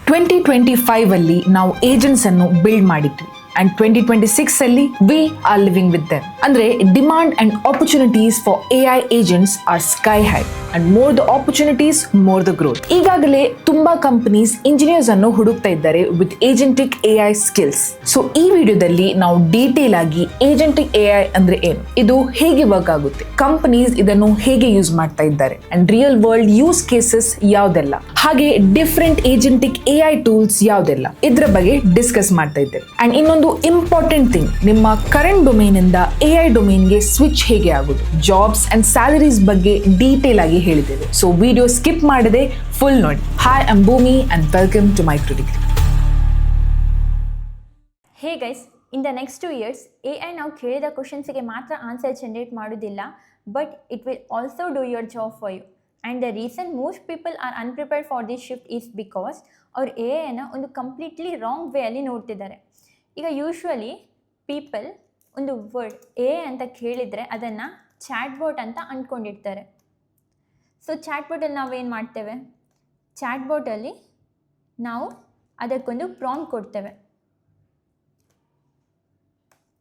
2025 ಅಲ್ಲಿ ನಾವು ಏಜೆಂಟ್ಸ್ ಅನ್ನು ಬಿಲ್ಡ್ ಮಾಡಿದ್ವಿ ಅಂಡ್ 2026 ಅಲ್ಲಿ we are living with them. ಅಂದ್ರೆ demand and opportunities for AI agents are sky high and more the opportunities more the growth. ಈಗಾಗಲೇ ತುಂಬಾ ಕಂಪನೀಸ್ ಇಂಜಿನಿಯರ್ಸ್ ಅನ್ನು ಹುಡುಕ್ತಾ ಇದ್ದಾರೆ with agentic AI skills. So ಈ ವಿಡಿಯೋದಲ್ಲಿ ನಾವು ಡೀಟೇಲ್ ಆಗಿ ಏಜೆಂಟಿಕ್ AI ಅಂದ್ರೆ ಏನು, ಇದು ಹೇಗೆ ವರ್ಕ್ ಆಗುತ್ತೆ, ಕಂಪನೀಸ್ ಇದನ್ನು ಹೇಗೆ ಯೂಸ್ ಮಾಡ್ತಾ ಇದ್ದಾರೆ and real world use cases ಯಾವ್ದೆಲ್ಲ, ಹಾಗೆ ಡಿಫರೆಂಟ್ ಏಜೆಂಟಿಕ್ AI ಟೂಲ್ಸ್ ಯಾವ್ದೆಲ್ಲ, ಇದ್ರ ಬಗ್ಗೆ ಡಿಸ್ಕಸ್ ಮಾಡ್ತಾ ಇದ್ದೇವೆ. ಅಂಡ್ ಇನ್ನೊಂದು ಇಂಪಾರ್ಟೆಂಟ್ ಥಿಂಗ್, ನಿಮ್ಮ ಕರೆಂಟ್ ಡೊಮೇನ್ ಇಂದ AI ಡೊಮೇನ್ಗೆ ಸ್ವಿಚ್ ಹೇಗೆ ಆಗುದು, ಜಾಬ್ಸ್ ಅಂಡ್ ಸ್ಯಾಲರೀಸ್ ಬಗ್ಗೆ ಡೀಟೇಲ್ ಆಗಿ ಹೇಳಿದ್ದೇವೆ. ಸೊ ವಿಡಿಯೋ ಸ್ಕಿಪ್ ಮಾಡದೆ ಫುಲ್ ನೋಡಿ. Hi, I am Bhoomi and welcome to micro degree. Hey guys, in the next 2 years AI ನಾವು ಕೇಳಿದ ಕ್ವಶನ್ಸ್ಗೆ ಮಾತ್ರ ಆನ್ಸರ್ ಜನರೇಟ್ ಮಾಡೋದಿಲ್ಲ, but it will also do your job for you. And the reason most people are unprepared for this shift is because ಅವ್ರು AI ಒಂದು completely wrong way ಅಲ್ಲಿ ನೋಡ್ತಿದ್ದಾರೆ. ಈಗ ಯೂಶ್ವಲಿ ಪೀಪಲ್ ಒಂದು ವರ್ಡ್ AI ಅಂತ ಕೇಳಿದರೆ ಅದನ್ನು ಚಾಟ್ ಬೋಟ್ ಅಂತ ಅಂದ್ಕೊಂಡಿರ್ತಾರೆ. ಸೊ ಚಾಟ್ ಬೋಟಲ್ಲಿ ನಾವೇನು ಮಾಡ್ತೇವೆ, ಚಾಟ್ ಬೋಟಲ್ಲಿ ನಾವು ಅದಕ್ಕೊಂದು ಪ್ರಾಂಪ್ಟ್ ಕೊಡ್ತೇವೆ.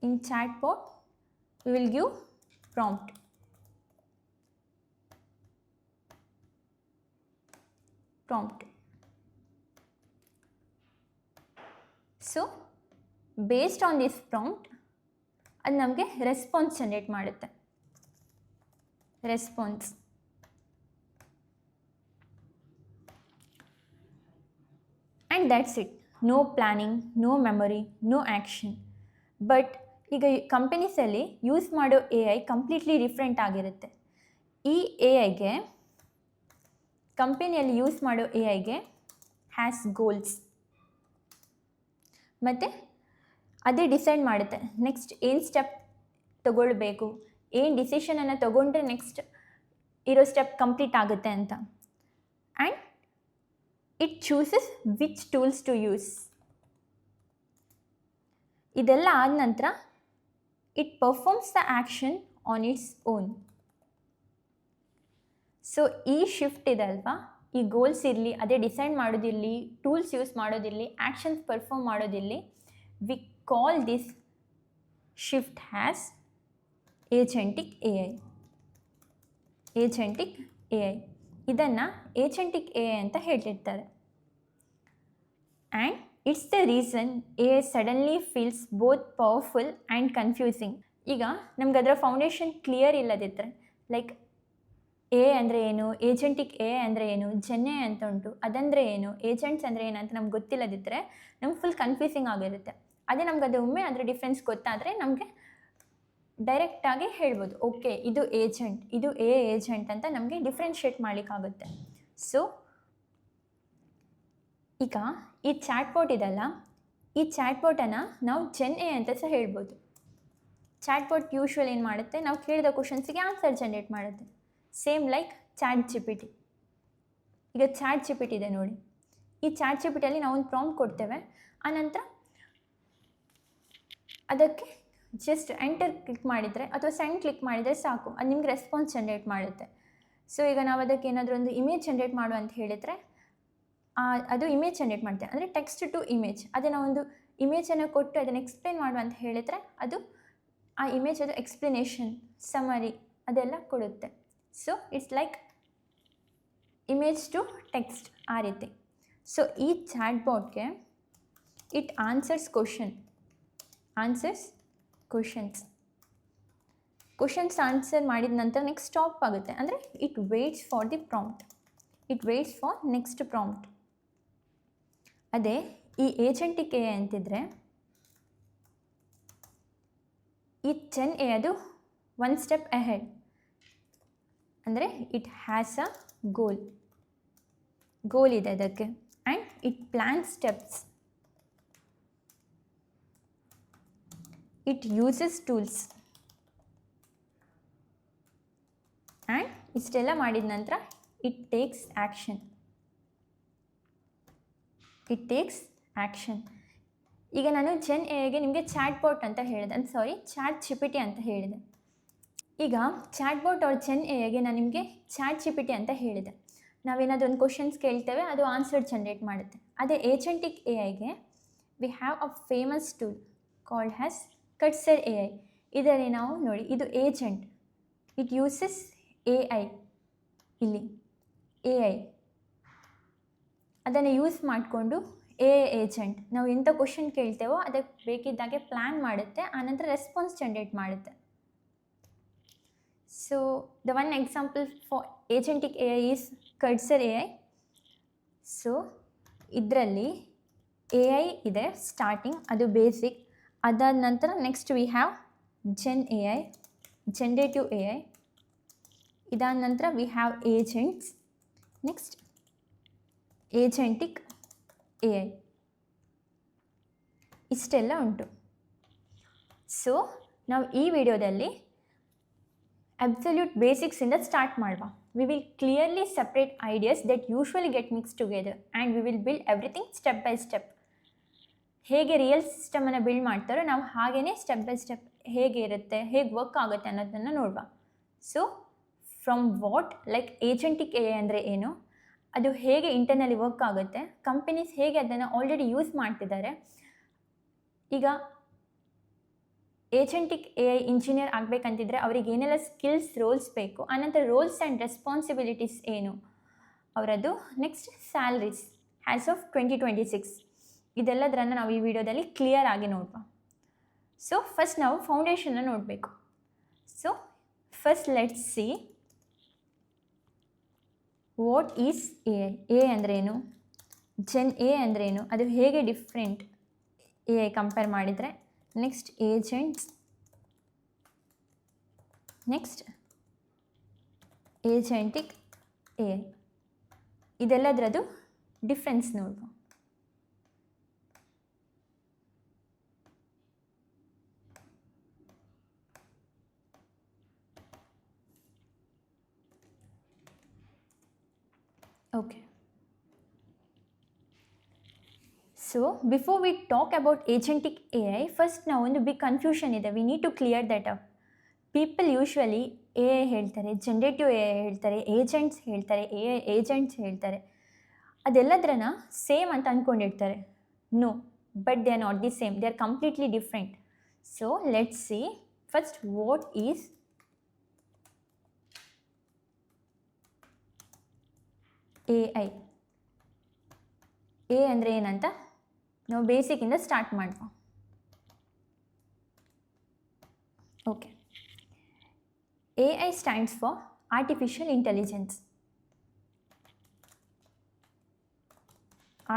In chatbot we will give prompt. So based on this prompt ಅದು ನಮಗೆ ರೆಸ್ಪಾನ್ಸ್ ಜನರೇಟ್ ಮಾಡುತ್ತೆ. Response and that's it. No planning, no memory, no action. But ಈಗ ಕಂಪನೀಸಲ್ಲಿ ಯೂಸ್ ಮಾಡೋ AI ಕಂಪ್ಲೀಟ್ಲಿ ಡಿಫ್ರೆಂಟ್ ಆಗಿರುತ್ತೆ. ಈ AIಗೆ, ಕಂಪನಿಯಲ್ಲಿ ಯೂಸ್ ಮಾಡೋ AIಗೆ ಹ್ಯಾಸ್ ಗೋಲ್ಸ್, ಮತ್ತು ಅದೇ ಡಿಸೈಡ್ ಮಾಡುತ್ತೆ ನೆಕ್ಸ್ಟ್ ಏನು ಸ್ಟೆಪ್ ತೊಗೊಳ್ಬೇಕು, ಏನು ಡಿಸಿಷನನ್ನು ತೊಗೊಂಡ್ರೆ ನೆಕ್ಸ್ಟ್ ಇರೋ ಸ್ಟೆಪ್ ಕಂಪ್ಲೀಟ್ ಆಗುತ್ತೆ ಅಂತ. And it chooses which tools to use. ಇದೆಲ್ಲ ಆದ ನಂತರ it performs the action on its own. So ಈ ಶಿಫ್ಟ್ ಇದೆ ಅಲ್ವಾ, ಈ ಗೋಲ್ಸ್ ಇರಲಿ, ಅದೇ ಡಿಸೈಡ್ ಮಾಡೋದಿರಲಿ, ಟೂಲ್ಸ್ ಯೂಸ್ ಮಾಡೋದಿರಲಿ, ಆ್ಯಕ್ಷನ್ಸ್ ಪರ್ಫಾರ್ಮ್ ಮಾಡೋದಿರಲಿ, we call this shift as agentic AI. Agentic AI ಇದನ್ನು ಏಜೆಂಟಿಕ್ AI ಅಂತ ಹೇಳ್ತಿರ್ತಾರೆ. And it's the reason AI suddenly feels both powerful and confusing. ಈಗ ನಮ್ಗೆ ಅದರ ಫೌಂಡೇಶನ್ ಕ್ಲಿಯರ್ ಇಲ್ಲದಿದ್ದರೆ, ಲೈಕ್ AI ಅಂದರೆ ಏನು, ಏಜೆಂಟಿಕ್ AI ಅಂದರೆ ಏನು, AI ಅಂತ ಉಂಟು, ಅದಂದರೆ ಏನು, ಏಜೆಂಟ್ಸ್ ಅಂದರೆ ಏನಂತ ನಮ್ಗೆ ಗೊತ್ತಿಲ್ಲದಿದ್ದರೆ ನಮ್ಗೆ ಫುಲ್ ಕನ್ಫ್ಯೂಸಿಂಗ್ ಆಗಿರುತ್ತೆ. ಅದೇ ನಮ್ಗೆ ಅದು ಒಮ್ಮೆ ಅದರ ಡಿಫ್ರೆನ್ಸ್ ಗೊತ್ತಾದರೆ ನಮಗೆ ಡೈರೆಕ್ಟಾಗಿ ಹೇಳ್ಬೋದು, ಓಕೆ ಇದು ಏಜೆಂಟ್, ಇದು AI ಏಜೆಂಟ್ ಅಂತ ನಮಗೆ ಡಿಫ್ರೆನ್ಷಿಯೇಟ್ ಮಾಡಲಿಕ್ಕಾಗುತ್ತೆ. ಸೊ ಈಗ ಈ ಚಾಟ್ ಬೋಟ್ ಇದಲ್ಲ, ಈ ಚಾಟ್ ಬೋಟನ್ನು ನಾವು AI ಅಂತ ಸಹ ಹೇಳ್ಬೋದು. ಚಾಟ್ ಬೋಟ್ ಯೂಶ್ವಲ್ ಏನು ಮಾಡುತ್ತೆ, ನಾವು ಕೇಳಿದ ಕ್ವಶನ್ಸಿಗೆ ಆನ್ಸರ್ ಜನರೇಟ್ ಮಾಡುತ್ತೆ. Same like chat GPT. ಈಗ ಚಾಟ್ GPT ಇದೆ ನೋಡಿ, ಈ ಚಾಟ್ GPTಯಲ್ಲಿ ನಾವು ಒಂದು ಪ್ರಾಂಪ್ಟ್ ಕೊಡ್ತೇವೆ, ಆನಂತರ ಅದಕ್ಕೆ ಜಸ್ಟ್ ಎಂಟರ್ ಕ್ಲಿಕ್ ಮಾಡಿದರೆ ಅಥವಾ ಸೆಂಡ್ ಕ್ಲಿಕ್ ಮಾಡಿದರೆ ಸಾಕು, ಅದು ನಿಮ್ಗೆ ರೆಸ್ಪಾನ್ಸ್ ಜನರೇಟ್ ಮಾಡುತ್ತೆ. ಸೊ ಈಗ ನಾವು ಅದಕ್ಕೆ ಏನಾದರೂ ಒಂದು ಇಮೇಜ್ ಜನರೇಟ್ ಮಾಡು ಅಂತ ಹೇಳಿದರೆ ಅದು ಇಮೇಜ್ ಜನರೇಟ್ ಮಾಡುತ್ತೆ, ಅಂದರೆ ಟೆಕ್ಸ್ಟ್ ಟು ಇಮೇಜ್. ಅದೇ ನಾವೊಂದು ಇಮೇಜನ್ನು ಕೊಟ್ಟು ಅದನ್ನು ಎಕ್ಸ್ಪ್ಲೇನ್ ಮಾಡು ಅಂತ ಹೇಳಿದರೆ ಅದು ಆ ಇಮೇಜ್ ಅದು ಎಕ್ಸ್ಪ್ಲನೇಷನ್, ಸಮರಿ ಅದೆಲ್ಲ ಕೊಡುತ್ತೆ. So it's like image to text ಆ ರೀತಿ. ಸೊ ಈ ಚಾಟ್ ಬಾಟ್ಗೆ ಇಟ್ ಆನ್ಸರ್ಸ್ ಕ್ವಶನ್ಸ್ ಆನ್ಸರ್ ಮಾಡಿದ ನಂತರ ನೆಕ್ಸ್ಟ್ ಸ್ಟಾಪ್ ಆಗುತ್ತೆ, ಅಂದರೆ it waits for the prompt, it waits for next prompt. ಅದೇ ಈ ಏಜೆಂಟಿಕ್ AI ಅಂತಿದ್ರೆ ಈ AI ಅದು ಒನ್ ಸ್ಟೆಪ್ ಅಹೆಡ್, ಅಂದರೆ ಇಟ್ ಹ್ಯಾಸ್ ಅ ಗೋಲ್ ಇದೆ ಅದಕ್ಕೆ, and it plan steps, it uses tools. And ಇಷ್ಟೆಲ್ಲ ಮಾಡಿದ ನಂತರ ಇಟ್ ಟೇಕ್ಸ್ ಆ್ಯಕ್ಷನ್. ಈಗ ನಾನು AIಗೆ ನಿಮಗೆ ಚಾಟ್ ಬೋಟ್ ಅಂತ ಹೇಳಿದೆ, ಚಾಟ್ GPT ಅಂತ ಹೇಳಿದೆ. ಈಗ ಚಾಟ್ ಬೋಟ್ ಅವ್ರ AIಗೆ ನಾನು ನಿಮಗೆ ಚಾಟ್ GPT ಅಂತ ಹೇಳಿದೆ. ನಾವೇನಾದ್ರು ಒಂದು ಕ್ವಶನ್ಸ್ ಕೇಳ್ತೇವೆ, ಅದು ಆನ್ಸರ್ ಜನ್ರೇಟ್ ಮಾಡುತ್ತೆ. ಅದೇ ಏಜೆಂಟಿಕ್ ಎ ಐಗೆ we have a famous tool called as Cursor A I. ಇದರಲ್ಲಿ ನಾವು ನೋಡಿ, ಇದು agent, it uses A I. ಇಲ್ಲಿ ಎ ಐ ಅದನ್ನು ಯೂಸ್ ಮಾಡಿಕೊಂಡು ಎ ಏಜೆಂಟ್ ನಾವು ಎಂಥ ಕ್ವಶನ್ ಕೇಳ್ತೇವೋ ಅದಕ್ಕೆ ಬೇಕಿದ್ದಾಗೆ ಪ್ಲ್ಯಾನ್ ಮಾಡುತ್ತೆ, ಆನಂತರ ರೆಸ್ಪಾನ್ಸ್ ಜನ್ರೇಟ್ ಮಾಡುತ್ತೆ. So the one example for agentic A I is Cursor A I. So ಇದರಲ್ಲಿ ಎ ಐ ಇದೆ ಸ್ಟಾರ್ಟಿಂಗ್, ಅದು ಬೇಸಿಕ್. ಅದಾದ ನಂತರ next we have gen A I, generative A I. ಇದಾದ ನಂತರ we have agents, next agentic A I. ಇಷ್ಟೆಲ್ಲ ಉಂಟು. So ನಾವು ಈ ವಿಡಿಯೋದಲ್ಲಿ ಅಬ್ಸಲ್ಯೂಟ್ ಬೇಸಿಕ್ಸಿಂದ ಸ್ಟಾರ್ಟ್ ಮಾಡುವ. We will clearly separate ideas that usually get mix together and we will build everything step by step. ಹೇಗೆ ರಿಯಲ್ ಸಿಸ್ಟಮನ್ನು ಬಿಲ್ಡ್ ಮಾಡ್ತಾರೋ ನಾವು ಹಾಗೇ ಸ್ಟೆಪ್ ಬೈ ಸ್ಟೆಪ್ ಹೇಗೆ ಇರುತ್ತೆ, ಹೇಗೆ ವರ್ಕ್ ಆಗುತ್ತೆ ಅನ್ನೋದನ್ನು ನೋಡುವ. So from what, like agentic A I ಅಂದರೆ ಏನು, ಅದು ಹೇಗೆ ಇಂಟರ್ನಲ್ಲಿ ವರ್ಕ್ ಆಗುತ್ತೆ, ಕಂಪನೀಸ್ ಹೇಗೆ ಅದನ್ನು ಆಲ್ರೆಡಿ ಯೂಸ್ ಮಾಡ್ತಿದ್ದಾರೆ. ಈಗ ಏಜೆಂಟಿಕ್ ಎ ಐ ಇಂಜಿನಿಯರ್ ಆಗಬೇಕಂತಿದ್ರೆ ಅವ್ರಿಗೆ ಏನೆಲ್ಲ ಸ್ಕಿಲ್ಸ್, ರೋಲ್ಸ್ ಬೇಕು, ಆನಂತರ ರೋಲ್ಸ್ ಆ್ಯಂಡ್ ರೆಸ್ಪಾನ್ಸಿಬಿಲಿಟೀಸ್ ಏನು ಅವರದ್ದು. ನೆಕ್ಸ್ಟ್ ಸ್ಯಾಲ್ರೀಸ್ ಆ್ಯಸ್ ಆಫ್ 2026, ಇದೆಲ್ಲದನ್ನು ನಾವು ಈ ವಿಡಿಯೋದಲ್ಲಿ ಕ್ಲಿಯರ್ ಆಗಿ ನೋಡುವ. ಸೊ ಫಸ್ಟ್ ನಾವು ಫೌಂಡೇಶನ್ನ ನೋಡಬೇಕು. So first let's see what is A I. A ಅಂದ್ರೇನು, ಜೆನ್ ಎ ಅಂದ್ರೇನು, ಅದು ಹೇಗೆ ಡಿಫ್ರೆಂಟ್ ಎ ಐ ಕಂಪೇರ್ ಮಾಡಿದರೆ. Next agents, next agentic A I. ಇದೆಲ್ಲದರದ್ದು ಡಿಫ್ರೆನ್ಸ್ ನೋಡುವ. Okay. So before we talk about agentic AI, first now ಒಂದು big confusion ಇದೆ. We need to clear that up. People usually A I ಹೇಳ್ತಾರೆ, generative A I ಹೇಳ್ತಾರೆ, agents ಹೇಳ್ತಾರೆ, A I agents ಹೇಳ್ತಾರೆ. ಅದೆಲ್ಲದ್ರನ್ನ same ಅಂತ ಅಂದ್ಕೊಂಡಿರ್ತಾರೆ. No, but they are not the same, they are completely different. So let's see first what is A I. A ಅಂದರೆ ಏನಂತ ನಾವು ಬೇಸಿಕ್ಕಿಂದ ಸ್ಟಾರ್ಟ್ ಮಾಡುವ. Okay, A I stands for artificial intelligence.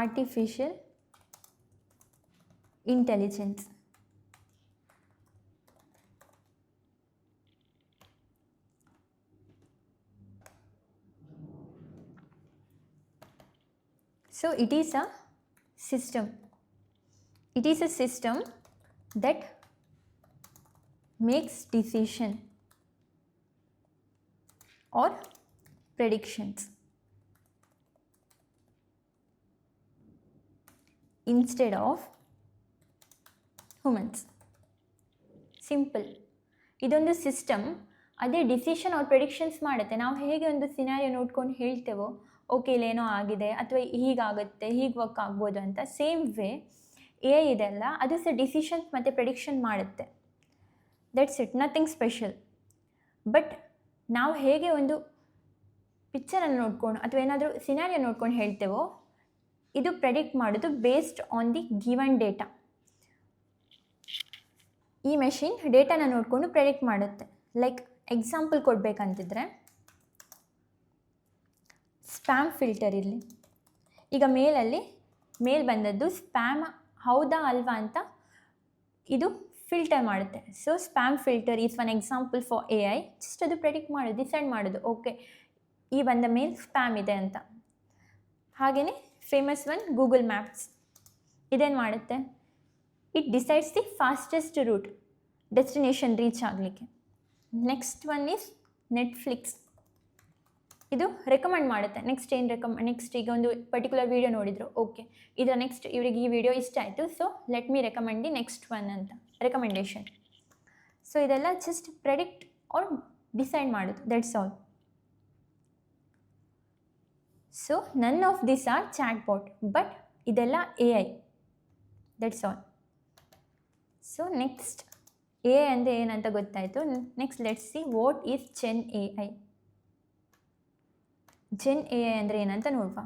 Artificial intelligence. So it is a system. It is a system that makes decision or predictions instead of humans. Simple. ಇದೊಂದು system, ಅದೇ decision ಅವ್ರ predictions ಮಾಡುತ್ತೆ. ನಾವು ಹೇಗೆ ಒಂದು scenario ನೋಡ್ಕೊಂಡು ಹೇಳ್ತೇವೋ, okay ಇಲ್ಲೇನೋ ಆಗಿದೆ ಅಥವಾ ಹೀಗಾಗುತ್ತೆ, ಹೀಗೆ ವರ್ಕ್ ಆಗ್ಬೋದು ಅಂತ, ಸೇಮ್ ವೇ ಎ ಐ ಇದೆಲ್ಲ ಅದು ಸಹ ಡಿಸಿಷನ್ಸ್ ಮತ್ತು ಪ್ರೆಡಿಕ್ಷನ್ ಮಾಡುತ್ತೆ. That's it, nothing special. But ನಾವು ಹೇಗೆ ಒಂದು ಪಿಕ್ಚರನ್ನು ನೋಡ್ಕೊಂಡು ಅಥವಾ ಏನಾದರೂ ಸಿನಾರಿಯೋ ನೋಡ್ಕೊಂಡು ಹೇಳ್ತೇವೋ, ಇದು ಪ್ರೆಡಿಕ್ಟ್ ಮಾಡೋದು based on the given data. ಈ ಮೆಷಿನ್ ಡೇಟಾನ ನೋಡಿಕೊಂಡು ಪ್ರೆಡಿಕ್ಟ್ ಮಾಡುತ್ತೆ. ಲೈಕ್ ಎಕ್ಸಾಂಪಲ್ ಕೊಡಬೇಕಂತಿದ್ರೆ, ಸ್ಪ್ಯಾಮ್ ಫಿಲ್ಟರ್ ಇರಲಿ. ಈಗ ಮೇಲ್ ಬಂದದ್ದು ಸ್ಪ್ಯಾಮ್ ಹೌದಾ ಅಲ್ವಾ ಅಂತ ಇದು ಫಿಲ್ಟರ್ ಮಾಡುತ್ತೆ. So spam filter is one example for A I. Just ಅದು ಪ್ರೆಡಿಕ್ಟ್ ಮಾಡೋದು, ಡಿಸೈಡ್ ಮಾಡೋದು, ಓಕೆ ಈ ಬಂದ ಮೇಲ್ ಸ್ಪ್ಯಾಮ್ ಇದೆ ಅಂತ. ಹಾಗೆಯೇ ಫೇಮಸ್ ಒನ್ ಗೂಗಲ್ ಮ್ಯಾಪ್ಸ್ ಇದೇನು ಮಾಡುತ್ತೆ, it decides the fastest route destination reach ಆಗಲಿಕ್ಕೆ. Next one is Netflix. ಇದು ರೆಕಮೆಂಡ್ ಮಾಡುತ್ತೆ. ನೆಕ್ಸ್ಟ್ ಈಗ ಒಂದು ಪರ್ಟಿಕ್ಯುಲರ್ ವೀಡಿಯೋ ನೋಡಿದ್ರು, ಓಕೆ ಇದು ನೆಕ್ಸ್ಟ್ ಇವರಿಗೆ ಈ ವಿಡಿಯೋ ಇಷ್ಟ ಆಯಿತು, so let me recommend the next one ಅಂತ ರೆಕಮೆಂಡೇಷನ್. ಸೊ ಇದೆಲ್ಲ ಜಸ್ಟ್ ಪ್ರೆಡಿಕ್ಟ್ ಆರ್ ಡಿಸೈಡ್ ಮಾಡೋದು, that's all. So none of this are chat bot, but ಇದೆಲ್ಲ AI. That's all. So next AI ಅಂದರೆ ಏನಂತ ಗೊತ್ತಾಯಿತು. Next let's see what is gen AI. Gen AI ಅಂದರೆ ಏನಂತ ನೋಡುವ.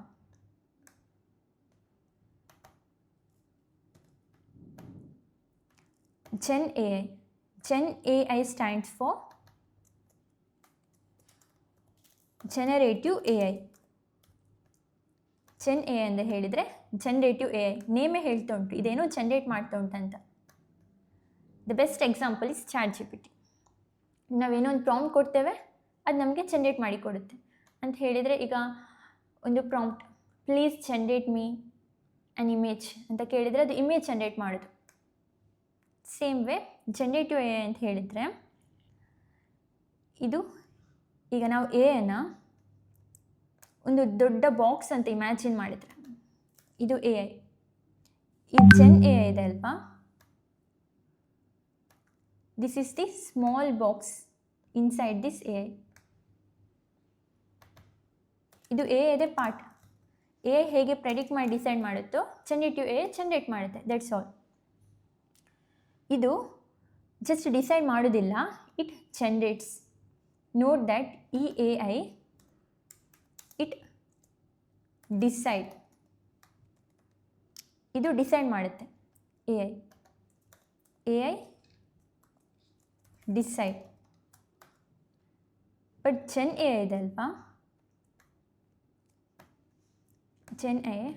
Gen AI. Gen AI stands for Generative AI. Gen AI ಅಂತ ಹೇಳಿದರೆ generative AI. ನೇಮೇ ಹೇಳ್ತಾ ಉಂಟು ಇದೇನೋ ಜನರೇಟ್ ಮಾಡ್ತಾ ಉಂಟಂತ. The best example is ChatGPT. ನಾವೇನೋ ಒಂದು ಪ್ರಾಂಪ್ಟ್ ಕೊಡ್ತೇವೆ, ಅದು ನಮಗೆ ಜನರೇಟ್ ಮಾಡಿ ಕೊಡುತ್ತೆ. ಅಂತ ಹೇಳಿದರೆ ಈಗ ಒಂದು prompt, please generate me an image ಅಂತ ಕೇಳಿದರೆ ಅದು ಇಮೇಜ್ ಜನರೇಟ್ ಮಾಡೋದು. ಸೇಮ್ ವೇ ಜನರೇಟಿವ್ AI ಅಂತ ಹೇಳಿದರೆ ಇದು ಈಗ ನಾವು AI ಒಂದು ದೊಡ್ಡ ಬಾಕ್ಸ್ ಅಂತ ಇಮ್ಯಾಜಿನ್ ಮಾಡಿದರೆ ಇದು AI. ಈ ಜೆನ್ AI ಇದೆ ಅಲ್ವಾ, this is the small box inside this AI. ಇದು AI ಇದೆ ಪಾರ್ಟ್. AI ಹೇಗೆ ಪ್ರೆಡಿಕ್ಟ್ ಮಾಡಿ ಡಿಸೈಡ್ ಮಾಡುತ್ತೋ ಜನರೇಟಿವ್ AI ಜನರೇಟ್ ಮಾಡುತ್ತೆ. That's all. ಇದು ಜಸ್ಟ್ ಡಿಸೈಡ್ ಮಾಡೋದಿಲ್ಲ, ಇಟ್ ಜನರೇಟ್ಸ್. ನೋಟ್ ದ್ಯಾಟ್ ಈ AI ಇಟ್ ಡಿಸೈಡ್, ಇದು ಡಿಸೈಡ್ ಮಾಡುತ್ತೆ. AI decide. But gen AI ಇದೆ ಅಲ್ವಾ, Gen AI,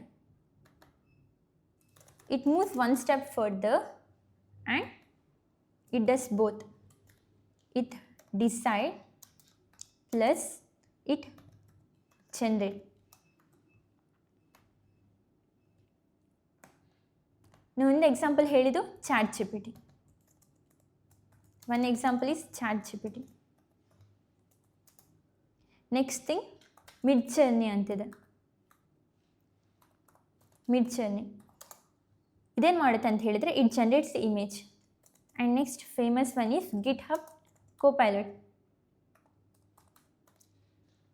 it moves one step further and it does both. It decide plus it generate. ನಾನು ಒಂದು example ಹೇಳಿದ್ದು ChatGPT. One example is ChatGPT. Next thing Midjourney ಅಂತಿದೆ. Midjourney ಇದೇನು ಮಾಡುತ್ತೆ ಅಂತ ಹೇಳಿದರೆ it generates the image. And next famous one is GitHub Copilot.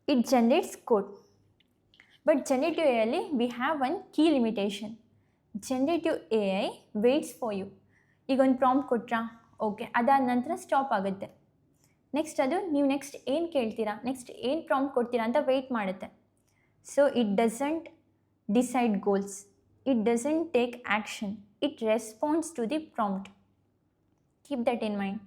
It generates code. But generative AI ಅಲ್ಲಿ we have one key limitation. Generative AI waits for you. ಈಗ ಒಂದು prompt ಕೊಟ್ರಾ, okay, ಅದಾದ ನಂತರ ಸ್ಟಾಪ್ ಆಗುತ್ತೆ. ನೆಕ್ಸ್ಟ್ ಅದು ನೀವು next ಏನು ಕೇಳ್ತೀರಾ, ನೆಕ್ಸ್ಟ್ ಏನು ಪ್ರಾಂಪ್ಟ್ ಕೊಡ್ತೀರಾ ಅಂತ ವೆಯ್ಟ್ ಮಾಡುತ್ತೆ. So it doesn't decide goals. It doesn't take action. It responds to the prompt. Keep that in mind.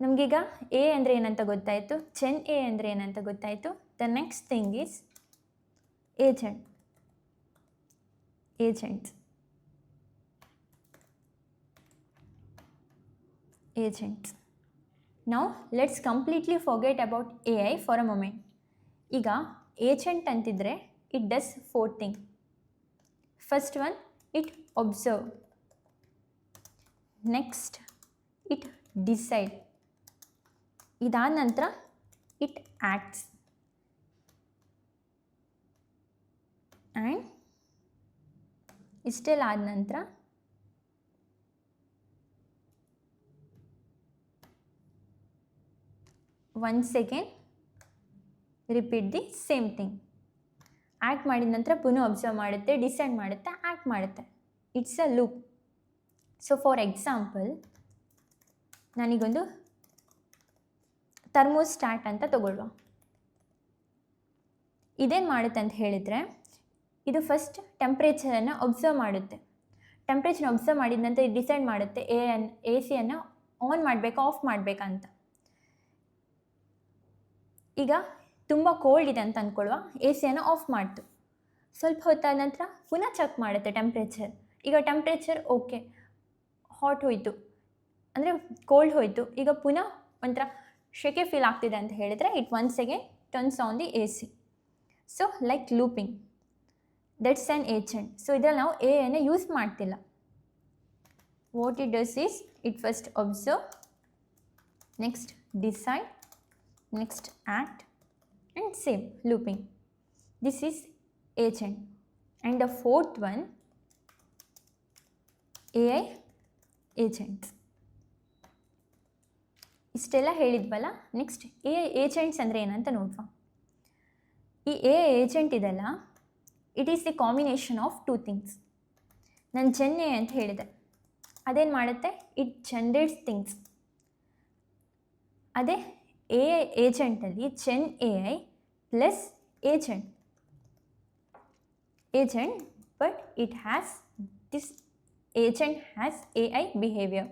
ನಮಗೀಗ AI ಅಂದರೆ ಏನಂತ ಗೊತ್ತಾಯಿತು, ಜೆನ್ AI ಅಂದರೆ ಏನಂತ ಗೊತ್ತಾಯಿತು. The next thing is agent. Agents. Now let's completely forget about AI for a moment. ಈಗ agent ಅಂತಿದ್ರೆ it does 4 things. First one, it observe. Next, it decide. ಇದಾದ ನಂತರ it acts. ಆ್ಯಂಡ್ ಇಷ್ಟೆಲ್ಲ ಆದ ನಂತರ once again repeat the same thing. Act ಮಾಡಿದ ನಂತರ ಪುನಃ ಅಬ್ಸರ್ವ್ ಮಾಡುತ್ತೆ, ಡಿಸೈಡ್ ಮಾಡುತ್ತೆ, ಆ್ಯಕ್ಟ್ ಮಾಡುತ್ತೆ. It's a loop. So for example ನಾನೀಗೊಂದು ಥರ್ಮೋಸ್ಟ್ಯಾಟ್ ಅಂತ ತಗೊಳ್ಳುವ. ಇದೇನು ಮಾಡುತ್ತೆ ಅಂತ ಹೇಳಿದರೆ ಇದು ಫಸ್ಟ್ ಟೆಂಪ್ರೇಚರನ್ನು ಅಬ್ಸರ್ವ್ ಮಾಡುತ್ತೆ. ಟೆಂಪ್ರೇಚರ್ ಅಬ್ಸರ್ವ್ ಮಾಡಿದ ನಂತರ ಇದು ಡಿಸೈಡ್ ಮಾಡುತ್ತೆ AC ಆನ್ ಮಾಡಬೇಕಾ ಆಫ್ ಮಾಡಬೇಕಂತ. ಈಗ ತುಂಬ ಕೋಲ್ಡ್ ಇದೆ ಅಂತ ಅಂದ್ಕೊಳ್ಳುವ, AC ಆಫ್ ಮಾಡ್ತು. ಸ್ವಲ್ಪ ಹೊತ್ತಾದ ನಂತರ ಪುನಃ ಚೆಕ್ ಮಾಡುತ್ತೆ ಟೆಂಪ್ರೇಚರ್. ಈಗ ಟೆಂಪ್ರೇಚರ್ ಓಕೆ, ಹಾಟ್ ಹೋಯಿತು ಅಂದರೆ ಕೋಲ್ಡ್ ಹೋಯಿತು. ಈಗ ಪುನಃ ಒಂಥರ ಶೆಕೆ ಫೀಲ್ ಆಗ್ತಿದೆ ಅಂತ ಹೇಳಿದರೆ it once again turns on the AC. So like looping, that's an agent. So ಇದರಲ್ಲಿ ನಾವು AI ಯೂಸ್ ಮಾಡ್ತಿಲ್ಲ. What it does is it first observe, next decide, next act and same looping. This is agent. And the fourth one, AI agents. ಇಷ್ಟೆಲ್ಲ ಹೇಳಿದ್ವಲ್ಲ. Next AI agents ಅಂದರೆ ಏನಂತ ನೋಡುವ. ಈ A agent ಇದೆಲ್ಲ, it is the combination of two things. ನಾನು gen A ಅಂತ ಹೇಳಿದೆ, ಅದೇನು ಮಾಡುತ್ತೆ, ಇಟ್ ಜನರೇಟ್ಸ್ ಥಿಂಗ್ಸ್. ಅದೇ ಎ ಏಜೆಂಟಲ್ಲಿ gen A I plus agent, but it has this agent has A I behaviour.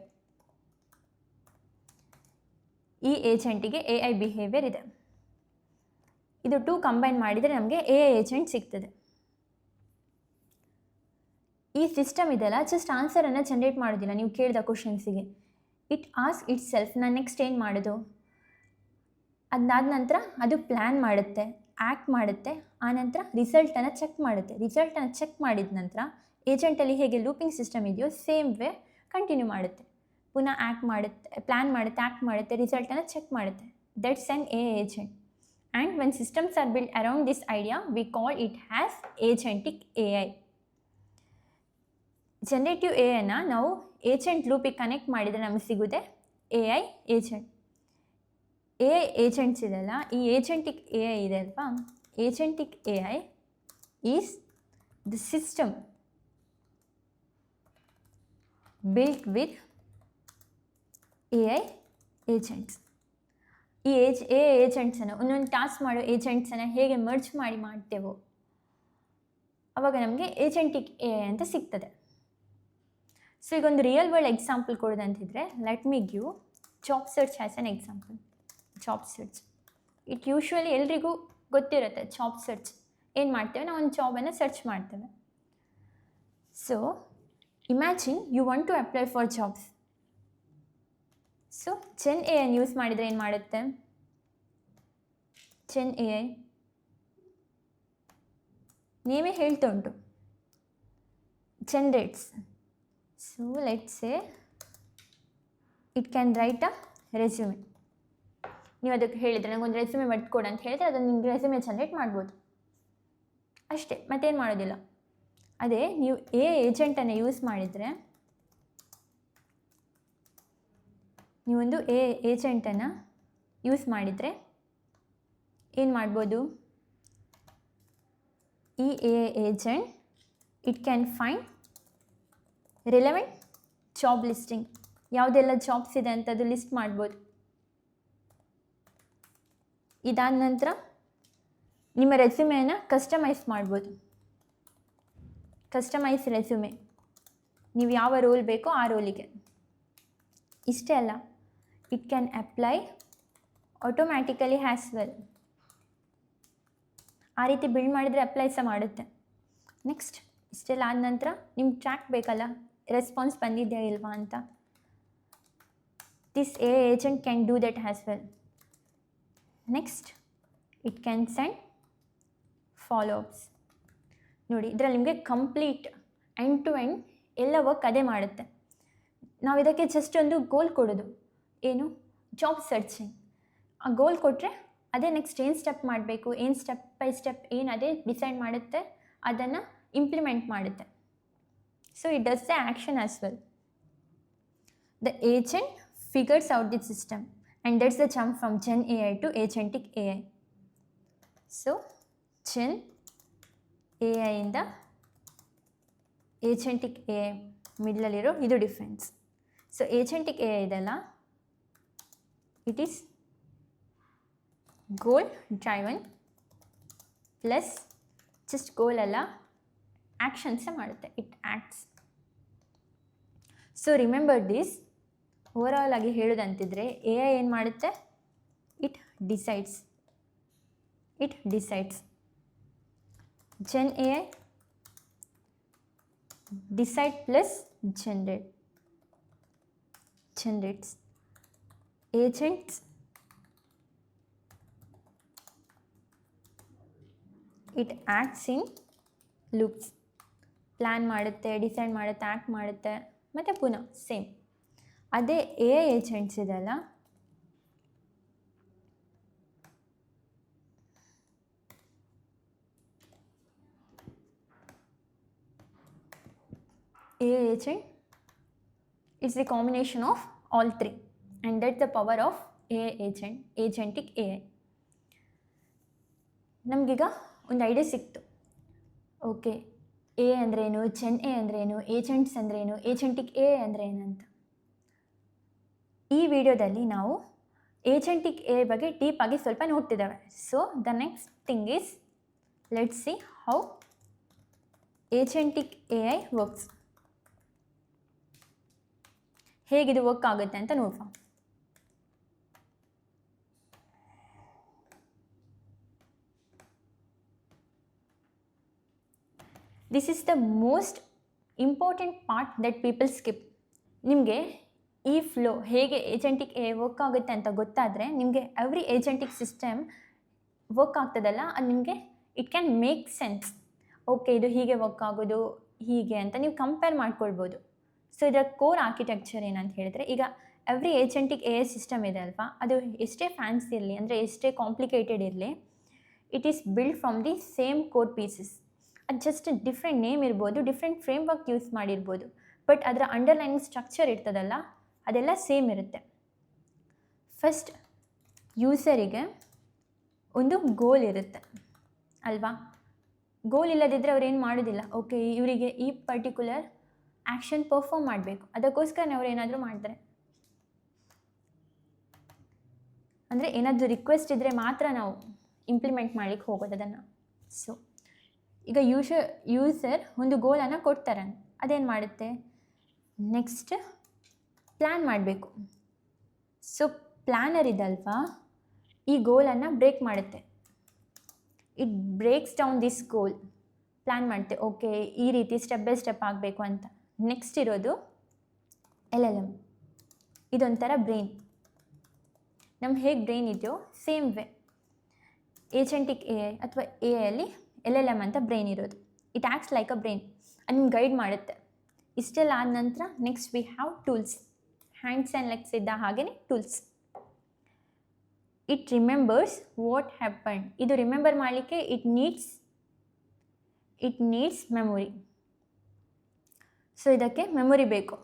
ಈ ಏಜೆಂಟಿಗೆ ಎ ಐ ಬಿಹೇವಿಯರ್ ಇದೆ. ಇದು ಟೂ ಕಂಬೈನ್ ಮಾಡಿದರೆ ನಮಗೆ ಎ ಏಜೆಂಟ್ ಸಿಗ್ತದೆ. ಈ ಸಿಸ್ಟಮ್ ಇದೆಲ್ಲ ಜಸ್ಟ್ ಆನ್ಸರನ್ನು ಜನ್ರೇಟ್ ಮಾಡೋದಿಲ್ಲ ನೀವು ಕೇಳಿದ ಕ್ವಶನ್ಸಿಗೆ. ಇಟ್ ಆಸ್ಕ್ ಇಟ್ ಸೆಲ್ಫ್, ನಾನು ನೆಕ್ಸ್ಟ್ ಏನು ಮಾಡೋದು, ಅದಾದ ನಂತರ ಅದು ಪ್ಲ್ಯಾನ್ ಮಾಡುತ್ತೆ, ಆ್ಯಕ್ಟ್ ಮಾಡುತ್ತೆ, ಆನಂತರ ರಿಸಲ್ಟನ್ನು ಚೆಕ್ ಮಾಡುತ್ತೆ. ರಿಸಲ್ಟನ್ನು ಚೆಕ್ ಮಾಡಿದ ನಂತರ ಏಜೆಂಟಲ್ಲಿ ಹೇಗೆ ಲೂಪಿಂಗ್ ಸಿಸ್ಟಮ್ ಇದೆಯೋ ಸೇಮ್ ವೇ ಕಂಟಿನ್ಯೂ ಮಾಡುತ್ತೆ. ಪುನಃ ಆ್ಯಕ್ಟ್ ಮಾಡುತ್ತೆ, ಪ್ಲ್ಯಾನ್ ಮಾಡುತ್ತೆ, ಆ್ಯಕ್ಟ್ ಮಾಡುತ್ತೆ, ರಿಸಲ್ಟನ್ನು ಚೆಕ್ ಮಾಡುತ್ತೆ. That's an A agent. And when systems are build around this idea we call it as agentic A I. Generative A ಐನ ನಾವು ಏಜೆಂಟ್ ಲೂಪಿಗೆ ಕನೆಕ್ಟ್ ಮಾಡಿದರೆ ನಮಗೆ ಸಿಗುತ್ತೆ A I agent. A I agents ಇದೆಲ್ಲ, ಈ ಏಜೆಂಟಿಕ್ ಎ ಐ ಇದೆ ಅಲ್ವಾ, agentic A I is the system built with AI agents. ಈ ಏಜೆಂಟ್ಸನ್ನು ಒಂದೊಂದು ಟಾಸ್ಕ್ ಮಾಡೋ ಏಜೆಂಟ್ಸನ್ನು ಹೇಗೆ ಮರ್ಜ್ ಮಾಡ್ತೇವೋ ಆವಾಗ ನಮಗೆ ಏಜೆಂಟಿಕ್ ಎ ಐ ಅಂತ ಸಿಗ್ತದೆ. ಸೊ ಈಗ ಒಂದು ರಿಯಲ್ ವರ್ಲ್ಡ್ ಎಕ್ಸಾಂಪಲ್ ಕೊಡೋದಂತಿದ್ರೆ, let me give job search as an example. Job search it usually ಎಲ್ರಿಗೂ ಗೊತ್ತಿರುತ್ತೆ. ಜಾಬ್ ಸರ್ಚ್ ಏನು ಮಾಡ್ತೇವೆ, ನಾವು ಒಂದು ಜಾಬನ್ನು ಸರ್ಚ್ ಮಾಡ್ತೇವೆ. So imagine you want to apply for jobs. So Gen AI use ಮಾಡಿದರೆ ಏನು ಮಾಡುತ್ತೆ, Gen AI ನೇಮೇ ಹೇಳ್ತಾ ಉಂಟು, generates. So let's say it can write a resume. ನೀವು ಅದಕ್ಕೆ ಹೇಳಿದರೆ ನನಗೊಂದು ರೆಸ್ಯೂಮೆ ಬರ್ಕೊಡು ಅಂತ ಹೇಳಿದರೆ ಅದನ್ನು ನಿಮ್ಗೆ ರೆಸ್ಯೂಮೆ ಜನರೇಟ್ ಮಾಡ್ಬೋದು ಅಷ್ಟೇ, ಮತ್ತೇನು ಮಾಡೋದಿಲ್ಲ. ಅದೇ ನೀವು ಎ ಏಜೆಂಟನ್ನು ಯೂಸ್ ಮಾಡಿದರೆ, ನೀವೊಂದು ಎ ಏಜೆಂಟನ್ನು ಯೂಸ್ ಮಾಡಿದರೆ ಏನು ಮಾಡ್ಬೋದು, ಈ A agent it can find relevant job listing, ಯಾವುದೆಲ್ಲ ಜಾಬ್ಸ್ ಇದೆ ಅಂತ ಅದು ಲಿಸ್ಟ್ ಮಾಡ್ಬೋದು. ಇದಾದ ನಂತರ ನಿಮ್ಮ ರೆಸ್ಯೂಮೆಯನ್ನು ಕಸ್ಟಮೈಸ್ ಮಾಡ್ಬೋದು. ಕಸ್ಟಮೈಸ್ ರೆಸ್ಯೂಮೆ, ನೀವು ಯಾವ ರೋಲ್ ಬೇಕೋ ಆ ರೋಲಿಗೆ. ಇಷ್ಟೇ ಅಲ್ಲ, it can apply automatically has well. ಆ ರೀತಿ ಬಿಲ್ಡ್ ಮಾಡಿದರೆ ಅಪ್ಲೈ ಸಹ ಮಾಡುತ್ತೆ. ನೆಕ್ಸ್ಟ್ ಇಷ್ಟೆಲ್ಲ ಆದ ನಂತರ ನಿಮ್ಗೆ ಟ್ರ್ಯಾಕ್ ಬೇಕಲ್ಲ, ರೆಸ್ಪಾನ್ಸ್ ಬಂದಿದೆಯಾ ಇಲ್ವಾ ಅಂತ. This A agent can do that has well. Next it can send follow ups. ನೋಡಿ, ಇದರಲ್ಲಿ ನಿಮಗೆ ಕಂಪ್ಲೀಟ್ ಎಂಡ್ ಟು ಎಂಡ್ ಎಲ್ಲ ವರ್ಕ್ ಅದೇ ಮಾಡುತ್ತೆ. ನಾವು ಇದಕ್ಕೆ ಜಸ್ಟ್ ಒಂದು ಗೋಲ್ ಕೊಡೋದು, ಏನು, ಜಾಬ್ ಸರ್ಚಿಂಗ್. ಆ ಗೋಲ್ ಕೊಟ್ಟರೆ ಅದೇ ನೆಕ್ಸ್ಟ್ ಏನು ಸ್ಟೆಪ್ ಮಾಡಬೇಕು, ಏನು ಸ್ಟೆಪ್ ಬೈ ಸ್ಟೆಪ್ ಏನು ಅದೇ ಡಿಸೈಡ್ ಮಾಡುತ್ತೆ, ಅದನ್ನು ಇಂಪ್ಲಿಮೆಂಟ್ ಮಾಡುತ್ತೆ. So it does the action as well. The agent figures out the system and that's the jump from Gen AI to agentic A I. So Gen AI ಇಂದ agentic A I ಮಿಡ್ಲಲ್ಲಿರೋ ಇದು difference. So agentic A I ಇದೆಲ್ಲ, it is goal driven plus just goal ಅಲ್ಲ, ಆ್ಯಕ್ಷನ್ಸೇ ಮಾಡುತ್ತೆ, it acts. So remember this. Overall ಆಗಿ ಹೇಳೋದಂತಿದ್ರೆ A I ಏನು ಮಾಡುತ್ತೆ, it decides. Gen AI decide plus generates. Agents it acts in loops. Plan ಮಾಡುತ್ತೆ, decide ಮಾಡುತ್ತೆ, ಆ್ಯಕ್ಟ್ ಮಾಡುತ್ತೆ, ಮತ್ತು ಪುನಃ ಸೇಮ್. ಅದೇ ಎ ಐ ಏಜೆಂಟ್ಸ್ ಇದೆಲ್ಲ, AI agent is the combination of all three, and that's the power of AI agent, agentic AI. ನಮಗೀಗ ಒಂದು idea ಸಿಕ್ತು. ಓಕೆ, ಎ ಅಂದ್ರೇನು, ಚೆನ್ ಎ ಅಂದ್ರೇನು, ಏಜೆಂಟ್ಸ್ ಅಂದ್ರೇನು, ಏಜೆಂಟಿಕ್ ಎ ಅಂದರೆ ಏನಂತ. ಈ ವಿಡಿಯೋದಲ್ಲಿ ನಾವು ಏಜೆಂಟಿಕ್ ಎ ಬಗ್ಗೆ ಡೀಪಾಗಿ ಸ್ವಲ್ಪ ನೋಡ್ತಿದ್ದಾವೆ. So the next thing is let's see how agentic A I works. ಹೇಗಿದು ವರ್ಕ್ ಆಗುತ್ತೆ ಅಂತ ನೋಡುವ. This is the most important part that people skip. ನಿಮಗೆ ಈ ಫ್ಲೋ ಹೇಗೆ ಏಜೆಂಟಿಕ್ ಎ ವರ್ಕ್ ಆಗುತ್ತೆ ಅಂತ ಗೊತ್ತಾದರೆ ನಿಮಗೆ ಎವ್ರಿ ಏಜೆಂಟಿಕ್ ಸಿಸ್ಟಮ್ ವರ್ಕ್ ಆಗ್ತದಲ್ಲ, ಅದು ನಿಮಗೆ it can make sense. Okay, ಇದು ಹೀಗೆ ವರ್ಕ್ ಆಗೋದು ಹೀಗೆ ಅಂತ ನೀವು ಕಂಪೇರ್ ಮಾಡ್ಕೊಳ್ಬೋದು. ಸೊ ಇದರ ಕೋರ್ ಆರ್ಕಿಟೆಕ್ಚರ್ ಏನಂತ ಹೇಳಿದರೆ, ಈಗ ಎವ್ರಿ ಏಜೆಂಟಿಕ್ ಎ ಐ ಸಿಸ್ಟಮ್ ಇದೆ ಅಲ್ವಾ, ಅದು ಎಷ್ಟೇ ಫ್ಯಾನ್ಸಿ ಇರಲಿ, ಅಂದರೆ ಎಷ್ಟೇ ಕಾಂಪ್ಲಿಕೇಟೆಡ್ ಇರಲಿ, it is build from the same core pieces. ಅದು ಜಸ್ಟ್ ಡಿಫ್ರೆಂಟ್ ನೇಮ್ ಇರ್ಬೋದು, ಡಿಫ್ರೆಂಟ್ ಫ್ರೇಮ್ ವರ್ಕ್ ಯೂಸ್ ಮಾಡಿರ್ಬೋದು, ಬಟ್ ಅದರ ಅಂಡರ್ಲೈನಿಂಗ್ ಸ್ಟ್ರಕ್ಚರ್ ಇರ್ತದಲ್ಲ ಅದೆಲ್ಲ ಸೇಮ್ ಇರುತ್ತೆ. ಫಸ್ಟ್ ಯೂಸರಿಗೆ ಒಂದು ಗೋಲ್ ಇರುತ್ತೆ ಅಲ್ವಾ. ಗೋಲ್ ಇಲ್ಲದಿದ್ದರೆ ಅವ್ರು ಏನು ಮಾಡೋದಿಲ್ಲ. ಓಕೆ, ಇವರಿಗೆ ಈ ಪರ್ಟಿಕ್ಯುಲರ್ ಆ್ಯಕ್ಷನ್ ಪರ್ಫಾರ್ಮ್ ಮಾಡಬೇಕು, ಅದಕ್ಕೋಸ್ಕರ ಅವ್ರು ಏನಾದರೂ ಮಾಡ್ತಾರೆ. ಅಂದರೆ ಏನಾದರೂ ರಿಕ್ವೆಸ್ಟ್ ಇದ್ದರೆ ಮಾತ್ರ ನಾವು ಇಂಪ್ಲಿಮೆಂಟ್ ಮಾಡಲಿಕ್ಕೆ ಹೋಗೋದು ಅದನ್ನು. ಸೊ ಈಗ ಯೂಸರ್ ಒಂದು ಗೋಲನ್ನು ಕೊಡ್ತಾರೆ, ಅದೇನು ಮಾಡುತ್ತೆ, ನೆಕ್ಸ್ಟ್ ಪ್ಲ್ಯಾನ್ ಮಾಡಬೇಕು. ಸೊ ಪ್ಲ್ಯಾನರ್ ಇದಲ್ವಾ, ಈ ಗೋಲನ್ನು ಬ್ರೇಕ್ ಮಾಡುತ್ತೆ. It breaks down this goal. Plan ಮಾಡುತ್ತೆ, ಓಕೆ ಈ ರೀತಿ ಸ್ಟೆಪ್ ಬೈ ಸ್ಟೆಪ್ ಆಗಬೇಕು ಅಂತ. ನೆಕ್ಸ್ಟ್ ಇರೋದು LLM. ಇದೊಂಥರ ಬ್ರೈನ್. ನಮ್ಗೆ ಹೇಗೆ ಬ್ರೈನ್ ಇದೆಯೋ same way agentic A I ಅಥವಾ ಎ ಐಯಲ್ಲಿ LLM ಅಂತ ಬ್ರೈನ್ ಇರೋದು. It acts like a brain, ಅದು ನಿಮ್ಗೆ ಗೈಡ್ ಮಾಡುತ್ತೆ. ಇಷ್ಟೆಲ್ಲ ಆದ ನಂತರ next we have tools. Hands and legs ಇದ್ದ ಹಾಗೆಯೇ tools. It remembers what happen. ಇದು ರಿಮೆಂಬರ್ ಮಾಡಲಿಕ್ಕೆ ಇಟ್ ನೀಡ್ಸ್ ಮೆಮೊರಿ. ಸೊ ಇದಕ್ಕೆ ಮೆಮೊರಿ ಬೇಕು.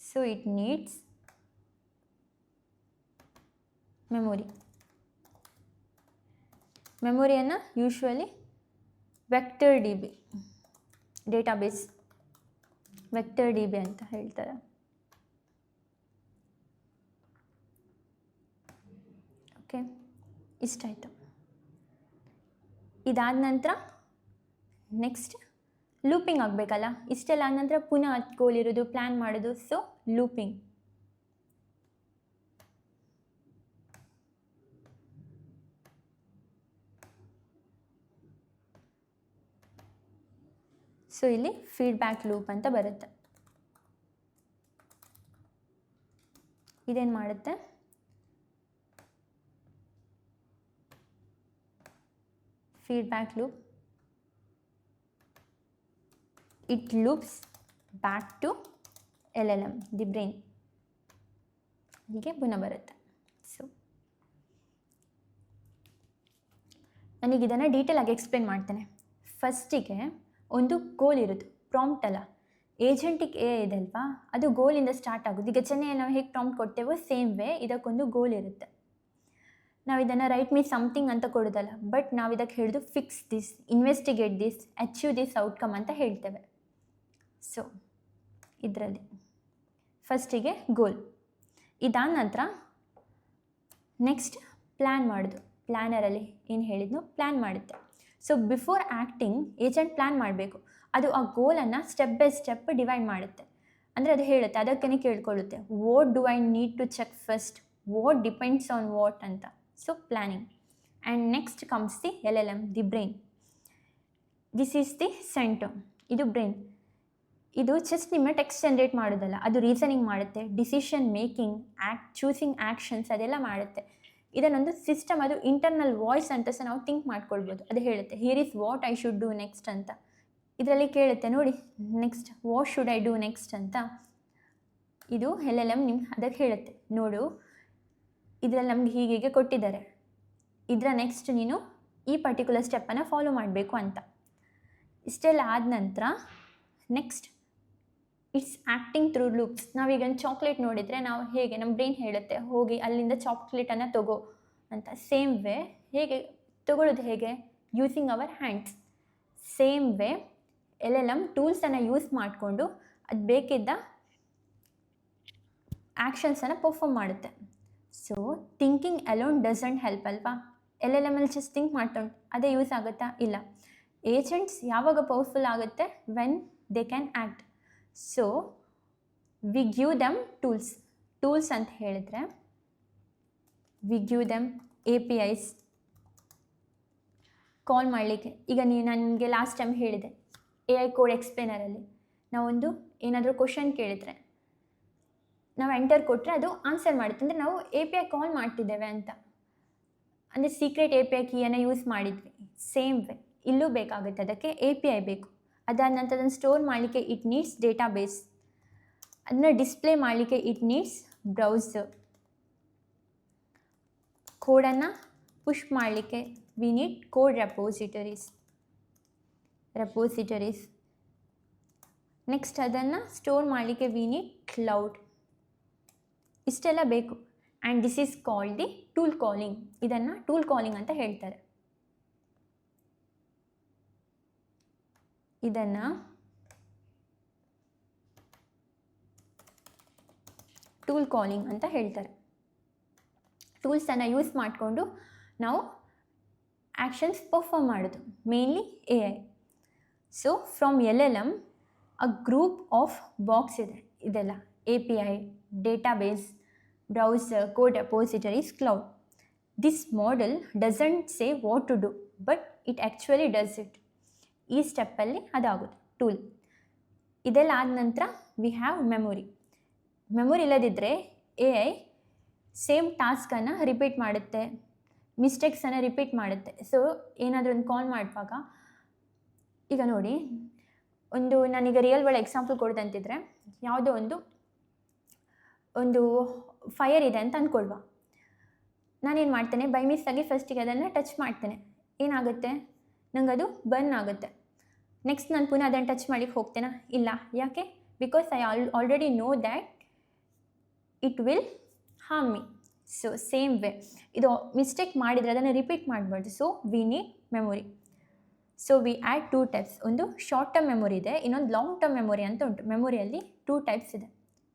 So it needs memory. ಮೆಮೊರಿಯನ್ನು usually vector D B database, vector D B ಅಂತ ಹೇಳ್ತಾರೆ. ಓಕೆ, ಇಷ್ಟಾಯಿತು. ಇದಾದ ನಂತರ ನೆಕ್ಸ್ಟ್ ಲೂಪಿಂಗ್ ಆಗಬೇಕಲ್ಲ. ಇಷ್ಟೆಲ್ಲ ಆದ ನಂತರ ಪುನಃ ಗೋಲ್ ಇರೋದು, ಪ್ಲ್ಯಾನ್ ಮಾಡೋದು. So looping. ಸೊ ಇಲ್ಲಿ ಫೀಡ್ಬ್ಯಾಕ್ ಲೂಪ್ ಅಂತ ಬರುತ್ತೆ. ಇದೇನು ಮಾಡುತ್ತೆ, feedback loop. It loops back to LLM, the brain. ಹೀಗೆ ಪುನಃ ಬರುತ್ತೆ. ಸೊ ನನಗಿದನ್ನು ಡೀಟೇಲಾಗಿ ಎಕ್ಸ್ಪ್ಲೇನ್ ಮಾಡ್ತೇನೆ. ಫಸ್ಟಿಗೆ ಒಂದು ಗೋಲ್ ಇರೋದು, ಪ್ರಾಂಪ್ಟ್ ಅಲ್ಲ. ಏಜೆಂಟಿಕ್ ಎ ಐ ಇದೆ ಅಲ್ವಾ, ಅದು ಗೋಲಿಂದ ಸ್ಟಾರ್ಟ್ ಆಗೋದು. ಈಗ ಚೆನ್ನೈ ನಾವು ಹೇಗೆ ಪ್ರಾಂಪ್ಟ್ ಕೊಡ್ತೇವೋ ಸೇಮ್ ವೇ ಇದಕ್ಕೊಂದು ಗೋಲ್ ಇರುತ್ತೆ. ನಾವು ಇದನ್ನು ರೈಟ್ ಮೀ ಸಮಥಿಂಗ್ ಅಂತ ಕೊಡೋದಲ್ಲ, ಬಟ್ ನಾವು ಇದಕ್ಕೆ ಹೇಳಿದು fix this, investigate this, achieve this outcome ಅಂತ ಹೇಳ್ತೇವೆ. ಸೊ ಇದರಲ್ಲಿ ಫಸ್ಟಿಗೆ ಗೋಲ್. ಇದಾದ ನಂತರ ನೆಕ್ಸ್ಟ್ ಪ್ಲ್ಯಾನ್ ಮಾಡೋದು. ಪ್ಲ್ಯಾನರಲ್ಲಿ ಏನು ಹೇಳಿದ್ನೋ ಪ್ಲ್ಯಾನ್ ಮಾಡುತ್ತೆ. So before acting agent plan ಮಾಡಬೇಕು. ಅದು ಆ ಗೋಲನ್ನು ಸ್ಟೆಪ್ ಬೈ ಸ್ಟೆಪ್ ಡಿವೈಡ್ ಮಾಡುತ್ತೆ. ಅಂದರೆ ಅದು ಹೇಳುತ್ತೆ, ಅದಕ್ಕೇ ಕೇಳ್ಕೊಳ್ಳುತ್ತೆ, what do I need to check first, what depends on what ಅಂತ. So planning. And next comes the LLM, the brain. This is the centre. ಇದು ಬ್ರೈನ್. ಇದು ಜಸ್ಟ್ ನಿಮ್ಮ ಟೆಕ್ಸ್ಟ್ ಜನ್ರೇಟ್ ಮಾಡೋದಲ್ಲ, ಅದು ರೀಸನಿಂಗ್ ಮಾಡುತ್ತೆ, ಡಿಸಿಷನ್ ಮೇಕಿಂಗ್, ಚೂಸಿಂಗ್ ಆ್ಯಕ್ಷನ್ಸ್ ಅದೆಲ್ಲ ಮಾಡುತ್ತೆ. ಇದನ್ನೊಂದು ಸಿಸ್ಟಮ್, ಅದು ಇಂಟರ್ನಲ್ ವಾಯ್ಸ್ ಅಂತ ಸಹ ನಾವು ಥಿಂಕ್ ಮಾಡ್ಕೊಳ್ಬೋದು. ಅದು ಹೇಳುತ್ತೆ, here is what I should do next ಅಂತ. ಇದರಲ್ಲಿ ಕೇಳುತ್ತೆ ನೋಡಿ, next what should I do next ಅಂತ. ಇದು LLM ನಿಮ್ಗೆ ಅದಕ್ಕೆ ಹೇಳುತ್ತೆ, ನೋಡು ಇದರಲ್ಲಿ ನಮ್ಗೆ ಹೀಗೆ ಕೊಟ್ಟಿದ್ದಾರೆ, ಇದರ ನೆಕ್ಸ್ಟ್ ನೀನು ಈ ಪರ್ಟಿಕ್ಯುಲರ್ ಸ್ಟೆಪ್ಪನ್ನು ಫಾಲೋ ಮಾಡಬೇಕು ಅಂತ. ಇಷ್ಟೆಲ್ಲ ಆದ ನಂತರ next it's acting through loops. ನಾವೀಗ ಚಾಕ್ಲೇಟ್ ನೋಡಿದರೆ ನಾವು ಹೇಗೆ ನಮ್ಮ ಬ್ರೈನ್ ಹೇಳುತ್ತೆ, ಹೋಗಿ ಅಲ್ಲಿಂದ ಚಾಕ್ಲೇಟನ್ನು ತಗೋ, ಅಂತ. ಸೇಮ್ ವೇ ಹೇಗೆ ತಗೊಳ್ಳೋದು, ಹೇಗೆ using our hands. Same way LLM ಟೂಲ್ಸನ್ನು ಯೂಸ್ ಮಾಡಿಕೊಂಡು ಅದು ಬೇಕಿದ್ದ ಆ್ಯಕ್ಷನ್ಸನ್ನು ಪರ್ಫಾರ್ಮ್ ಮಾಡುತ್ತೆ. So thinking alone doesn't help ಅಲ್ವಾ. LLM ಜಸ್ಟ್ ಥಿಂಕ್ ಮಾಡ್ಕೊಂಡು ಅದೇ ಯೂಸ್ ಆಗುತ್ತಾ? ಇಲ್ಲ. ಏಜೆಂಟ್ಸ್ ಯಾವಾಗ ಪವರ್ಫುಲ್ ಆಗುತ್ತೆ? When they can act. So we give them tools ಅಂತ ಹೇಳಿದ್ರೆ we give them APIs call ಮಾಡಲಿಕ್ಕೆ. ಈಗ ನಾನು ನಿಮಗೆ ಲಾಸ್ಟ್ ಟೈಮ್ ಹೇಳಿದೆ AI ಕೋಡ್ ಎಕ್ಸ್ಪ್ಲೇನರಲ್ಲಿ ನಾವೊಂದು ಏನಾದರೂ ಕ್ವಶನ್ ಕೇಳಿದರೆ ನಾವು ಎಂಟರ್ ಕೊಟ್ಟರೆ ಅದು ಆನ್ಸರ್ ಮಾಡುತ್ತೆ. ಅಂದರೆ ನಾವು API ಕಾಲ್ ಮಾಡ್ತಿದ್ದೇವೆ ಅಂತ, ಅಂದರೆ ಸೀಕ್ರೆಟ್ API ಕೀಯನ್ನು ಯೂಸ್ ಮಾಡಿದ್ವಿ. ಸೇಮ್ ವೇ ಇಲ್ಲೂ ಬೇಕಾಗುತ್ತೆ, ಅದಕ್ಕೆ API ಬೇಕು. ಅದಾದ ನಂತರ ಅದನ್ನು ಸ್ಟೋರ್ ಮಾಡಲಿಕ್ಕೆ ಇಟ್ ನೀಡ್ಸ್ ಡೇಟಾಬೇಸ್, ಅದನ್ನ ಡಿಸ್ಪ್ಲೇ ಮಾಡಲಿಕ್ಕೆ ಇಟ್ ನೀಡ್ಸ್ ಬ್ರೌಸರ್, ಕೋಡನ್ನು ಪುಷ್ ಮಾಡಲಿಕ್ಕೆ ವಿ ನೀಡ್ ಕೋಡ್ ರೆಪೋಸಿಟರೀಸ್. ನೆಕ್ಸ್ಟ್ ಅದನ್ನು ಸ್ಟೋರ್ ಮಾಡಲಿಕ್ಕೆ ವಿ ನೀಡ್ ಕ್ಲೌಡ್. ಇಷ್ಟೆಲ್ಲ ಬೇಕು. And this is called the tool calling. ಇದನ್ನು ಟೂಲ್ ಕಾಲಿಂಗ್ ಅಂತ ಹೇಳ್ತಾರೆ. ಇದನ್ನು ಟೂಲ್ ಕಾಲಿಂಗ್ ಅಂತ ಹೇಳ್ತಾರೆ. ಟೂಲ್ಸನ್ನು ಯೂಸ್ ಮಾಡಿಕೊಂಡು ನಾವು ಆ್ಯಕ್ಷನ್ಸ್ ಪರ್ಫಾರ್ಮ್ ಮಾಡೋದು, mainly AI. So from LLM a group of box ಇದೆ. ಇದೆಲ್ಲ API, database, browser, code repositories, cloud. This model doesn't say what to do, but it actually does it. ಈ ಸ್ಟೆಪ್ಪಲ್ಲಿ ಅದಾಗೋದು ಟೂಲ್. ಇದೆಲ್ಲ ಆದ ನಂತರ ವಿ ಹ್ಯಾವ್ ಮೆಮೊರಿ ಇಲ್ಲದಿದ್ದರೆ AI same ಟಾಸ್ಕನ್ನು ರಿಪೀಟ್ ಮಾಡುತ್ತೆ, ಮಿಸ್ಟೇಕ್ಸನ್ನು ರಿಪೀಟ್ ಮಾಡುತ್ತೆ. ಸೊ ಏನಾದರೂ ಒಂದು ಕಾಲ್ ಮಾಡುವಾಗ, ಈಗ ನೋಡಿ, ನಾನೀಗ ರಿಯಲ್ ವರ್ಲ್ಡ್ ಎಕ್ಸಾಂಪಲ್ ಕೊಡ್ದಂತಿದ್ರೆ, ಯಾವುದೋ ಒಂದು ಫೈರ್ ಇದೆ ಅಂತ ಅಂದ್ಕೊಳ್ವ. ನಾನೇನು ಮಾಡ್ತೇನೆ, ಬೈ ಮಿಸ್ಸಾಗಿ ಫಸ್ಟಿಗೆ ಅದನ್ನು ಟಚ್ ಮಾಡ್ತೇನೆ. ಏನಾಗುತ್ತೆ? ನಂಗೆ ಅದು ಬರ್ನ್ ಆಗುತ್ತೆ. ನೆಕ್ಸ್ಟ್ ನಾನು ಪುನಃ ಅದನ್ನು ಟಚ್ ಮಾಡಿಕ್ಕೆ ಹೋಗ್ತೇನಾ? ಇಲ್ಲ. ಯಾಕೆ? Because I already know that it will harm me. So same way ಇದು ಮಿಸ್ಟೇಕ್ ಮಾಡಿದರೆ ಅದನ್ನು ರಿಪೀಟ್ ಮಾಡಬಾರ್ದು. So we need memory. So we add 2 types. ಒಂದು ಶಾರ್ಟ್ ಟರ್ಮ್ ಮೆಮೊರಿ ಇದೆ, ಇನ್ನೊಂದು ಲಾಂಗ್ ಟರ್ಮ್ ಮೆಮೊರಿ ಅಂತ ಉಂಟು. ಮೆಮೊರಿಯಲ್ಲಿ 2 ಟೈಪ್ಸ್ ಇದೆ,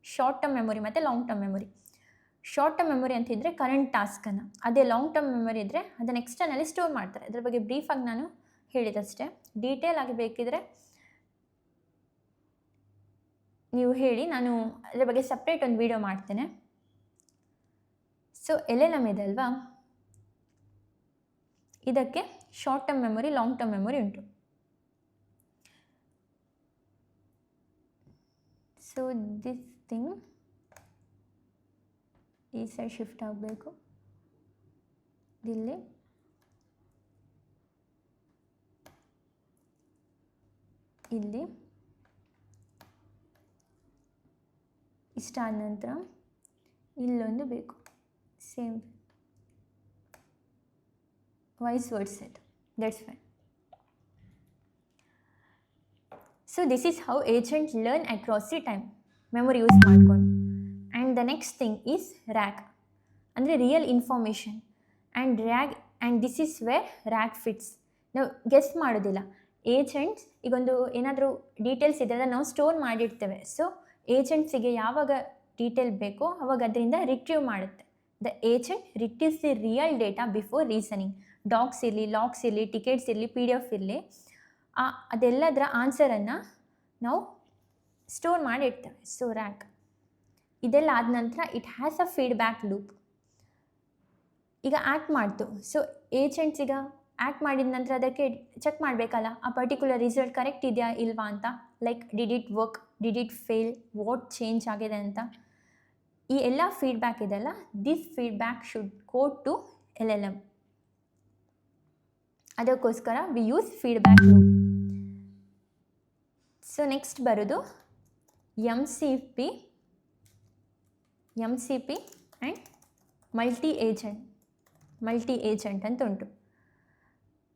ಶಾರ್ಟ್ ಟರ್ಮ್ ಮೆಮೊರಿ ಮತ್ತು long term memory. Short term memory ಅಂತಿದ್ದರೆ ಕರೆಂಟ್ ಟಾಸ್ಕನ್ನು, ಅದೇ ಲಾಂಗ್ ಟರ್ಮ್ ಮೆಮೊರಿ ಇದ್ದರೆ ಅದನ್ನು ಎಕ್ಸ್ಟರ್ನಲ್ಲಿ ಸ್ಟೋರ್ ಮಾಡ್ತಾರೆ. ಅದ್ರ ಬಗ್ಗೆ ಬ್ರೀಫಾಗಿ ನಾನು ಹೇಳಿದಷ್ಟೇ. ಡೀಟೇಲ್ ಆಗಿ ಬೇಕಿದ್ರೆ ನೀವು ಹೇಳಿ, ನಾನು ಅದ್ರ ಬಗ್ಗೆ ಸಪ್ರೇಟ್ ಒಂದು ವಿಡಿಯೋ ಮಾಡ್ತೇನೆ. ಸೊ LLM ಇದೆ ಅಲ್ವಾ, ಇದಕ್ಕೆ short term memory, long term memory ಉಂಟು. ಸೊ ದಿಸ್ ಥಿಂಗ್ ಈ ಸೈಡ್ ಶಿಫ್ಟ್ ಆಗಬೇಕು. ಇಲ್ಲಿ ಇಷ್ಟ ಆದ ನಂತರ ಇಲ್ಲೊಂದು ಬೇಕು. Same wise words it. That's fine. So this is how agents learn across the time. Memory use ಮಾಡ್ಕೊಂಡು. And the next thing is RAG. ಅಂದರೆ real information. and this is where RAG fits. ನಾವು guess ಮಾಡೋದಿಲ್ಲ. Agents ಈಗೊಂದು ಏನಾದರೂ details ಇದೆ ಅದನ್ನು ನಾವು store ಮಾಡಿರ್ತೇವೆ. ಸೊ ಏಜೆಂಟ್ಸಿಗೆ ಯಾವಾಗ ಡೀಟೇಲ್ ಬೇಕೋ ಅವಾಗ ಅದರಿಂದ ರಿಟ್ರೀವ್ ಮಾಡುತ್ತೆ. The agent retrieves the real data before reasoning. Docs ಇರಲಿ, ಲಾಕ್ಸ್ ಇರಲಿ, ಟಿಕೆಟ್ಸ್ ಇರಲಿ, PDF ಇರಲಿ, ಅದೆಲ್ಲದರ ಆನ್ಸರನ್ನು ನಾವು ಸ್ಟೋರ್ ಮಾಡಿರ್ತೇವೆ. ಸೊ RAG ಇದೆಲ್ಲ ಆದ ನಂತರ it has a feedback loop. ಈಗ ಆ್ಯಕ್ಟ್ ಮಾಡ್ತು. ಸೊ ಏಜೆಂಟ್ಸ್ ಈಗ ಆ್ಯಕ್ಟ್ ಮಾಡಿದ ನಂತರ ಅದಕ್ಕೆ ಚೆಕ್ ಮಾಡಬೇಕಲ್ಲ, ಆ ಪರ್ಟಿಕ್ಯುಲರ್ ರಿಸಲ್ಟ್ ಕರೆಕ್ಟ್ ಇದೆಯಾ ಇಲ್ವಾ ಅಂತ. Like did it work, did it fail, what change ಆಗಿದೆ ಅಂತ. ಈ ಎಲ್ಲ ಫೀಡ್ಬ್ಯಾಕ್ ಇದೆಲ್ಲ, this feedback should go to LLM. ಅದಕ್ಕೋಸ್ಕರ we use feedback loop. So next ಬರೋದು MCP ಆ್ಯಂಡ್ ಮಲ್ಟಿ ಏಜೆಂಟ್ ಅಂತ ಉಂಟು.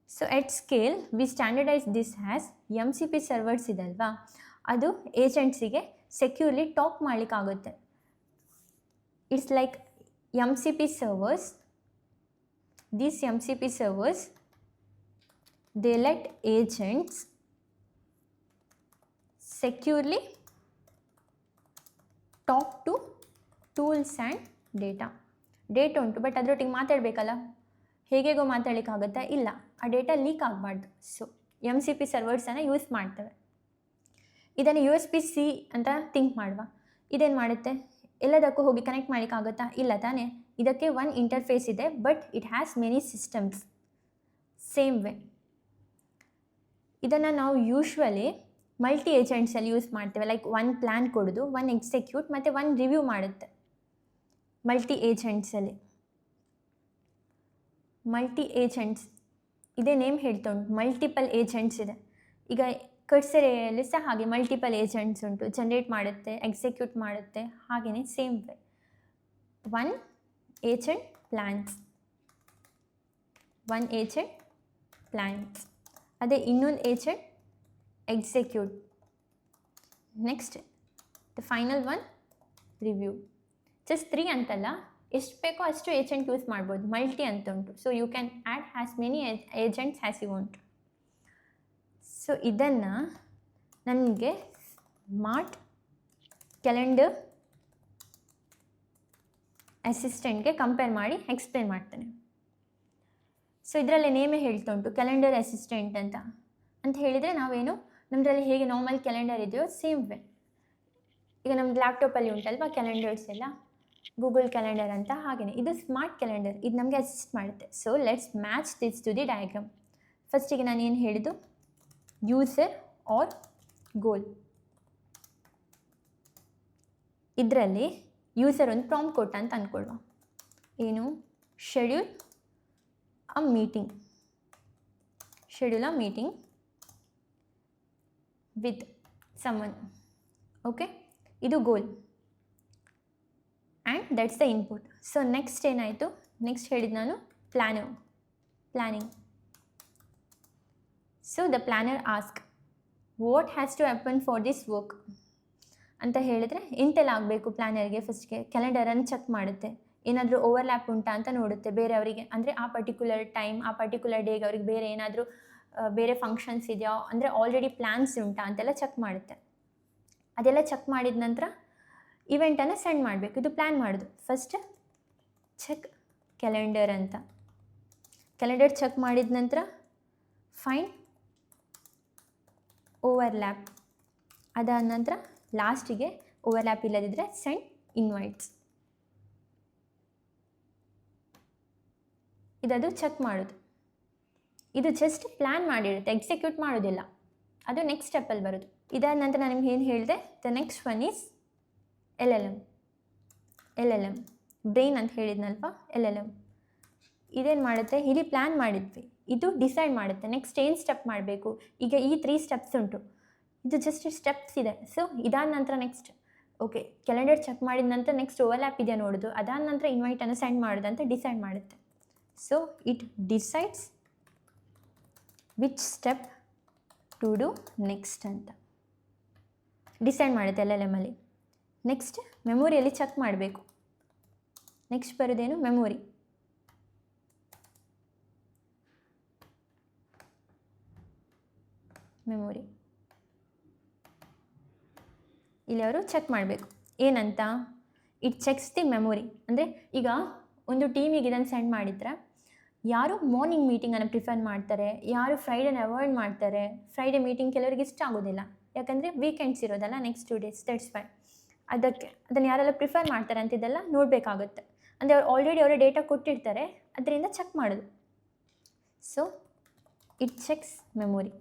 So at scale we standardize this has MCP servers ಇದೆ ಅಲ್ವಾ, ಅದು ಏಜೆಂಟ್ಸಿಗೆ ಸೆಕ್ಯೂರ್ಲಿ ಟಾಕ್ ಮಾಡಲಿಕ್ಕಾಗುತ್ತೆ. It's like MCP servers these MCP servers, they let agents securely talk to tools and data ಉಂಟು, but ಅದರೊಟ್ಟಿಗೆ ಮಾತಾಡಬೇಕಲ್ಲ, ಹೇಗೇಗೋ ಮಾತಾಡಲಿಕ್ಕಾಗುತ್ತಾ? ಇಲ್ಲ, ಆ ಡೇಟಾ ಲೀಕ್ ಆಗಬಾರ್ದು. ಸೊ MCP ಸರ್ವರ್ಸನ್ನು ಯೂಸ್ ಮಾಡ್ತೇವೆ. ಇದನ್ನು USB-C ಅಂತ ಥಿಂಕ್ ಮಾಡುವ. ಇದೇನು ಮಾಡುತ್ತೆ? ಎಲ್ಲದಕ್ಕೂ ಹೋಗಿ ಕನೆಕ್ಟ್ ಮಾಡಲಿಕ್ಕಾಗುತ್ತಾ? ಇಲ್ಲ ತಾನೇ. ಇದಕ್ಕೆ ಒನ್ ಇಂಟರ್ಫೇಸ್ ಇದೆ, but it has many systems. Same way ಇದನ್ನು ನಾವು ಯೂಶ್ವಲಿ ಮಲ್ಟಿ ಏಜೆಂಟ್ಸಲ್ಲಿ ಯೂಸ್ ಮಾಡ್ತೇವೆ. ಲೈಕ್ ಒನ್ ಪ್ಲ್ಯಾನ್ ಕೊಡೋದು, ಒನ್ ಎಕ್ಸಿಕ್ಯೂಟ್ ಮತ್ತು ಒನ್ ರಿವ್ಯೂ ಮಾಡುತ್ತೆ. ಮಲ್ಟಿ ಏಜೆಂಟ್ಸಲ್ಲಿ ಇದೇ ನೇಮ್ ಹೇಳ್ತಾ ಉಂಟು, ಮಲ್ಟಿಪಲ್ ಏಜೆಂಟ್ಸ್ ಇದೆ. ಈಗ ಕರ್ಸರಿಯಲ್ಲಿ ಸಹ ಹಾಗೆ ಮಲ್ಟಿಪಲ್ ಏಜೆಂಟ್ಸ್ ಉಂಟು, ಜನರೇಟ್ ಮಾಡುತ್ತೆ, ಎಕ್ಸಿಕ್ಯೂಟ್ ಮಾಡುತ್ತೆ. ಹಾಗೆಯೇ same way one agent plans, ಅದೇ ಇನ್ನೊಂದು agent execute. Next the final one review. Just 3 ಅಂತಲ್ಲ, ಎಷ್ಟು ಬೇಕೋ ಅಷ್ಟು ಏಜೆಂಟ್ ಯೂಸ್ ಮಾಡ್ಬೋದು. ಮಲ್ಟಿ ಅಂತ ಉಂಟು, so you can add has many agents has you want. So ಇದನ್ನು ನನಗೆ ಸ್ಮಾರ್ಟ್ ಕ್ಯಾಲೆಂಡರ್ ಅಸಿಸ್ಟೆಂಟ್ಗೆ ಕಂಪೇರ್ ಮಾಡಿ ಎಕ್ಸ್ಪ್ಲೇನ್ ಮಾಡ್ತಾನೆ. ಸೊ ಇದರಲ್ಲಿ ನೇಮೇ ಹೇಳ್ತಾ ಉಂಟು ಕ್ಯಾಲೆಂಡರ್ ಅಸಿಸ್ಟೆಂಟ್ ಅಂತ ಹೇಳಿದರೆ ನಾವೇನು ನಮ್ಮದ್ರಲ್ಲಿ ಹೇಗೆ ನಾರ್ಮಲ್ ಕ್ಯಾಲೆಂಡರ್ ಇದೆಯೋ ಸೇಮ್ ವೇ. ಈಗ ನಮ್ದು ಲ್ಯಾಪ್ಟಾಪಲ್ಲಿ ಉಂಟಲ್ವಾ ಕ್ಯಾಲೆಂಡರ್ಸ್ ಎಲ್ಲ, ಗೂಗಲ್ ಕ್ಯಾಲೆಂಡರ್ ಅಂತ, ಹಾಗೆಯೇ ಇದು ಸ್ಮಾರ್ಟ್ ಕ್ಯಾಲೆಂಡರ್, ಇದು ನಮಗೆ ಅಸಿಸ್ಟ್ ಮಾಡುತ್ತೆ. So let's match this to the diagram. ಫಸ್ಟಿಗೆ ನಾನು ಏನು ಹೇಳಿದ್ದು, ಯೂಸರ್ ಆರ್ ಗೋಲ್. ಇದರಲ್ಲಿ ಯೂಸರ್ ಒಂದು ಪ್ರಾಂಪ್ಟ್ ಕೊಟ್ಟ ಅಂತ ಅಂದ್ಕೊಳ್ಳುವ, ಏನು, schedule a meeting with someone. Okay, ಇದು goal and that's the input. So next ಏನಾಯಿತು, ನೆಕ್ಸ್ಟ್ ಹೇಳಿದ್ದು ನಾನು planning. So the planner ask what has to happen for this work ಅಂತ ಹೇಳಿದರೆ ಎಂತೆಲ್ಲ ಆಗಬೇಕು ಪ್ಲ್ಯಾನರ್ಗೆ. ಫಸ್ಟ್ಗೆ ಕ್ಯಾಲೆಂಡರನ್ನು ಚೆಕ್ ಮಾಡುತ್ತೆ, ಏನಾದರೂ ಓವರ್ಲ್ಯಾಪ್ ಉಂಟಾ ಅಂತ ನೋಡುತ್ತೆ ಬೇರೆಯವರಿಗೆ, ಅಂದರೆ ಆ ಪರ್ಟಿಕ್ಯುಲರ್ ಟೈಮ್, ಆ ಪರ್ಟಿಕ್ಯುಲರ್ ಡೇಗೆ ಅವ್ರಿಗೆ ಬೇರೆ ಏನಾದರೂ ಬೇರೆ ಫಂಕ್ಷನ್ಸ್ ಇದೆಯಾ, ಅಂದರೆ ಆಲ್ರೆಡಿ ಪ್ಲ್ಯಾನ್ಸ್ ಉಂಟಾ ಅಂತೆಲ್ಲ ಚೆಕ್ ಮಾಡುತ್ತೆ. ಅದೆಲ್ಲ ಚೆಕ್ ಮಾಡಿದ ನಂತರ ಇವೆಂಟನ್ನು ಸೆಂಡ್ ಮಾಡಬೇಕು. ಇದು ಪ್ಲ್ಯಾನ್ ಮಾಡೋದು. ಫಸ್ಟ್ ಚೆಕ್ ಕ್ಯಾಲೆಂಡರ್ ಅಂತ, ಕ್ಯಾಲೆಂಡರ್ ಚೆಕ್ ಮಾಡಿದ ನಂತರ ಫೈಂಡ್ ಓವರ್ಲ್ಯಾಪ್, ಅದಾದ ನಂತರ ಲಾಸ್ಟಿಗೆ ಓವರ್ಲ್ಯಾಪ್ ಇಲ್ಲದಿದ್ದರೆ ಸೆಂಡ್ ಇನ್ವೈಟ್ಸ್. ಇದದು ಚೆಕ್ ಮಾಡೋದು. ಇದು ಜಸ್ಟ್ ಪ್ಲ್ಯಾನ್ ಮಾಡಿರುತ್ತೆ, ಎಕ್ಸಿಕ್ಯೂಟ್ ಮಾಡೋದಿಲ್ಲ. ಅದು ನೆಕ್ಸ್ಟ್ ಸ್ಟೆಪ್ಪಲ್ಲಿ ಬರೋದು. ಇದಾದ ನಂತರ ನಾನು ನಿಮ್ಗೆ ಏನು ಹೇಳಿದೆ, the next one is LLM brain ಅಂತ ಹೇಳಿದ್ನಲ್ವ, LLM ಇದೇನು ಮಾಡುತ್ತೆ, ಇಲ್ಲಿ ಪ್ಲ್ಯಾನ್ ಮಾಡಿದ್ವಿ, ಇದು ಡಿಸೈಡ್ ಮಾಡುತ್ತೆ ನೆಕ್ಸ್ಟ್ ಏನು ಸ್ಟೆಪ್ ಮಾಡಬೇಕು. ಈಗ ಈ 3 ಸ್ಟೆಪ್ಸ್ ಉಂಟು, ಇದು ಜಸ್ಟ್ ಸ್ಟೆಪ್ಸ್ ಇದೆ. ಸೊ ಇದಾದ ನಂತರ ನೆಕ್ಸ್ಟ್ ಓಕೆ ಕ್ಯಾಲೆಂಡರ್ ಚೆಕ್ ಮಾಡಿದ ನಂತರ ನೆಕ್ಸ್ಟ್ ಓವರ್ಲ್ಯಾಪ್ ಇದೆಯಾ ನೋಡೋದು, ಅದಾದ ನಂತರ ಇನ್ವೈಟನ್ನು ಸೆಂಡ್ ಮಾಡೋದು ಅಂತ ಡಿಸೈಡ್ ಮಾಡುತ್ತೆ. So it decides which step to do next ಅಂತ ಡಿಸೈಡ್ ಮಾಡುತ್ತೆ LLMಲ್ಲಿ. ನೆಕ್ಸ್ಟ್ ಮೆಮೊರಿಯಲ್ಲಿ ಚೆಕ್ ಮಾಡಬೇಕು. ನೆಕ್ಸ್ಟ್ ಬರೋದೇನು, ಮೆಮೊರಿ. ಇಲ್ಲಿ ಅವರು ಚೆಕ್ ಮಾಡಬೇಕು ಏನಂತ, ಇಟ್ ಚೆಕ್ಸ್ ದಿ ಮೆಮೊರಿ. ಅಂದರೆ ಈಗ ಒಂದು ಟೀಮಿಗೆ ಇದನ್ನು ಸೆಂಡ್ ಮಾಡಿದ್ರೆ ಯಾರು ಮಾರ್ನಿಂಗ್ ಮೀಟಿಂಗನ್ನು ಪ್ರಿಫರ್ ಮಾಡ್ತಾರೆ, ಯಾರು ಫ್ರೈಡೇನ ಅವಾಯ್ಡ್ ಮಾಡ್ತಾರೆ. ಫ್ರೈಡೇ ಮೀಟಿಂಗ್ ಕೆಲವರಿಗೆ ಇಷ್ಟ ಆಗೋದಿಲ್ಲ, ಯಾಕಂದರೆ ವೀಕೆಂಡ್ಸ್ ಇರೋದಲ್ಲ, ನೆಕ್ಸ್ಟ್ 2 days, ದಟ್ಸ್ ವೈ. ಅದನ್ನು ಯಾರೆಲ್ಲ ಪ್ರಿಫರ್ ಮಾಡ್ತಾರೆ ಅಂತಿದ್ದೆಲ್ಲ ನೋಡಬೇಕಾಗುತ್ತೆ. ಅಂದರೆ ಅವ್ರು ಆಲ್ರೆಡಿ ಅವರ ಡೇಟಾ ಕೊಟ್ಟಿರ್ತಾರೆ, ಅದರಿಂದ ಚೆಕ್ ಮಾಡೋದು. So it checks memory.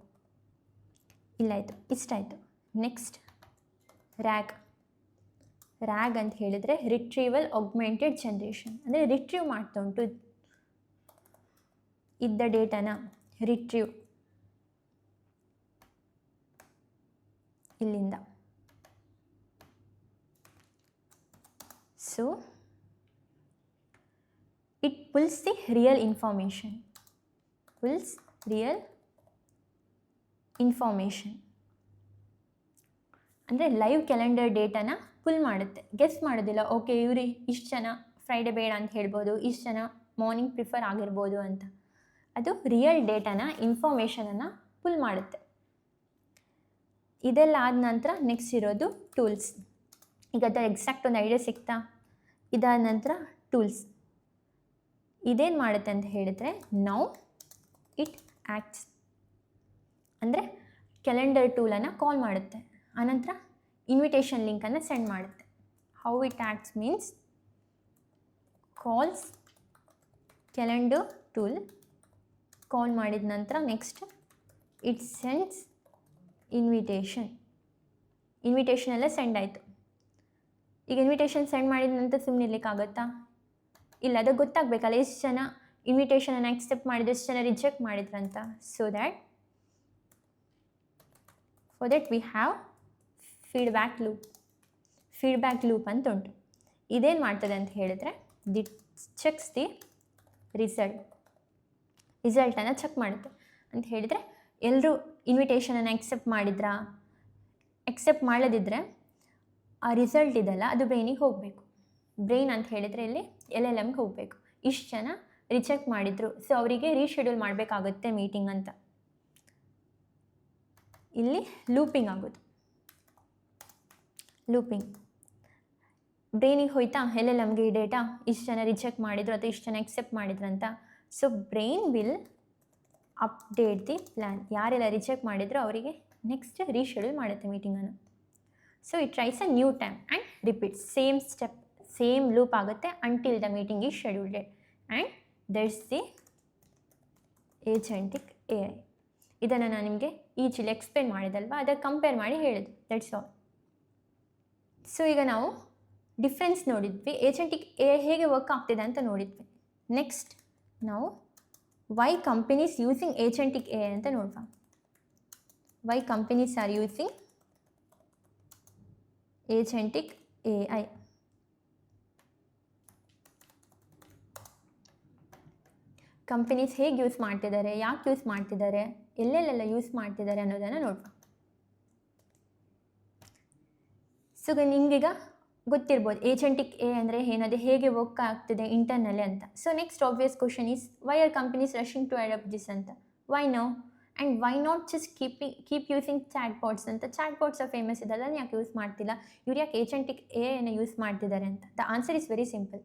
ಇಲ್ಲಾಯಿತು, ಇಷ್ಟಾಯಿತು. ನೆಕ್ಸ್ಟ್ ರ್ಯಾಗ್ ಅಂತ ಹೇಳಿದರೆ ರಿಟ್ರೀವಲ್ ಆಗ್ಮೆಂಟೆಡ್ ಜನರೇಷನ್. ಅಂದರೆ ರಿಟ್ರೀವ್ ಮಾಡ್ತಾ ಉಂಟು ಇದ್ದ ಡೇಟಾನ, ರಿಟ್ರೀವ್ ಇಲ್ಲಿಂದ. So it pulls the real information, ಅಂದರೆ ಲೈವ್ ಕ್ಯಾಲೆಂಡರ್ ಡೇಟಾನ ಪುಲ್ ಮಾಡುತ್ತೆ, ಗೆಸ್ ಮಾಡೋದಿಲ್ಲ. ಓಕೆ ಇವರು ಇಷ್ಟು ಜನ ಫ್ರೈಡೇ ಬೇಡ ಅಂತ ಹೇಳ್ಬೋದು, ಇಷ್ಟು ಜನ ಮಾರ್ನಿಂಗ್ ಪ್ರಿಫರ್ ಆಗಿರ್ಬೋದು ಅಂತ. ಅದು ರಿಯಲ್ ಡೇಟಾನ ಇನ್ಫಾರ್ಮೇಷನನ್ನು ಪುಲ್ ಮಾಡುತ್ತೆ. ಇದೆಲ್ಲ ಆದ ನಂತರ ನೆಕ್ಸ್ಟ್ ಇರೋದು ಟೂಲ್ಸ್. ಈಗ ಅದರ ಎಕ್ಸಾಕ್ಟ್ ಒಂದು ಐಡಿಯಾ ಸಿಗ್ತಾ? ಇದಾದ ನಂತರ ಟೂಲ್ಸ್ ಇದೇನು ಮಾಡುತ್ತೆ ಅಂತ ಹೇಳಿದರೆ, ನೌ ಇಟ್ ಆ್ಯಕ್ಟ್ಸ್ ಅಂದರೆ ಕ್ಯಾಲೆಂಡರ್ ಟೂಲನ್ನು ಕಾಲ್ ಮಾಡುತ್ತೆ. ಆನಂತರ ಇನ್ವಿಟೇಷನ್ ಲಿಂಕನ್ನು ಸೆಂಡ್ ಮಾಡುತ್ತೆ. How it acts means calls calendar tool, call ಮಾಡಿದ ನಂತರ ನೆಕ್ಸ್ಟ್ ಇಟ್ ಸೆಂಡ್ಸ್ ಇನ್ವಿಟೇಷನ್ ಎಲ್ಲ ಸೆಂಡ್ ಆಯಿತು. ಈಗ ಇನ್ವಿಟೇಷನ್ ಸೆಂಡ್ ಮಾಡಿದ ನಂತರ ಸುಮ್ಮನೆ ಇರ್ಲಿಕ್ಕಾಗತ್ತಾ? ಇಲ್ಲ, ಅದು ಗೊತ್ತಾಗಬೇಕಲ್ಲ ಎಷ್ಟು ಜನ ಇನ್ವಿಟೇಷನನ್ನು ಆಕ್ಸೆಪ್ಟ್ ಮಾಡಿದ್ರು, ಎಷ್ಟು ಜನ ರಿಜೆಕ್ಟ್ ಮಾಡಿದ್ರಂತ. For that we have feedback loop ಅಂತ ಉಂಟು. ಇದೇನು ಮಾಡ್ತದೆ ಅಂತ ಹೇಳಿದರೆ, ಚೆಕ್ಸ್ ದಿ ರಿಸಲ್ಟನ್ನು ಚೆಕ್ ಮಾಡುತ್ತೆ. ಅಂತ ಹೇಳಿದರೆ ಎಲ್ಲರೂ ಇನ್ವಿಟೇಷನನ್ನು ಎಕ್ಸೆಪ್ಟ್ ಮಾಡದಿದ್ದರೆ ಆ ರಿಸಲ್ಟ್ ಇದೆಲ್ಲ ಅದು ಬ್ರೈನಿಗೆ ಹೋಗಬೇಕು. ಬ್ರೈನ್ ಅಂತ ಹೇಳಿದರೆ ಇಲ್ಲಿ LLMಗೆ ಹೋಗಬೇಕು. ಇಷ್ಟು ಜನ ರಿಜೆಕ್ಟ್ ಮಾಡಿದರು, ಸೊ ಅವರಿಗೆ ರೀಶೆಡ್ಯೂಲ್ ಮಾಡಬೇಕಾಗುತ್ತೆ ಮೀಟಿಂಗ್ ಅಂತ. ಇಲ್ಲಿ ಲೂಪಿಂಗ್ ಆಗೋದು. ಬ್ರೈನಿಗೆ ಹೋಯ್ತಾ LLMಗೆ ಈ ಡೇಟಾ ಇಷ್ಟು ಜನ ರಿಜೆಕ್ಟ್ ಮಾಡಿದ್ರು ಅಥವಾ ಇಷ್ಟು ಜನ ಎಕ್ಸೆಪ್ಟ್ ಮಾಡಿದ್ರಂತ. So brain will update the plan. ಯಾರೆಲ್ಲ ರಿಜೆಕ್ಟ್ ಮಾಡಿದ್ರು ಅವರಿಗೆ ನೆಕ್ಸ್ಟ್ ರೀಶೆಡ್ಯೂಲ್ ಮಾಡುತ್ತೆ ಮೀಟಿಂಗನ್ನು. So it tries a new time and repeat same step, same loop ಆಗುತ್ತೆ until the meeting is scheduled. And that's the agentic AI. ಇದನ್ನು ನಾನು ನಿಮಗೆ ಈಚಿಲಿ explain ಮಾಡಿದಲ್ವಾ, ಅದಕ್ಕೆ ಕಂಪೇರ್ ಮಾಡಿ ಹೇಳಿದ್ದು. That's all. ಸೊ ಈಗ ನಾವು ಡಿಫ್ರೆನ್ಸ್ ನೋಡಿದ್ವಿ, ಏಜೆಂಟಿಕ್ AI ಹೇಗೆ ವರ್ಕ್ ಆಗ್ತಿದೆ ಅಂತ ನೋಡಿದ್ವಿ. ನೆಕ್ಸ್ಟ್ ನಾವು why companies using agentic AI ಅಂತ ನೋಡುವ. Why companies are using agentic AI. Companies ಹೇಗೆ ಯೂಸ್ ಮಾಡ್ತಿದ್ದಾರೆ, ಯಾಕೆ ಯೂಸ್ ಮಾಡ್ತಿದ್ದಾರೆ, ಎಲ್ಲೆಲ್ಲೆಲ್ಲ ಯೂಸ್ ಮಾಡ್ತಿದ್ದಾರೆ ಅನ್ನೋದನ್ನು ನೋಡುವ. ಸೊ ನಿಮಗೀಗ ಗೊತ್ತಿರ್ಬೋದು ಏಜೆಂಟಿಕ್ AI ಅಂದರೆ ಏನದು, ಹೇಗೆ ವರ್ಕ್ ಆಗ್ತಿದೆ ಇಂಟರ್ನಲ್ಲಿ ಅಂತ. So next obvious question is why are companies rushing to adapt this ಅಂತ. Why now and why not just keep using chatbots ಅಂತ. ಚಾಟ್ ಬಾಟ್ಸ್ ಫೇಮಸ್ ಇದೆಲ್ಲ ಯಾಕೆ ಯೂಸ್ ಮಾಡ್ತಿಲ್ಲ, ಇವ್ರು ಯಾಕೆ ಏಜೆಂಟಿಕ್ AIನ ಯೂಸ್ ಮಾಡ್ತಿದ್ದಾರೆ ಅಂತ. The answer is very simple.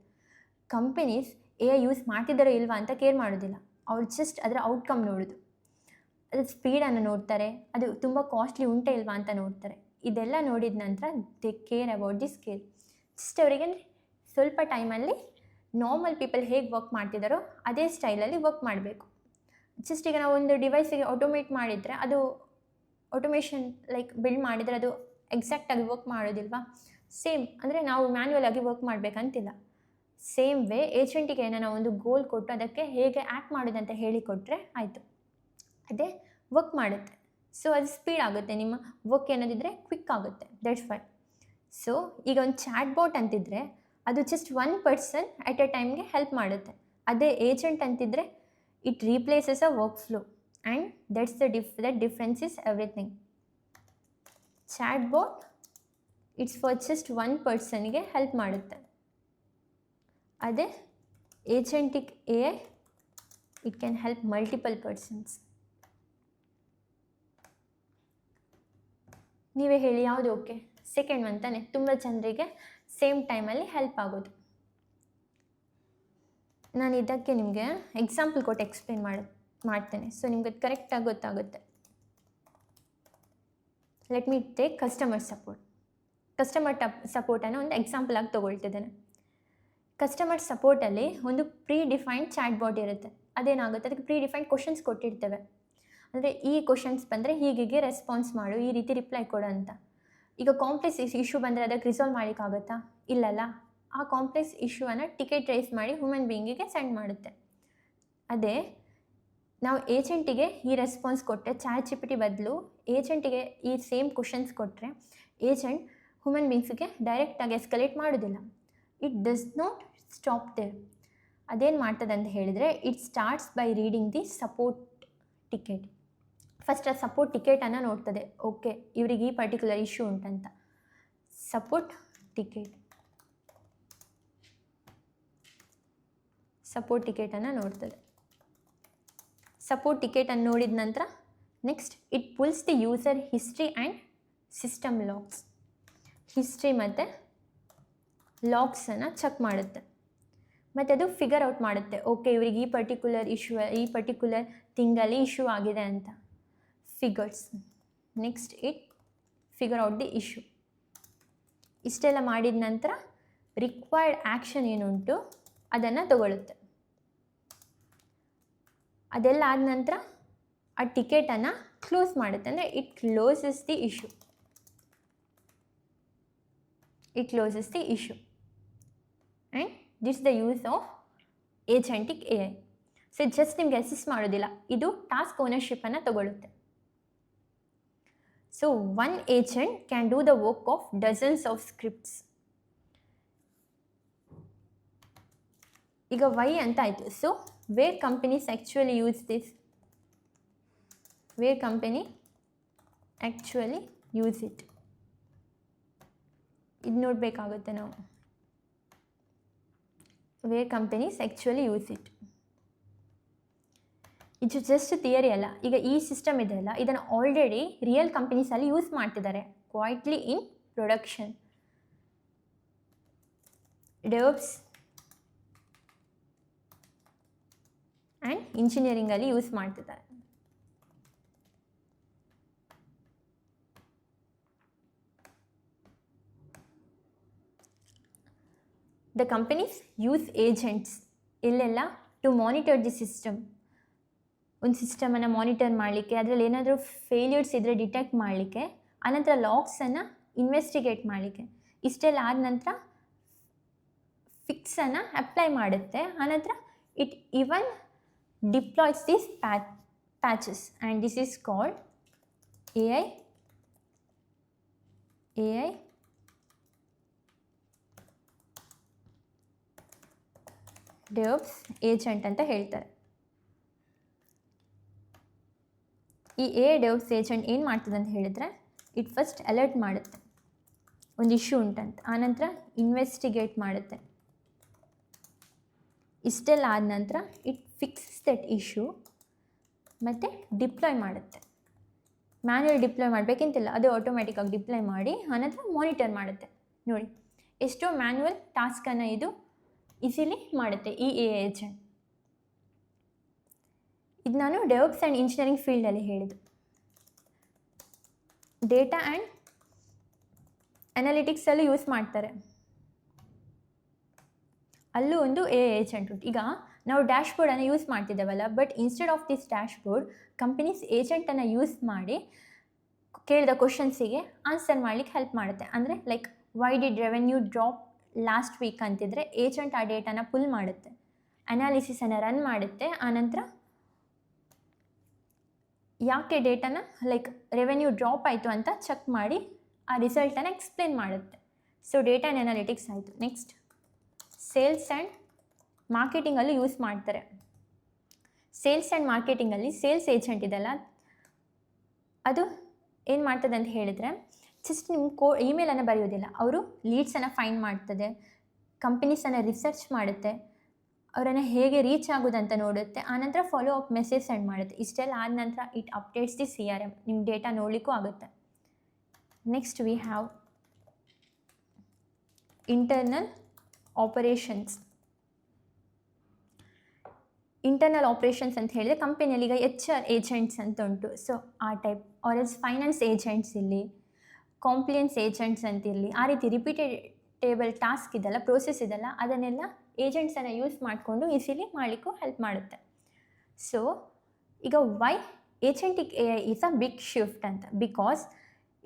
Companies AI use ಮಾಡ್ತಿದ್ದಾರೋ ಇಲ್ವಾ ಅಂತ ಕೇರ್ ಮಾಡೋದಿಲ್ಲ. ಅವ್ರು ಜಸ್ಟ್ ಅದರ ಔಟ್ಕಮ್ ನೋಡೋದು, ಅದು ಸ್ಪೀಡನ್ನು ನೋಡ್ತಾರೆ, ಅದು ತುಂಬ ಕಾಸ್ಟ್ಲಿ ಉಂಟೇ ಇಲ್ವಾ ಅಂತ ನೋಡ್ತಾರೆ. ಇದೆಲ್ಲ ನೋಡಿದ ನಂತರ they care about the scale. Just ಅವರಿಗೆ ಸ್ವಲ್ಪ ಟೈಮಲ್ಲಿ ನಾರ್ಮಲ್ ಪೀಪಲ್ ಹೇಗೆ ವರ್ಕ್ ಮಾಡ್ತಿದ್ದಾರೋ ಅದೇ ಸ್ಟೈಲಲ್ಲಿ ವರ್ಕ್ ಮಾಡಬೇಕು. ಜಸ್ಟ್ ಈಗ ನಾವು ಒಂದು ಡಿವೈಸಿಗೆ ಆಟೋಮೇಟ್ ಮಾಡಿದರೆ, ಅದು ಆಟೋಮೇಷನ್ ಬಿಲ್ಡ್ ಮಾಡಿದರೆ ಅದು ಎಕ್ಸಾಕ್ಟಾಗಿ ವರ್ಕ್ ಮಾಡೋದಿಲ್ವಾ. ಸೇಮ್ ಅಂದರೆ ನಾವು ಮ್ಯಾನ್ಯುವಲ್ ಆಗಿ ವರ್ಕ್ ಮಾಡಬೇಕಂತಿಲ್ಲ. ಸೇಮ್ ವೇ ಏಜೆಂಟಿಗೆ ನಾವು ಒಂದು ಗೋಲ್ ಕೊಟ್ಟು ಅದಕ್ಕೆ ಹೇಗೆ ಆ್ಯಕ್ಟ್ ಮಾಡೋದಂತ ಹೇಳಿಕೊಟ್ರೆ ಆಯಿತು, ಅದೇ ವರ್ಕ್ ಮಾಡುತ್ತೆ. ಸೊ ಅದು ಸ್ಪೀಡ್ ಆಗುತ್ತೆ, ನಿಮ್ಮ ವರ್ಕ್ ಏನದಿದ್ದರೆ ಕ್ವಿಕ್ ಆಗುತ್ತೆ. That's why. ಸೊ ಈಗ ಒಂದು ಚಾಟ್ ಬಾಟ್ ಅಂತಿದ್ರೆ ಅದು ಜಸ್ಟ್ 1 ಪರ್ಸನ್ ಅಟ್ ಎ ಟೈಮ್ಗೆ ಹೆಲ್ಪ್ ಮಾಡುತ್ತೆ. ಅದೇ ಏಜೆಂಟ್ ಅಂತಿದ್ರೆ it replaces a workflow and that difference is everything. Chatbot it's for just 1 ಪರ್ಸನ್ಗೆ ಹೆಲ್ಪ್ ಮಾಡುತ್ತೆ. ಅದೇ agentic AI it can help multiple persons. ನೀವೇ ಹೇಳಿ ಯಾವುದು ಓಕೆ? ಸೆಕೆಂಡ್ ಒನ್ ತಾನೆ, ತುಂಬ ಜನರಿಗೆ ಸೇಮ್ ಟೈಮಲ್ಲಿ ಹೆಲ್ಪ್ ಆಗೋದು. ನಾನು ಇದಕ್ಕೆ ನಿಮಗೆ ಎಕ್ಸಾಂಪಲ್ ಕೊಟ್ಟು ಎಕ್ಸ್ಪ್ಲೇನ್ ಮಾಡ್ತೇನೆ. ಸೊ ನಿಮ್ಗೆ ಅದು ಕರೆಕ್ಟಾಗಿ ಗೊತ್ತಾಗುತ್ತೆ. ಲೆಟ್ ಮೀ ಟೇಕ್ ಕಸ್ಟಮರ್ ಸಪೋರ್ಟನ್ನು ಒಂದು ಎಕ್ಸಾಂಪಲ್ ಆಗಿ ತೊಗೊಳ್ತಿದ್ದೇನೆ. ಕಸ್ಟಮರ್ ಸಪೋರ್ಟಲ್ಲಿ ಒಂದು ಪ್ರೀ ಡಿಫೈನ್ಡ್ ಚಾಟ್ ಬಾಟ್ ಇರುತ್ತೆ. ಅದೇನಾಗುತ್ತೆ, ಅದಕ್ಕೆ ಪ್ರೀ ಡಿಫೈನ್ಡ್ ಕ್ವಶನ್ಸ್ ಕೊಟ್ಟಿರ್ತೇವೆ. ಅಂದರೆ ಈ ಕ್ವಶನ್ಸ್ ಬಂದರೆ ಹೀಗೆ ರೆಸ್ಪಾನ್ಸ್ ಮಾಡು, ಈ ರೀತಿ ರಿಪ್ಲೈ ಕೊಡು ಅಂತ. ಈಗ ಕಾಂಪ್ಲೆಕ್ಸ್ ಇಶ್ಯೂ ಬಂದರೆ ಅದಕ್ಕೆ ರಿಸಾಲ್ವ್ ಮಾಡೋಕ್ಕಾಗುತ್ತಾ? ಇಲ್ಲಲ್ಲ. ಆ ಕಾಂಪ್ಲೆಕ್ಸ್ ಇಶ್ಯೂವನ್ನು ಟಿಕೆಟ್ ರೈಸ್ ಮಾಡಿ ಹ್ಯೂಮನ್ ಬೀಯಿಂಗಿಗೆ ಸೆಂಡ್ ಮಾಡುತ್ತೆ. ಅದೇ ನಾವು ಏಜೆಂಟಿಗೆ ಈ ರೆಸ್ಪಾನ್ಸ್ ಕೊಟ್ಟರೆ, ಚಾಟ್ GPT ಬದಲು ಏಜೆಂಟಿಗೆ ಈ ಸೇಮ್ ಕ್ವಶನ್ಸ್ ಕೊಟ್ಟರೆ ಏಜೆಂಟ್ ಹ್ಯೂಮನ್ ಬೀಯಿಂಗ್ಸಿಗೆ ಡೈರೆಕ್ಟಾಗಿ ಎಸ್ಕಲೇಟ್ ಮಾಡೋದಿಲ್ಲ. It does not stop there. ಅದೇನು ಮಾಡ್ತದೆ ಅಂತ ಹೇಳಿದರೆ, it starts by reading the support ticket. First ಆ ಸಪೋರ್ಟ್ ಟಿಕೆಟನ್ನು ನೋಡ್ತದೆ. ಓಕೆ, ಇವರಿಗೆ ಈ ಪರ್ಟಿಕ್ಯುಲರ್ ಇಶ್ಯೂ ಉಂಟಂತ. Support ticket. ಸಪೋರ್ಟ್ ಟಿಕೆಟನ್ನು ನೋಡ್ತದೆ. ಸಪೋರ್ಟ್ ಟಿಕೆಟನ್ನು ನೋಡಿದ ನಂತರ next it pulls the user history and system logs. History ಮತ್ತು ಲಾಗ್ಸನ್ನು ಚೆಕ್ ಮಾಡುತ್ತೆ ಮತ್ತು ಅದು ಫಿಗರ್ ಔಟ್ ಮಾಡುತ್ತೆ, ಓಕೆ ಇವ್ರಿಗೆ ಈ ಪರ್ಟಿಕ್ಯುಲರ್ ತಿಂಗಲ್ಲಿ ಇಶ್ಯೂ ಆಗಿದೆ ಅಂತ. Figures. Next it figure out the issue. ಇಷ್ಟೆಲ್ಲ ಮಾಡಿದ ನಂತರ ರಿಕ್ವೈರ್ಡ್ ಆ್ಯಕ್ಷನ್ ಏನುಂಟು ಅದನ್ನು ತಗೊಳ್ಳುತ್ತೆ. ಅದೆಲ್ಲ ಆದ ನಂತರ ಆ ಟಿಕೆಟನ್ನು ಕ್ಲೋಸ್ ಮಾಡುತ್ತೆ, ಅಂದರೆ it closes the issue. It closes the issue, and this is the use of agentic AI. So just ನಿಮಗೆ ಅಸಿಸ್ಟ್ ಮಾಡೋದಿಲ್ಲ, ಇದು ಟಾಸ್ಕ್ ಓನರ್ಶಿಪ್ಪನ್ನು ತಗೊಳ್ಳುತ್ತೆ. So one agent can do the work of dozens of scripts. ಈಗ why ಅಂತ ಆಯಿತು. So where companies actually use this, where company actually use it, ಇದು ನೋಡಬೇಕಾಗುತ್ತೆ ನಾವು. Where companies actually use it. ಇದು ಜಸ್ಟ್ ಥಿಯರಿ ಅಲ್ಲ. ಈಗ ಈ ಸಿಸ್ಟಮ್ ಇದೆಯಲ್ಲ, ಇದನ್ನು ಆಲ್ರೆಡಿ ರಿಯಲ್ ಕಂಪನೀಸಲ್ಲಿ ಯೂಸ್ ಮಾಡ್ತಿದ್ದಾರೆ quietly in production. DevOps and ಇಂಜಿನಿಯರಿಂಗಲ್ಲಿ ಯೂಸ್ ಮಾಡ್ತಿದ್ದಾರೆ. The companies use agents ಇಲ್ಲೆಲ್ಲ ಟು ಮಾನಿಟರ್ ದಿ ಸಿಸ್ಟಮ್. ಒಂದು ಸಿಸ್ಟಮನ್ನು ಮಾನಿಟರ್ ಮಾಡಲಿಕ್ಕೆ, ಅದರಲ್ಲಿ ಏನಾದರೂ ಫೇಲ್ಯೂರ್ಸ್ ಇದ್ದರೆ ಡಿಟೆಕ್ಟ್ ಮಾಡಲಿಕ್ಕೆ, ಆನಂತರ ಲಾಗ್ಸನ್ನು ಇನ್ವೆಸ್ಟಿಗೇಟ್ ಮಾಡಲಿಕ್ಕೆ. ಇಷ್ಟೆಲ್ಲ ಆದ ನಂತರ ಫಿಕ್ಸನ್ನು ಅಪ್ಲೈ ಮಾಡುತ್ತೆ. ಆನಂತರ it even deploys this patches and this is called AI DevOps agent ಅಂತ ಹೇಳ್ತಾರೆ. ಈ ಡೆವಲಪ್ಸ್ ಏಜೆಂಟ್ ಏನು ಮಾಡ್ತದೆ ಅಂತ ಹೇಳಿದರೆ, ಇಟ್ ಫಸ್ಟ್ ಅಲರ್ಟ್ ಮಾಡುತ್ತೆ ಒಂದು ಇಶ್ಯೂ ಉಂಟಂತ, ಆನಂತರ ಇನ್ವೆಸ್ಟಿಗೇಟ್ ಮಾಡುತ್ತೆ. ಇಷ್ಟೆಲ್ಲ ಆದ ನಂತರ ಇಟ್ ಫಿಕ್ಸ್ ದಟ್ ಇಶ್ಯೂ ಮತ್ತು ಡಿಪ್ಲಾಯ್ ಮಾಡುತ್ತೆ. ಮ್ಯಾನ್ಯುವಲ್ ಡಿಪ್ಲಾಯ್ ಮಾಡಬೇಕಂತಿಲ್ಲ, ಅದು ಆಟೋಮ್ಯಾಟಿಕ್ಕಾಗಿ ಡಿಪ್ಲಾಯ್ ಮಾಡಿ ಆನಂತರ ಮಾನಿಟರ್ ಮಾಡುತ್ತೆ. ನೋಡಿ ಎಷ್ಟೋ ಮ್ಯಾನ್ಯುವಲ್ ಟಾಸ್ಕನ್ನು ಇದು ಈಸಿಲಿ ಮಾಡುತ್ತೆ ಈ ಏಜೆಂಟ್. ಇದು ನಾನು ಡೆವಲಪ್ಸ್ ಆ್ಯಂಡ್ ಇಂಜಿನಿಯರಿಂಗ್ ಫೀಲ್ಡಲ್ಲಿ ಹೇಳಿದ್ದು. ಡೇಟಾ ಆ್ಯಂಡ್ ಅನಾಲಿಟಿಕ್ಸಲ್ಲೂ ಯೂಸ್ ಮಾಡ್ತಾರೆ, ಅಲ್ಲೂ ಒಂದು ಏಜೆಂಟ್ ಉಂಟು. ಈಗ ನಾವು ಡ್ಯಾಶ್ಬೋರ್ಡನ್ನು ಯೂಸ್ ಮಾಡ್ತಿದ್ದೇವಲ್ಲ, but instead of this dashboard companies ಏಜೆಂಟನ್ನು ಯೂಸ್ ಮಾಡಿ ಕೇಳಿದ ಕ್ವಶನ್ಸಿಗೆ ಆನ್ಸರ್ ಮಾಡಲಿಕ್ಕೆ ಹೆಲ್ಪ್ ಮಾಡುತ್ತೆ. ಅಂದರೆ like why did revenue drop last week ಅಂತಿದ್ರೆ ಏಜೆಂಟ್ ಆ ಡೇಟಾನ ಪುಲ್ ಮಾಡುತ್ತೆ, ಅನಾಲಿಸಿಸನ್ನು ರನ್ ಮಾಡುತ್ತೆ, ಆನಂತರ ಯಾಕೆ ಡೇಟಾನ ಲೈಕ್ ರೆವೆನ್ಯೂ ಡ್ರಾಪ್ ಆಯಿತು ಅಂತ ಚೆಕ್ ಮಾಡಿ ಆ ರಿಸಲ್ಟನ್ನು ಎಕ್ಸ್ಪ್ಲೇನ್ ಮಾಡುತ್ತೆ. ಸೊ ಡೇಟಾ ಆ್ಯಂಡ್ ಅನಾಲಿಟಿಕ್ಸ್ ಆಯಿತು. ನೆಕ್ಸ್ಟ್ ಸೇಲ್ಸ್ ಆ್ಯಂಡ್ ಮಾರ್ಕೆಟಿಂಗಲ್ಲೂ ಯೂಸ್ ಮಾಡ್ತಾರೆ. ಸೇಲ್ಸ್ ಆ್ಯಂಡ್ ಮಾರ್ಕೆಟಿಂಗಲ್ಲಿ ಸೇಲ್ಸ್ ಏಜೆಂಟ್ ಇದೆಲ್ಲ, ಅದು ಏನು ಮಾಡ್ತದೆ ಅಂತ ಹೇಳಿದರೆ, ಜಸ್ಟ್ ನಿಮ್ಮ ಇಮೇಲನ್ನು ಬರೆಯೋದಿಲ್ಲ, ಅವರು ಲೀಡ್ಸನ್ನು ಫೈಂಡ್ ಮಾಡ್ತದೆ, ಕಂಪನೀಸನ್ನು ರಿಸರ್ಚ್ ಮಾಡುತ್ತೆ, ಅವರನ್ನು ಹೇಗೆ ರೀಚ್ ಆಗೋದಂತ ನೋಡುತ್ತೆ, ಆನಂತರ ಫಾಲೋ ಅಪ್ ಮೆಸೇಜ್ ಸೆಂಡ್ ಮಾಡುತ್ತೆ. ಇಷ್ಟೆಲ್ಲ ಆದ ನಂತರ ಇಟ್ ಅಪ್ಡೇಟ್ಸ್ ದಿ CRM, ನಿಮ್ಮ ಡೇಟಾ ನೋಡಲಿಕ್ಕೂ ಆಗುತ್ತೆ. Next we have internal operations. Internal operations ಅಂತ ಹೇಳಿದರೆ ಕಂಪನಿಯಲ್ಲಿ ಈಗ HR ಏಜೆಂಟ್ಸ್ ಅಂತ ಉಂಟು. ಸೊ ಆ type, or else finance agents ಇಲ್ಲಿ, ಕಾಂಪ್ಲಿಯನ್ಸ್ ಏಜೆಂಟ್ಸ್ ಅಂತಿರಲಿ, ಆ ರೀತಿ ರಿಪೀಟೇಬಲ್ ಟಾಸ್ಕ್ ಇದೆಲ್ಲ, ಪ್ರೋಸೆಸ್ ಇದೆಲ್ಲ, ಅದನ್ನೆಲ್ಲ ಏಜೆಂಟ್ಸನ್ನು ಯೂಸ್ ಮಾಡಿಕೊಂಡು ಈಸಿಲಿ ಮಾಡಲಿಕ್ಕೂ ಹೆಲ್ಪ್ ಮಾಡುತ್ತೆ. ಸೊ ಈಗ why agentic AI is a big shift ಅಂತ, ಬಿಕಾಸ್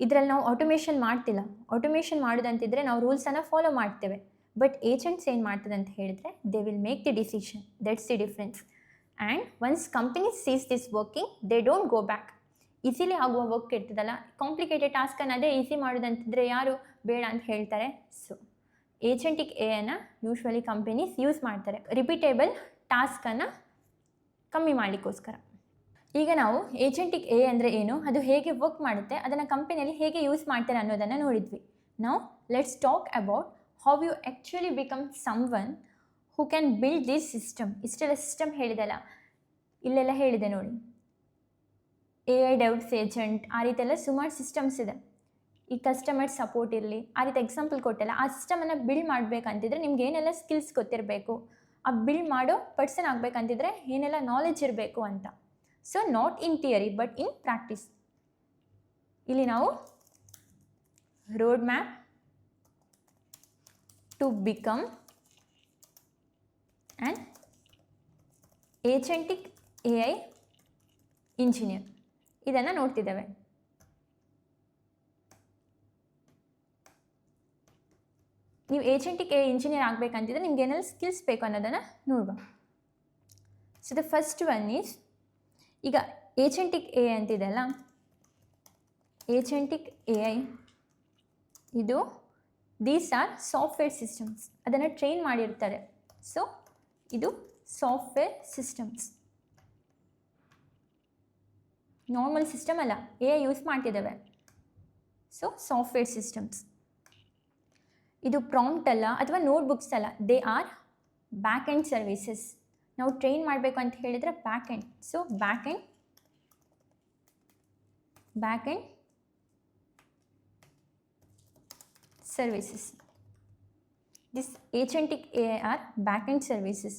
ಇದರಲ್ಲಿ ನಾವು ಆಟೋಮೇಷನ್ ಮಾಡ್ತಿಲ್ಲ. ಆಟೋಮೇಷನ್ ಮಾಡೋದಂತಿದ್ರೆ ನಾವು ರೂಲ್ಸನ್ನು ಫಾಲೋ ಮಾಡ್ತೇವೆ, ಬಟ್ ಏಜೆಂಟ್ಸ್ ಏನು ಮಾಡ್ತದೆ ಅಂತ ಹೇಳಿದರೆ they will make the decision. That's the difference. And once companies sees this working, they don't go back. Easily ಆಗುವ ವರ್ಕ್ ಇರ್ತದಲ್ಲ, ಕಾಂಪ್ಲಿಕೇಟೆಡ್ ಟಾಸ್ಕನ್ನು ಅದೇ ಈಸಿ ಮಾಡೋದಂತಿದ್ರೆ ಯಾರು ಬೇಡ ಅಂತ ಹೇಳ್ತಾರೆ. ಸೊ ಏಜೆಂಟಿಕ್ AIನ ಯೂಶ್ವಲಿ ಕಂಪನೀಸ್ ಯೂಸ್ ಮಾಡ್ತಾರೆ ರಿಪೀಟೇಬಲ್ ಟಾಸ್ಕನ್ನು ಕಮ್ಮಿ ಮಾಡಲಿಕ್ಕೋಸ್ಕರ. ಈಗ ನಾವು ಏಜೆಂಟಿಕ್ AI ಅಂದರೆ ಏನು, ಅದು ಹೇಗೆ ವರ್ಕ್ ಮಾಡುತ್ತೆ, ಅದನ್ನು ಕಂಪನಿಯಲ್ಲಿ ಹೇಗೆ ಯೂಸ್ ಮಾಡ್ತಾರೆ ಅನ್ನೋದನ್ನು ನೋಡಿದ್ವಿ. ನಾವು let's talk about how you actually become someone who can build this system. ಇಷ್ಟೆಲ್ಲ ಸಿಸ್ಟಮ್ ಹೇಳಿದಲ್ಲ, ಇಲ್ಲೆಲ್ಲ ಹೇಳಿದೆ ನೋಡಿ, AI ಡೆವಲಪ್ಸ್ ಏಜೆಂಟ್, ಆ ರೀತಿ ಎಲ್ಲ ಸುಮಾರು ಸಿಸ್ಟಮ್ಸ್ ಇದೆ. ಈ ಕಸ್ಟಮರ್ ಸಪೋರ್ಟ್ ಇರಲಿ, ಆ ರೀತಿ ಎಕ್ಸಾಂಪಲ್ ಕೊಟ್ಟಲ್ಲ, ಆ ಸಿಸ್ಟಮನ್ನು ಬಿಲ್ಡ್ ಮಾಡಬೇಕಂತಿದ್ರೆ ನಿಮ್ಗೆ ಏನೆಲ್ಲ ಸ್ಕಿಲ್ಸ್ ಗೊತ್ತಿರಬೇಕು, ಆ ಬಿಲ್ಡ್ ಮಾಡೋ ಪರ್ಸನ್ ಆಗಬೇಕಂತಿದ್ರೆ ಏನೆಲ್ಲ ನಾಲೆಜ್ ಇರಬೇಕು ಅಂತ. So not in theory but in practice. ಇಲ್ಲಿ ನಾವು roadmap to become an agentic AI engineer ಇದನ್ನು ನೋಡ್ತಿದ್ದೇವೆ. ನೀವು ಏಜೆಂಟಿಕ್ AI ಇಂಜಿನಿಯರ್ ಆಗಬೇಕಂತಿದ್ರೆ ನಿಮ್ಗೆ ಏನೆಲ್ಲ ಸ್ಕಿಲ್ಸ್ ಬೇಕು ಅನ್ನೋದನ್ನು ನೋಡುವ. So the first one is, ಈಗ ಏಜೆಂಟಿಕ್ AI ಅಂತಿದೆಯಲ್ಲ, ಏಜೆಂಟಿಕ್ AI ಇದು ದೀಸ್ ಆರ್ ಸಾಫ್ಟ್ವೇರ್ ಸಿಸ್ಟಮ್ಸ್, ಅದನ್ನು ಟ್ರೈನ್ ಮಾಡಿರ್ತಾರೆ. ಸೊ ಇದು ಸಾಫ್ಟ್ವೇರ್ ಸಿಸ್ಟಮ್ಸ್, ನಾರ್ಮಲ್ ಸಿಸ್ಟಮ್ ಅಲ್ಲ, AI ಯೂಸ್ ಮಾಡ್ತಿದ್ದಾವೆ. So software systems. ಇದು ಪ್ರಾಂಪ್ಟ್ ಅಲ್ಲ ಅಥವಾ ನೋಟ್ಬುಕ್ಸ್ ಅಲ್ಲ, they are back end services. ನಾವು ಟ್ರೈನ್ ಮಾಡಬೇಕು ಅಂತ ಹೇಳಿದರೆ back end. So back end services. This agentic AI are back-end services.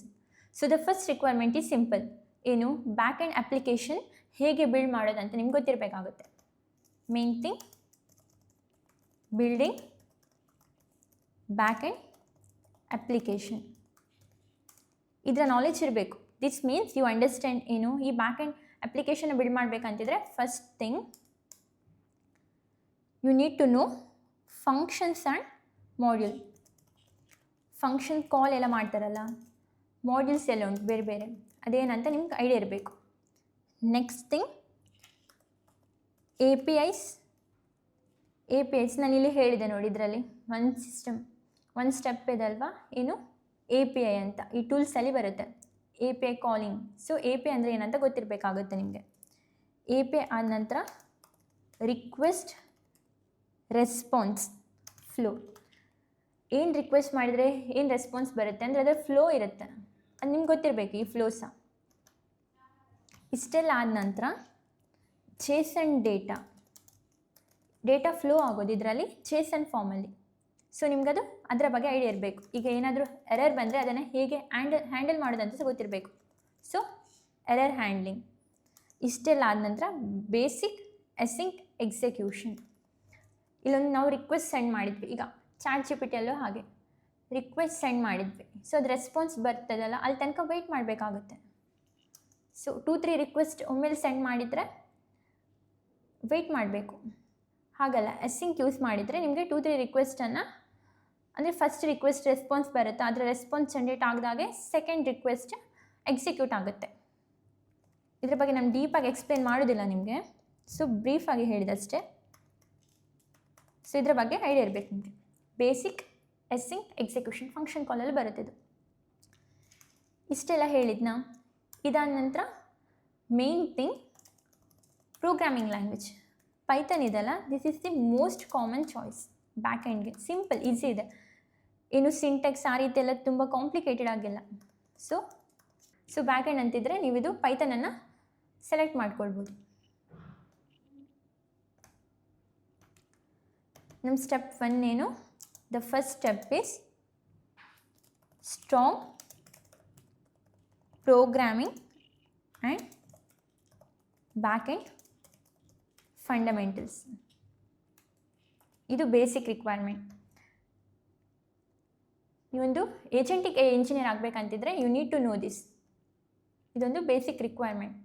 So the first requirement is simple. ಏನು back-end application ಹೇಗೆ ಬಿಲ್ಡ್ ಮಾಡೋದಂತ ನಿಮ್ಗೆ ಗೊತ್ತಿರಬೇಕಾಗುತ್ತೆ. Main thing, building back-end application. ಇದರ ನಾಲೆಜ್ ಇರಬೇಕು. ದಿಸ್ ಮೀನ್ಸ್ ಯು ಅಂಡರ್ಸ್ಟ್ಯಾಂಡ್ ಏನು ಈ back end application build ಮಾಡಬೇಕಂತಿದ್ರೆ first thing you need to know functions and module. Function call ಎಲ್ಲ ಮಾಡ್ತಾರಲ್ಲ, ಮಾಡ್ಯೂಲ್ಸ್ ಎಲ್ಲ ಉಂಟು ಬೇರೆ ಬೇರೆ, ಅದೇನಂತ ನಿಮ್ಗೆ ಐಡಿಯಾ ಇರಬೇಕು. ನೆಕ್ಸ್ಟ್ ಥಿಂಗ್ APIs ನಾನಿಲ್ಲಿ ಹೇಳಿದೆ ನೋಡಿ, ಇದರಲ್ಲಿ ಒಂದು ಸ್ಟೆಪ್ ಇದಲ್ವಾ, ಏನು API ಅಂತ ಈ ಟೂಲ್ಸಲ್ಲಿ ಬರುತ್ತೆ, API ಕಾಲಿಂಗ್. ಸೊ API ಅಂದರೆ ಏನಂತ ಗೊತ್ತಿರಬೇಕಾಗುತ್ತೆ ನಿಮಗೆ. API ಆದ ನಂತರ ರಿಕ್ವೆಸ್ಟ್ ರೆಸ್ಪಾನ್ಸ್ ಫ್ಲೋ. ಏನು ರಿಕ್ವೆಸ್ಟ್ ಮಾಡಿದರೆ ಏನು ರೆಸ್ಪಾನ್ಸ್ ಬರುತ್ತೆ ಅಂದರೆ ಅದರ ಫ್ಲೋ ಇರುತ್ತೆ, ಅದು ನಿಮ್ಗೆ ಗೊತ್ತಿರಬೇಕು ಈ ಫ್ಲೋ ಸಹ. ಇಷ್ಟೆಲ್ಲ ಆದ ನಂತರ JSON ಡೇಟಾ ಫ್ಲೋ ಆಗೋದು ಇದರಲ್ಲಿ JSON ಫಾರ್ಮಲ್ಲಿ. ಸೊ ನಿಮ್ಗದು ಅದರ ಬಗ್ಗೆ ಐಡಿಯಾ ಇರಬೇಕು. ಈಗ ಏನಾದರೂ ಎರರ್ ಬಂದರೆ ಅದನ್ನು ಹೇಗೆ ಹ್ಯಾಂಡಲ್ ಮಾಡೋದಂತ ಸಹ ಗೊತ್ತಿರಬೇಕು. So error handling. ಇಷ್ಟೆಲ್ಲ ಆದ ನಂತರ ಬೇಸಿಕ್ ಅಸಿಂಕ್ ಎಕ್ಸಿಕ್ಯೂಷನ್. ಇಲ್ಲೊಂದು ನಾವು ರಿಕ್ವೆಸ್ಟ್ ಸೆಂಡ್ ಮಾಡಿದ್ವಿ, ಈಗ ChatGPTಯಲ್ಲೂ ಹಾಗೆ ರಿಕ್ವೆಸ್ಟ್ ಸೆಂಡ್ ಮಾಡಿದ್ವಿ. ಸೊ ಅದು ರೆಸ್ಪಾನ್ಸ್ ಬರ್ತದಲ್ಲ, ಅಲ್ಲಿ ತನಕ ವೆಯ್ಟ್ ಮಾಡಬೇಕಾಗುತ್ತೆ. ಸೊ 2-3 ರಿಕ್ವೆಸ್ಟ್ ಒಮ್ಮೆಲೆ ಸೆಂಡ್ ಮಾಡಿದರೆ ವೆಯ್ಟ್ ಮಾಡಬೇಕು. ಹಾಗಲ್ಲ, ಅಸಿಂಕ್ ಯೂಸ್ ಮಾಡಿದರೆ ನಿಮಗೆ 2-3 ರಿಕ್ವೆಸ್ಟನ್ನು, ಅಂದರೆ ಫಸ್ಟ್ ರಿಕ್ವೆಸ್ಟ್ ರೆಸ್ಪಾನ್ಸ್ ಬರುತ್ತೆ, ಅದರ ರೆಸ್ಪಾನ್ಸ್ ಜನರೇಟ್ ಆಗಿದಾಗೆ ಸೆಕೆಂಡ್ ರಿಕ್ವೆಸ್ಟ್ ಎಕ್ಸಿಕ್ಯೂಟ್ ಆಗುತ್ತೆ. ಇದ್ರ ಬಗ್ಗೆ ನಾನು ಡೀಪಾಗಿ ಎಕ್ಸ್ಪ್ಲೇನ್ ಮಾಡೋದಿಲ್ಲ ನಿಮಗೆ, ಸೊ ಬ್ರೀಫಾಗಿ ಹೇಳಿದಷ್ಟೇ. ಸೊ ಇದ್ರ ಬಗ್ಗೆ ಐಡಿಯಾ ಇರಬೇಕು ನಿಮಗೆ. ಬೇಸಿಕ್ ಅಸಿಂಕ್ ಎಕ್ಸಿಕ್ಯೂಷನ್ ಫಂಕ್ಷನ್ ಕಾಲಲ್ಲಿ ಬರುತ್ತೆ ಇದು. ಇಷ್ಟೆಲ್ಲ ಹೇಳಿದ್ನಾ, ಇದಾದ ನಂತರ main thing programming language. Python ಇದೆಲ್ಲ, this is the most common choice back ಎಂಡ್ಗೆ. ಸಿಂಪಲ್, ಈಸಿ ಇದೆ, ಏನು ಸಿಂಟೆಕ್ಸ್ ಆ ರೀತಿ ಎಲ್ಲ ತುಂಬ ಕಾಂಪ್ಲಿಕೇಟೆಡ್ ಆಗಿಲ್ಲ. ಸೊ ಬ್ಯಾಕ್ ಎಂಡ್ ಅಂತಿದ್ರೆ ನೀವು ಇದು ಪೈಥಾನನ್ನು ಸೆಲೆಕ್ಟ್ ಮಾಡ್ಕೊಳ್ಬೋದು. ನಮ್ಮ ಸ್ಟೆಪ್ 1 ಏನು, the first step is strong programming and back end fundamentals. ಇದು ಬೇಸಿಕ್ ರಿಕ್ವೈರ್ಮೆಂಟ್. ನೀವೊಂದು ಏಜೆಂಟಿಕ್ AI ಇಂಜಿನಿಯರ್ ಆಗಬೇಕಂತಿದ್ರೆ you need to know this. ಇದೊಂದು ಬೇಸಿಕ್ ರಿಕ್ವೈರ್ಮೆಂಟ್.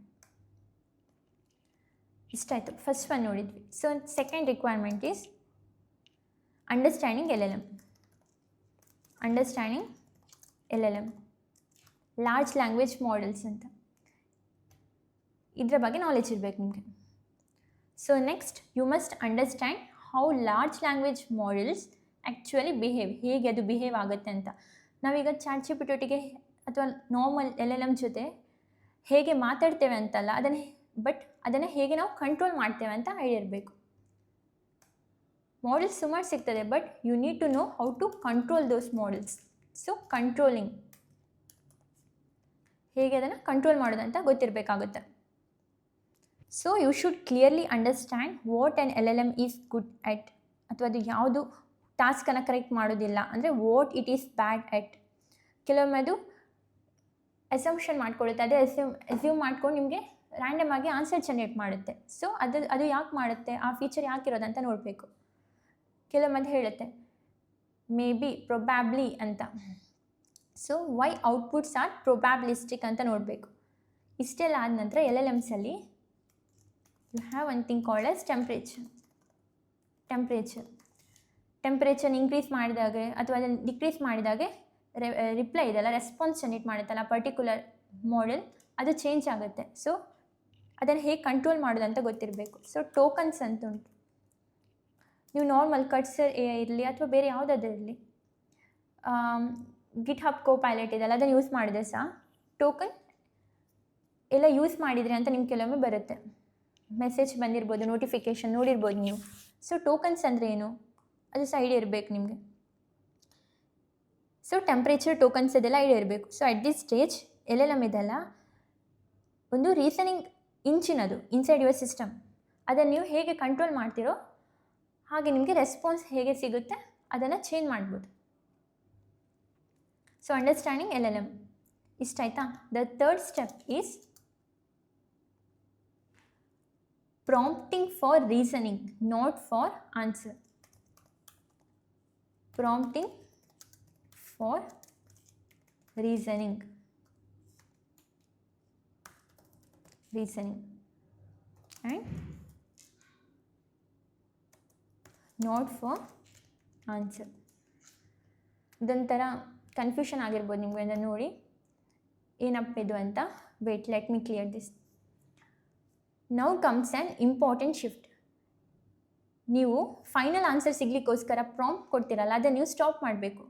ಇಷ್ಟಾಯಿತು, ಫಸ್ಟ್ ಒನ್ ನೋಡಿದ್ವಿ. So second requirement is understanding LLM, large language models ಅಂತ. ಇದರ ಬಗ್ಗೆ knowledge ಇರಬೇಕು ನಿಮಗೆ. So next you must understand how large language models actually ಹೇಗೆ ಅದು ಬಿಹೇವ್ ಆಗುತ್ತೆ ಅಂತ. ನಾವೀಗ ChatGPT ಅಥವಾ ನಾರ್ಮಲ್ LLM ಜೊತೆ ಹೇಗೆ ಮಾತಾಡ್ತೇವೆ ಅಂತಲ್ಲ, ಅದನ್ನು ಹೇಗೆ ನಾವು ಕಂಟ್ರೋಲ್ ಮಾಡ್ತೇವೆ ಅಂತ ಐಡಿಯಾ ಇರಬೇಕು. ಮಾಡೆಲ್ಸ್ ಸುಮಾರು ಸಿಗ್ತದೆ, but you need to know how to control those models. So controlling ಹೇಗೆ ಅದನ್ನು ಕಂಟ್ರೋಲ್ ಮಾಡೋದಂತ ಗೊತ್ತಿರಬೇಕಾಗುತ್ತೆ. So you should clearly understand what an LLM is good at, ಅಥವಾ ಅದು ಯಾವುದು ಟಾಸ್ಕನ್ನು ಕರೆಕ್ಟ್ ಮಾಡೋದಿಲ್ಲ, ಅಂದರೆ what it is bad at. ಕೆಲವೊಮ್ಮೆ ಅದು ಅಸಂಪ್ಷನ್ ಮಾಡ್ಕೊಳ್ಳುತ್ತೆ, ಅದೇ ಅಸ್ಯೂಮ್ ಮಾಡ್ಕೊಂಡು ನಿಮಗೆ ರ್ಯಾಂಡಮ್ ಆಗಿ ಆನ್ಸರ್ ಜನರೇಟ್ ಮಾಡುತ್ತೆ. ಸೊ ಅದು ಯಾಕೆ ಮಾಡುತ್ತೆ, ಆ ಫೀಚರ್ ಯಾಕೆ ಇರೋದಂತ ನೋಡಬೇಕು. ಕೆಲವೊಮ್ಮೆ ಅದು ಹೇಳುತ್ತೆ ಮೇ ಬಿ, ಪ್ರೊಬ್ಯಾಬ್ಲಿ ಅಂತ. So why outputs are probabilistic ಅಂತ ನೋಡಬೇಕು. ಇಷ್ಟೆಲ್ಲ ಆದ ನಂತರ LLMಸಲ್ಲಿ you have one thing called as temperature increase ಮಾಡಿದಾಗೆ ಅಥವಾ ಅದನ್ನು ಡಿಕ್ರೀಸ್ ಮಾಡಿದಾಗೆ ರಿಪ್ಲೈ ಇದೆಲ್ಲ ರೆಸ್ಪಾನ್ಸ್ ಜನರೇಟ್ ಮಾಡುತ್ತಲ್ಲ ಪರ್ಟಿಕ್ಯುಲರ್ ಮಾಡೆಲ್, ಅದು ಚೇಂಜ್ ಆಗುತ್ತೆ. ಸೊ ಅದನ್ನು ಹೇಗೆ ಕಂಟ್ರೋಲ್ ಮಾಡೋದಂತ ಗೊತ್ತಿರಬೇಕು. ಸೊ ಟೋಕನ್ಸ್ ಅಂತ ಉಂಟು. ನೀವು ನಾರ್ಮಲ್ ಕಟ್ಸರ್ AI ಇರಲಿ ಅಥವಾ ಬೇರೆ ಯಾವುದಾದ್ರೂ ಇರಲಿ, GitHub Copilot ಇದೆಲ್ಲ ಅದನ್ನು ಯೂಸ್ ಮಾಡಿದ್ರೆ ಸಹ ಟೋಕನ್ ಎಲ್ಲ ಯೂಸ್ ಮಾಡಿದರೆ ಅಂತ ನಿಮ್ಗೆ ಕೆಲವೊಮ್ಮೆ ಬರುತ್ತೆ, ಮೆಸೇಜ್ ಬಂದಿರ್ಬೋದು, ನೋಟಿಫಿಕೇಷನ್ ನೋಡಿರ್ಬೋದು ನೀವು. ಸೊ ಟೋಕನ್ಸ್ ಅಂದರೆ ಏನು, ಅದು ಸಹ ಐಡಿಯಾ ಇರಬೇಕು ನಿಮಗೆ. ಸೊ ಟೆಂಪ್ರೇಚರ್ ಟೋಕನ್ಸ್ ಅದೆಲ್ಲ ಐಡಿಯಾ ಇರಬೇಕು. So at this stage LLM ಇದೆಲ್ಲ ಒಂದು ರೀಸನಿಂಗ್ ಇಂಚಿನದು ಇನ್ಸೈಡ್ ಯುವರ್ ಸಿಸ್ಟಮ್. ಅದನ್ನು ನೀವು ಹೇಗೆ ಕಂಟ್ರೋಲ್ ಮಾಡ್ತೀರೋ ಹಾಗೆ ನಿಮಗೆ ರೆಸ್ಪಾನ್ಸ್ ಹೇಗೆ ಸಿಗುತ್ತೆ ಅದನ್ನು ಚೇಂಜ್ ಮಾಡ್ಬೋದು. ಸೊ ಅಂಡರ್ಸ್ಟ್ಯಾಂಡಿಂಗ್ LLM ಇಷ್ಟ ಆಯಿತಾ. The third step is prompting for reasoning, not for answer. Prompting for reasoning and not for answer. ಇದೊಂಥರ ಕನ್ಫ್ಯೂಷನ್ ಆಗಿರ್ಬೋದು ನಿಮಗೆ ಅದನ್ನು ನೋಡಿ, ಏನಪ್ಪ ಇದು ಅಂತ. Wait, let me clear this. Now comes an important shift. ನೀವು ಫೈನಲ್ ಆನ್ಸರ್ ಸಿಗಲಿಕ್ಕೋಸ್ಕರ ಪ್ರಾಂಪ್ಟ್ ಕೊಡ್ತೀರಲ್ಲ, ಅದನ್ನು ನೀವು ಸ್ಟಾಪ್ ಮಾಡಬೇಕು.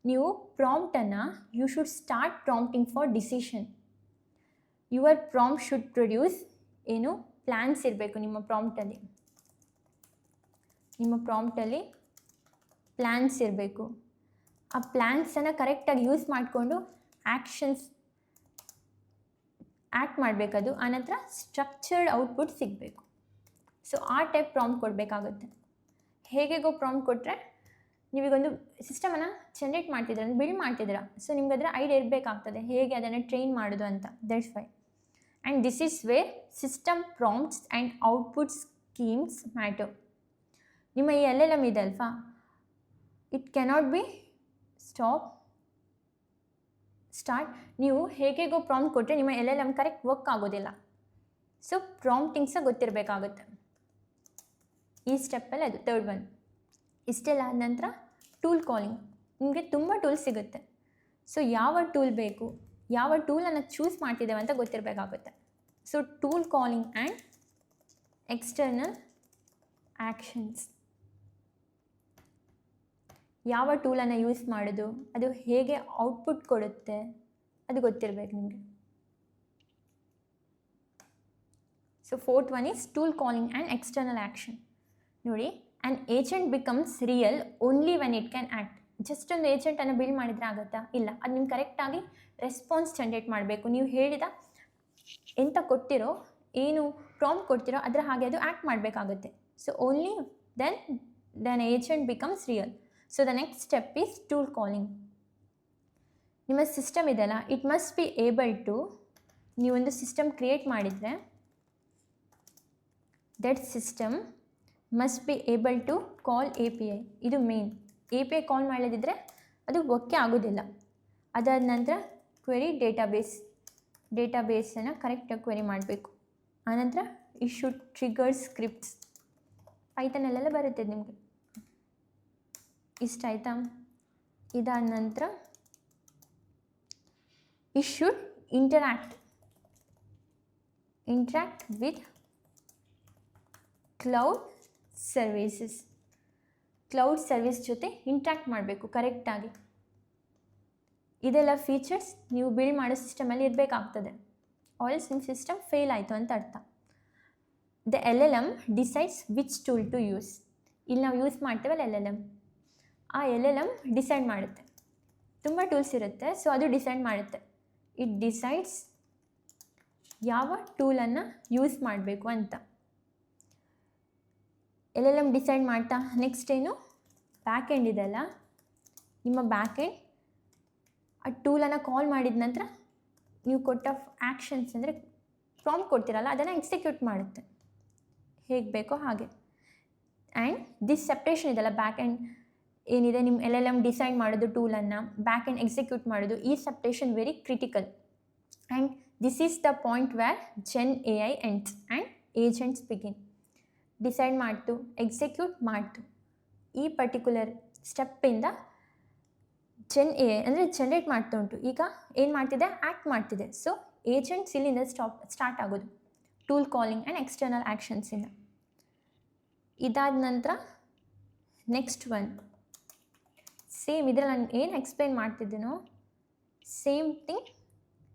ನೀವು ಪ್ರಾಂಪ್ಟನ್ನು you should start prompting for decision. Your prompt should produce ಏನು ಪ್ಲ್ಯಾನ್ಸ್ ಇರಬೇಕು ನಿಮ್ಮ ಪ್ರಾಂಪ್ಟಲ್ಲಿ. ಪ್ಲ್ಯಾನ್ಸ್ ಇರಬೇಕು. ಆ ಪ್ಲ್ಯಾನ್ಸನ್ನು ಕರೆಕ್ಟಾಗಿ ಯೂಸ್ ಮಾಡಿಕೊಂಡು ಆ್ಯಕ್ಟ್ ಮಾಡಬೇಕದು. ಆನಂತರ ಸ್ಟ್ರಕ್ಚರ್ಡ್ ಔಟ್ಪುಟ್ ಸಿಗಬೇಕು. ಸೊ ಆ ಟೈಪ್ ಪ್ರಾಂಪ್ಟ್ ಕೊಡಬೇಕಾಗುತ್ತೆ. ಹೇಗೆಗೋ ಪ್ರಾಂಪ್ಟ್ ಕೊಟ್ಟರೆ ನೀವೀಗೊಂದು ಸಿಸ್ಟಮನ್ನು ಜನರೇಟ್ ಮಾಡ್ತಿದ್ದೀರ, ಬಿಲ್ಡ್ ಮಾಡ್ತಿದ್ದೀರಾ. ಸೊ ನಿಮ್ಗೆ ಅದರ ಐಡಿಯಾ ಇರಬೇಕಾಗ್ತದೆ ಹೇಗೆ ಅದನ್ನು ಟ್ರೈನ್ ಮಾಡೋದು ಅಂತ. That's why. And this is where system prompts and output schemas matter. ನಿಮ್ಮ ಈ LLM ಇದೆ ಅಲ್ವಾ, ಇಟ್ ಕ್ಯಾನಾಟ್ ಬಿ ಸ್ಟಾರ್ಟ್. ನೀವು ಹೇಗೆಗೋ ಪ್ರಾಂಪ್ಟ್ ಕೊಟ್ಟರೆ ನಿಮ್ಮ LLM ಕರೆಕ್ಟ್ ವರ್ಕ್ ಆಗೋದಿಲ್ಲ. ಸೊ ಪ್ರಾಂಪ್ಟಿಂಗ್ ಸಹ ಗೊತ್ತಿರಬೇಕಾಗುತ್ತೆ. ಈ ಸ್ಟೆಪ್ಪಲ್ಲಿ ಅದು ಥರ್ಡ್ ಒನ್. ಇಷ್ಟೆಲ್ಲ ಆದ ನಂತರ ಟೂಲ್ ಕಾಲಿಂಗ್. ನಿಮಗೆ ತುಂಬ ಟೂಲ್ಸ್ ಸಿಗುತ್ತೆ. ಸೊ ಯಾವ ಟೂಲ್ ಬೇಕು, ಯಾವ ಟೂಲನ್ನು ಚೂಸ್ ಮಾಡ್ತಿದ್ದೇವೆ ಅಂತ ಗೊತ್ತಿರಬೇಕಾಗುತ್ತೆ. So tool calling and external actions. ಯಾವ ಟೂಲನ್ನು ಯೂಸ್ ಮಾಡೋದು, ಅದು ಹೇಗೆ ಔಟ್ಪುಟ್ ಕೊಡುತ್ತೆ, ಅದು ಗೊತ್ತಿರಬೇಕು ನಿಮಗೆ. So fourth one is tool calling and external action. ನೋಡಿ, an agent becomes real only when it can act. Just ಒಂದು ಏಜೆಂಟನ್ನು ಬಿಲ್ಡ್ ಮಾಡಿದರೆ ಆಗುತ್ತಾ? ಇಲ್ಲ. ಅದು ನಿಮ್ಗೆ ಕರೆಕ್ಟಾಗಿ ರೆಸ್ಪಾನ್ಸ್ ಜನರೇಟ್ ಮಾಡಬೇಕು. ನೀವು ಹೇಳಿದ ಎಂತ ಕೊಟ್ಟಿರೋ, ಏನು ಪ್ರಾಂಪ್ಟ್ ಕೊಡ್ತಿರೋ ಅದರ ಹಾಗೆ ಅದು ಆ್ಯಕ್ಟ್ ಮಾಡಬೇಕಾಗುತ್ತೆ. So only then agent becomes real. So the next step is tool calling. ನಿಮ್ಮ ಸಿಸ್ಟಮ್ ಇದೆಯಲ್ಲ, it must be able to, ನೀವೊಂದು ಸಿಸ್ಟಮ್ ಕ್ರಿಯೇಟ್ ಮಾಡಿದರೆ that system must be able to call API. ಇದು ಮೇನ್. API ಕಾಲ್ ಮಾಡದಿದ್ದರೆ ಅದು ವರ್ಕೇ ಆಗೋದಿಲ್ಲ. ಅದಾದ ನಂತರ ಕ್ವೆರಿ ಡೇಟಾಬೇಸನ್ನು ಕರೆಕ್ಟಾಗಿ ಕ್ವೆರಿ ಮಾಡಬೇಕು. ಆನಂತರ ಇಟ್ ಶುಡ್ ಟ್ರಿಗರ್ ಸ್ಕ್ರಿಪ್ಟ್ಸ್. ಪೈಥಾನಲ್ಲೆಲ್ಲ ಬರುತ್ತೆ ನಿಮಗೆ. ಇಷ್ಟ ಆಯಿತಾ? ಇದಾದ ನಂತರ it should interact with cloud service ಜೊತೆ ಇಂಟ್ರ್ಯಾಕ್ಟ್ ಮಾಡಬೇಕು ಕರೆಕ್ಟಾಗಿ. ಇದೆಲ್ಲ ಫೀಚರ್ಸ್ ನೀವು ಬಿಲ್ಡ್ ಮಾಡೋ ಸಿಸ್ಟಮಲ್ಲಿ ಇರಬೇಕಾಗ್ತದೆ. ಆಲ್ಸ್ ನಿಮ್ಮ ಸಿಸ್ಟಮ್ ಫೇಲ್ ಆಯಿತು ಅಂತ ಅರ್ಥ. The LLM decides which tool to use. ಇಲ್ಲಿ ನಾವು ಯೂಸ್ ಮಾಡ್ತೇವಲ್ಲ LLM, ಆ LLM ಡಿಸೈಡ್ ಮಾಡುತ್ತೆ. ತುಂಬ ಟೂಲ್ಸ್ ಇರುತ್ತೆ, ಸೊ ಅದು ಡಿಸೈಡ್ ಮಾಡುತ್ತೆ. ಇಟ್ ಡಿಸೈಡ್ಸ್ ಯಾವ ಟೂಲನ್ನು ಯೂಸ್ ಮಾಡಬೇಕು ಅಂತ. LLM ಡಿಸೈಡ್ ಮಾಡ್ತಾ ನೆಕ್ಸ್ಟ್ ಏನು ಬ್ಯಾಕ್ ಎಂಡ್ ಇದೆಲ್ಲ, ನಿಮ್ಮ ಬ್ಯಾಕ್ ಎಂಡ್ ಆ ಟೂಲನ್ನು ಕಾಲ್ ಮಾಡಿದ ನಂತರ ನೀವು ಕೊಟ್ಟ ಆ್ಯಕ್ಷನ್ಸ್ ಅಂದರೆ ಪ್ರಾಂಪ್ಟ್ ಕೊಡ್ತೀರಲ್ಲ ಅದನ್ನು ಎಕ್ಸಿಕ್ಯೂಟ್ ಮಾಡುತ್ತೆ ಹೇಗೆ ಬೇಕೋ ಹಾಗೆ. ಆ್ಯಂಡ್ ದಿಸ್ ಸೆಪ್ರೇಷನ್ ಇದೆಲ್ಲ ಬ್ಯಾಕ್ ಎಂಡ್ ಏನಿದೆ ನಿಮ್ಮ LLM ಡಿಸೈಡ್ ಮಾಡೋದು ಟೂಲನ್ನು ಬ್ಯಾಕ್ ಎಂಡ್ ಎಕ್ಸಿಕ್ಯೂಟ್ ಮಾಡೋದು, ಈ separation very critical. And this is the point where Gen AI ends and agents begin. Decide ಮಾಡ್ತು, ಎಕ್ಸಿಕ್ಯೂಟ್ ಮಾಡ್ತು, ಈ ಪರ್ಟಿಕ್ಯುಲರ್ ಸ್ಟೆಪ್ಪಿಂದ Gen AI ಅಂದರೆ ಜನ್ರೇಟ್ ಮಾಡ್ತಾ ಉಂಟು. ಈಗ ಏನು ಮಾಡ್ತಿದೆ, ಆ್ಯಕ್ಟ್ ಮಾಡ್ತಿದೆ. ಸೊ ಏಜೆಂಟ್ಸ್ ಇಲ್ಲಿಂದ ಸ್ಟಾರ್ಟ್ ಆಗೋದು ಟೂಲ್ ಕಾಲಿಂಗ್ ಆ್ಯಂಡ್ ಎಕ್ಸ್ಟರ್ನಲ್ ಆ್ಯಕ್ಷನ್ಸಿಂದ. ಇದಾದ ನಂತರ ನೆಕ್ಸ್ಟ್ ಒನ್ ಸೇಮ್ ಇದರಲ್ಲಿ ನಾನು ಏನು ಎಕ್ಸ್ಪ್ಲೇನ್ ಮಾಡ್ತಿದ್ದೀನೋ ಸೇಮ್ ಥಿಂಗ್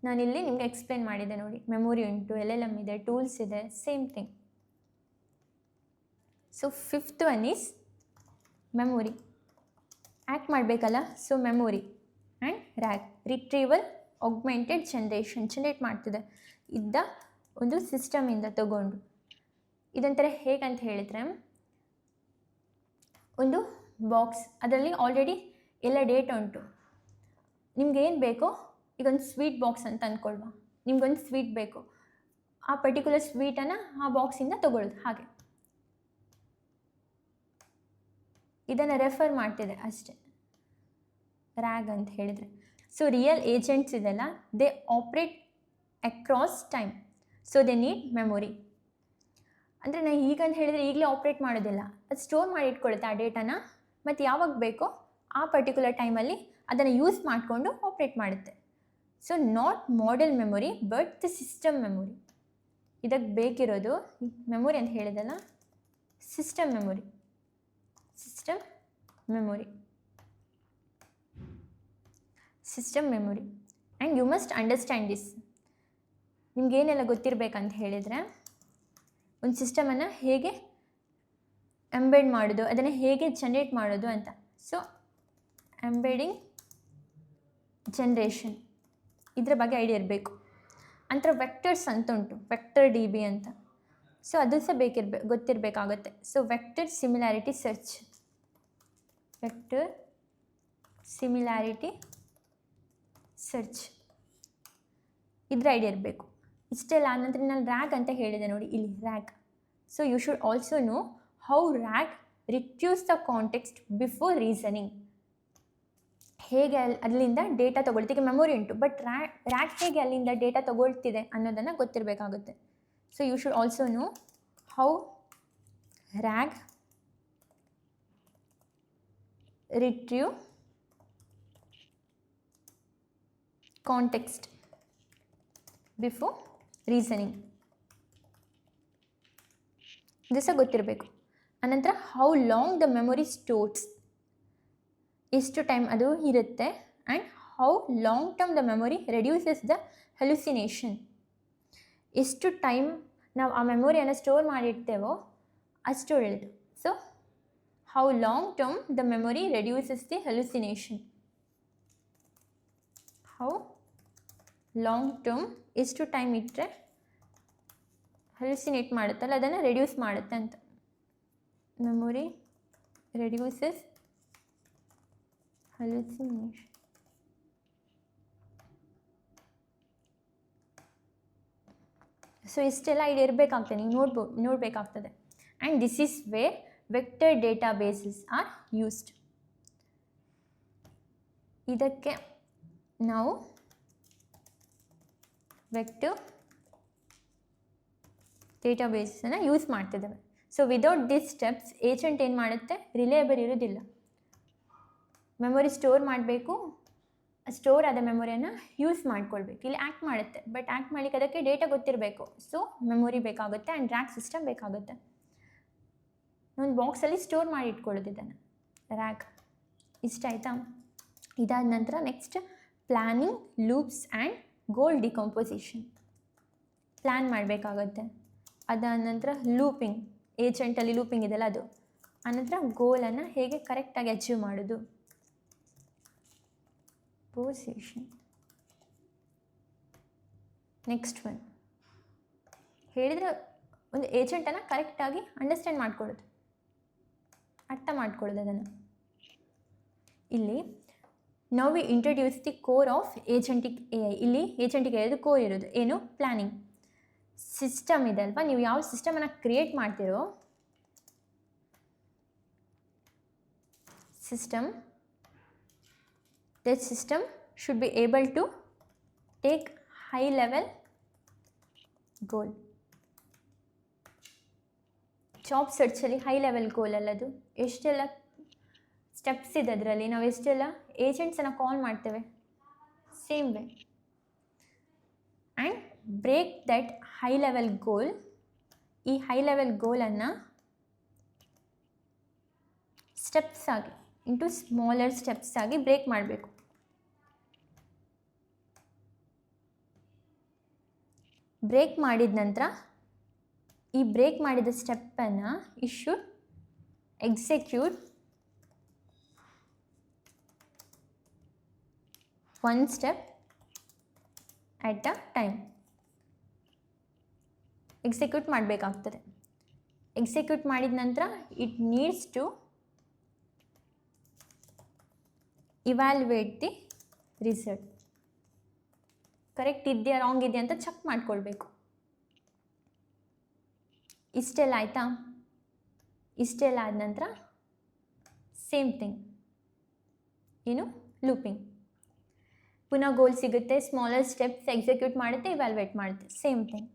ನಾನಿಲ್ಲಿ ನಿಮಗೆ ಎಕ್ಸ್ಪ್ಲೇನ್ ಮಾಡಿದ್ದೆ ನೋಡಿ. ಮೆಮೊರಿ ಉಂಟು, LLM ಇದೆ, ಟೂಲ್ಸ್ ಇದೆ, same thing. So fifth one is memory. Act ಮಾಡಬೇಕಲ್ಲ, so memory and RAG retrieval augmented generate ಮಾಡ್ತಿದೆ ಇದ್ದ ಒಂದು ಸಿಸ್ಟಮಿಂದ ತಗೊಂಡು. ಇದೊಂಥರ ಹೇಗಂತ ಹೇಳಿದರೆ, ಒಂದು ಬಾಕ್ಸ್ ಅದರಲ್ಲಿ ಆಲ್ರೆಡಿ ಎಲ್ಲ ಡೇಟಾ ಉಂಟು. ನಿಮ್ಗೇನು ಬೇಕೋ, ಈಗ ಒಂದು ಸ್ವೀಟ್ ಬಾಕ್ಸ್ ಅಂತ ಅಂದ್ಕೊಳ್ವಾ, ನಿಮ್ಗೊಂದು ಸ್ವೀಟ್ ಬೇಕು, ಆ ಪರ್ಟಿಕ್ಯುಲರ್ ಸ್ವೀಟನ್ನು ಆ ಬಾಕ್ಸಿಂದ ತೊಗೊಳ್ಳೋದು ಹಾಗೆ. ಇದನ್ನು ರೆಫರ್ ಮಾಡ್ತಿದೆ ಅಷ್ಟೆ ರ್ಯಾಗ್ ಅಂತ ಹೇಳಿದರೆ. ಸೊ ರಿಯಲ್ ಏಜೆಂಟ್ಸ್ ಇದೆಲ್ಲ they operate across time, so they need memory. ಅಂದರೆ ನಾನು ಈಗಂತ ಹೇಳಿದರೆ ಈಗಲೇ ಆಪ್ರೇಟ್ ಮಾಡೋದಿಲ್ಲ, ಅದು ಸ್ಟೋರ್ ಮಾಡಿ ಇಟ್ಕೊಳ್ಳುತ್ತೆ ಆ ಡೇಟಾನ, ಮತ್ತು ಯಾವಾಗ ಬೇಕೋ ಆ ಪರ್ಟಿಕ್ಯುಲರ್ ಟೈಮಲ್ಲಿ ಅದನ್ನು ಯೂಸ್ ಮಾಡಿಕೊಂಡು ಆಪ್ರೇಟ್ ಮಾಡುತ್ತೆ. So not model memory but the system memory. ಇದಕ್ಕೆ ಬೇಕಿರೋದು ಮೆಮೊರಿ ಅಂತ ಹೇಳಿದಲ್ಲ, system memory. System memory and you must understand this. ನಿಮಗೇನೆಲ್ಲ ಗೊತ್ತಿರಬೇಕಂತ ಹೇಳಿದರೆ, ಒಂದು ಸಿಸ್ಟಮನ್ನು ಹೇಗೆ ಎಂಬೆಡ್ ಮಾಡೋದು, ಅದನ್ನು ಹೇಗೆ ಜನ್ರೇಟ್ ಮಾಡೋದು ಅಂತ. ಸೊ ಎಂಬೆಡಿಂಗ್ ಜನ್ರೇಷನ್ ಇದರ ಬಗ್ಗೆ ಐಡಿಯಾ ಇರಬೇಕು. ಅಂತರ ವೆಕ್ಟರ್ಸ್ ಅಂತ ಉಂಟು, ವೆಕ್ಟರ್ DB ಅಂತ. ಸೊ ಅದು ಸಹ ಗೊತ್ತಿರಬೇಕಾಗುತ್ತೆ. ಸೊ ವೆಕ್ಟರ್ ಸಿಮಿಲಾರಿಟಿ ಸರ್ಚ್ ಇದ್ರ ಐಡಿಯಾ ಇರಬೇಕು. ಇಷ್ಟೆಲ್ಲ ಆದ ನಂತರ ನಾನು ರ್ಯಾಗ್ ಅಂತ ಹೇಳಿದೆ ನೋಡಿ ಇಲ್ಲಿ, RAG. So you should also know how RAG retrieves the context before reasoning. ಹೇಗೆ ಅಲ್ಲಿಂದ ಡೇಟಾ ತೊಗೊಳ್ತೀವಿ. ಈಗ ಮೆಮೊರಿ ಉಂಟು, ಬಟ್ ರ್ಯಾಗ್ ಹೇಗೆ ಅಲ್ಲಿಂದ ಡೇಟಾ ತೊಗೊಳ್ತಿದೆ ಅನ್ನೋದನ್ನು ಗೊತ್ತಿರಬೇಕಾಗುತ್ತೆ. So you should also know how RAG retrieve context before reasoning, ಇದು ಸಹ ಗೊತ್ತಿರಬೇಕು. ಅನಂತರ how long the memory stores, ಎಷ್ಟು ಟೈಮ್ ಅದು ಇರುತ್ತೆ. And how long term the memory reduces the hallucination, ಎಷ್ಟು ಟೈಮ್ ನಾವು ಆ ಮೆಮೊರಿಯನ್ನು ಸ್ಟೋರ್ ಮಾಡಿರ್ತೇವೋ ಅಷ್ಟು ಒಳ್ಳೆಯದು. So how long term the memory reduces the hallucination, how long term ಎಷ್ಟು ಟೈಮ್ ಇಟ್ಟರೆ ಹೆಲುಸಿನೇಟ್ ಮಾಡುತ್ತಲ್ಲ ಅದನ್ನು ರೆಡ್ಯೂಸ್ ಮಾಡುತ್ತೆ ಅಂತ. Memory reduces hallucination. ಸೊ ಇಷ್ಟೆಲ್ಲ ಐಡಿಯಾ ಇರಬೇಕಾಗ್ತದೆ, ನೀವು ನೋಡಬೇಕಾಗ್ತದೆ. And this is where vector data bases are used. ಇದಕ್ಕೆ ನಾವು ವೆಕ್ಟರ್ ಡೇಟಾ ಬೇಸನ್ನು ಯೂಸ್ ಮಾಡ್ತಿದ್ದೇವೆ. So without this steps agent ಏನು ಮಾಡುತ್ತೆ, ರಿಲೇಯಬಲ್ ಇರೋದಿಲ್ಲ. ಮೆಮೊರಿ ಸ್ಟೋರ್ ಮಾಡಬೇಕು, ಸ್ಟೋರ್ ಆದ ಮೆಮೊರಿಯನ್ನು ಯೂಸ್ ಮಾಡ್ಕೊಳ್ಬೇಕು. ಇಲ್ಲಿ ಆ್ಯಕ್ಟ್ ಮಾಡುತ್ತೆ, ಬಟ್ ಆ್ಯಕ್ಟ್ ಮಾಡಲಿಕ್ಕೆ ಅದಕ್ಕೆ ಡೇಟಾ ಗೊತ್ತಿರಬೇಕು. ಸೊ ಮೆಮೊರಿ ಬೇಕಾಗುತ್ತೆ ಆ್ಯಂಡ್ ರ್ಯಾಗ್ ಸಿಸ್ಟಮ್ ಬೇಕಾಗುತ್ತೆ. ಒಂದು ಬಾಕ್ಸಲ್ಲಿ ಸ್ಟೋರ್ ಮಾಡಿ ಇಟ್ಕೊಳ್ಳೋದು ಇದನ್ನು, ರ್ಯಾಗ್. ಇಷ್ಟ ಆಯಿತಾ? ಇದಾದ ನಂತರ next planning, loops and goal decomposition. Plan ಮಾಡಬೇಕಾಗುತ್ತೆ. ಅದಾದ ನಂತರ ಲೂಪಿಂಗ್, ಏಜೆಂಟಲ್ಲಿ ಲೂಪಿಂಗ್ ಇದೆಲ್ಲ ಅದು. ಆನಂತರ ಗೋಲನ್ನು ಹೇಗೆ ಕರೆಕ್ಟಾಗಿ ಅಚೀವ್ ಮಾಡೋದು, ಪೊಸಿಷನ್. ನೆಕ್ಸ್ಟ್ ಒನ್ ಹೇಳಿದರೆ ಒಂದು ಏಜೆಂಟನ್ನು ಕರೆಕ್ಟಾಗಿ ಅಂಡರ್ಸ್ಟ್ಯಾಂಡ್ ಮಾಡ್ಕೊಳ್ಳೋದು, ಅರ್ಥ ಮಾಡ್ಕೊಳ್ಳೋದು ಅದನ್ನು. ಇಲ್ಲಿ ನಾವು we introduce the core of agentic AI. ಇಲ್ಲಿ ಏಜೆಂಟಿಕ್ AI ಕೋರ್ ಇರೋದು ಏನು? ಪ್ಲ್ಯಾನಿಂಗ್ ಸಿಸ್ಟಮ್ ಇದೆ ಅಲ್ವಾ, ನೀವು ಯಾವ ಸಿಸ್ಟಮನ್ನು ಕ್ರಿಯೇಟ್ ಮಾಡ್ತೀರೋ that system should be able to take high level goal. Job ಸರ್ಚಲ್ಲಿ ಹೈ ಲೆವೆಲ್ ಗೋಲ್ ಅಲ್ಲದು, ಎಷ್ಟೆಲ್ಲ ಸ್ಟೆಪ್ಸ್ ಇದೆ ಅದರಲ್ಲಿ, ನಾವು ಎಷ್ಟೆಲ್ಲ ಏಜೆಂಟ್ಸನ್ನು ಕಾಲ್ ಮಾಡ್ತೇವೆ, same way. And break that high level goal, ಈ ಹೈ ಲೆವೆಲ್ ಗೋಲನ್ನು ಸ್ಟೆಪ್ಸ್ ಆಗಿ ಇಂಟು ಸ್ಮಾಲರ್ ಸ್ಟೆಪ್ಸ್ ಆಗಿ ಬ್ರೇಕ್ ಮಾಡಬೇಕು. ಬ್ರೇಕ್ ಮಾಡಿದ ನಂತರ ಈ ಬ್ರೇಕ್ ಮಾಡಿದ ಸ್ಟೆಪ್ಪನ್ನು you should execute one step at a time. Execute ಮಾಡಬೇಕಾಗ್ತದೆ. ಎಕ್ಸಿಕ್ಯೂಟ್ ಮಾಡಿದ ನಂತರ it needs to evaluate the result. Correct ಇದೆಯಾ ರಾಂಗ್ ಇದೆಯಾ ಅಂತ ಚೆಕ್ ಮಾಡ್ಕೊಳ್ಬೇಕು. ಇಷ್ಟೆಲ್ಲ ಆಯಿತಾ? ಇಷ್ಟೆಲ್ಲ ಆದ ನಂತರ ಸೇಮ್ ಥಿಂಗ್, ಏನು? ಲೂಪಿಂಗ್. ಪುನಃ ಗೋಲ್ ಸಿಗುತ್ತೆ, ಸ್ಮಾಲರ್ ಸ್ಟೆಪ್ಸ್ ಎಕ್ಸಿಕ್ಯೂಟ್ ಮಾಡುತ್ತೆ, ಇವ್ಯಾಲ್ಯುವೇಟ್ ಮಾಡುತ್ತೆ, same thing.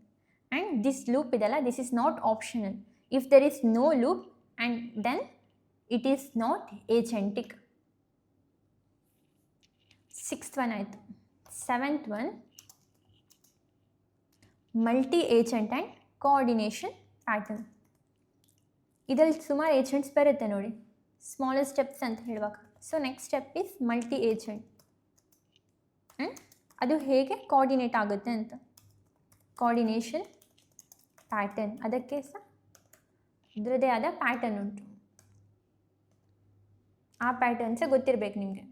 And this loop ಇದೆಲ್ಲ, this is not optional. If there is no loop and then it is not agentic. 6th one ಆಯಿತು. 7th one, multi agent and coordination pattern. ಇದರಲ್ಲಿ ಸುಮಾರು agents ಬರುತ್ತೆ ನೋಡಿ, smaller steps ಅಂತ ಹೇಳುವಾಗ. So next step is multi agent. ಅದು ಹೇಗೆ coordinate ಆಗುತ್ತೆ ಅಂತ, ಕೋಆರ್ಡಿನೇಷನ್ ಪ್ಯಾಟರ್ನ್. ಅದಕ್ಕೆ ಸಹ ಅದರದೇ ಆದ ಪ್ಯಾಟರ್ನ್ ಉಂಟು. ಆ ಪ್ಯಾಟರ್ನ್ಸೇ ಗೊತ್ತಿರಬೇಕು ನಿಮಗೆ.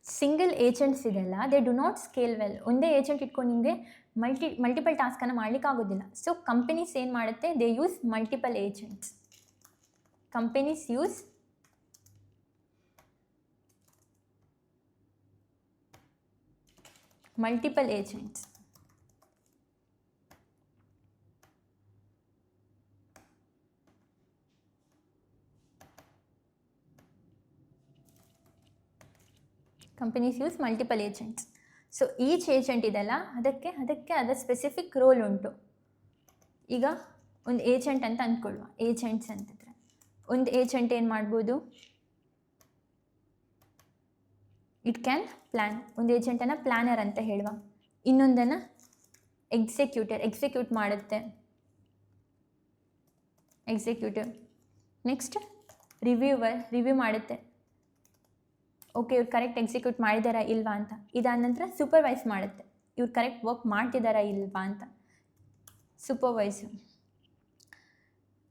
ಸಿಂಗಲ್ ಏಜೆಂಟ್ಸ್ ಇದೆಲ್ಲ, they do not scale well. ಒಂದೇ ಏಜೆಂಟ್ ಇಟ್ಕೊಂಡು ನಿಮಗೆ ಮಲ್ಟಿಪಲ್ ಟಾಸ್ಕನ್ನು ಮಾಡಲಿಕ್ಕಾಗೋದಿಲ್ಲ. ಸೊ ಕಂಪನೀಸ್ ಏನು ಮಾಡುತ್ತೆ, they use multiple agents. Companies use multiple agents. Companies use multiple agents. So each agent ಇದೆಲ್ಲ, ಅದಕ್ಕೆ ಅದರ ಸ್ಪೆಸಿಫಿಕ್ ರೋಲ್ ಉಂಟು. ಈಗ ಒಂದು ಏಜೆಂಟ್ ಅಂತ ಅಂದ್ಕೊಳ್ಳುವ, ಏಜೆಂಟ್ಸ್ ಅಂತಿದ್ರೆ ಒಂದು ಏಜೆಂಟ್ ಏನು ಮಾಡ್ಬೋದು, ಇಟ್ ಕ್ಯಾನ್ ಪ್ಲ್ಯಾನ್. ಒಂದು ಏಜೆಂಟನ್ನು ಪ್ಲ್ಯಾನರ್ ಅಂತ ಹೇಳುವ, ಇನ್ನೊಂದನ್ನು ಎಕ್ಸಿಕ್ಯೂಟ್ ಮಾಡುತ್ತೆ, ಎಕ್ಸಿಕ್ಯೂಟಿವ್. ನೆಕ್ಸ್ಟ್ ರಿವ್ಯೂ ಮಾಡುತ್ತೆ, ಓಕೆ ಇವ್ರು ಕರೆಕ್ಟ್ ಎಕ್ಸಿಕ್ಯೂಟ್ ಮಾಡಿದಾರಾ ಇಲ್ವಾ ಅಂತ. ಇದಾದ ನಂತರ ಸೂಪರ್ವೈಸ್ ಮಾಡುತ್ತೆ, ಇವ್ರು ಕರೆಕ್ಟ್ ವರ್ಕ್ ಮಾಡ್ತಿದ್ದಾರಾ ಇಲ್ವಾ ಅಂತ, supervise.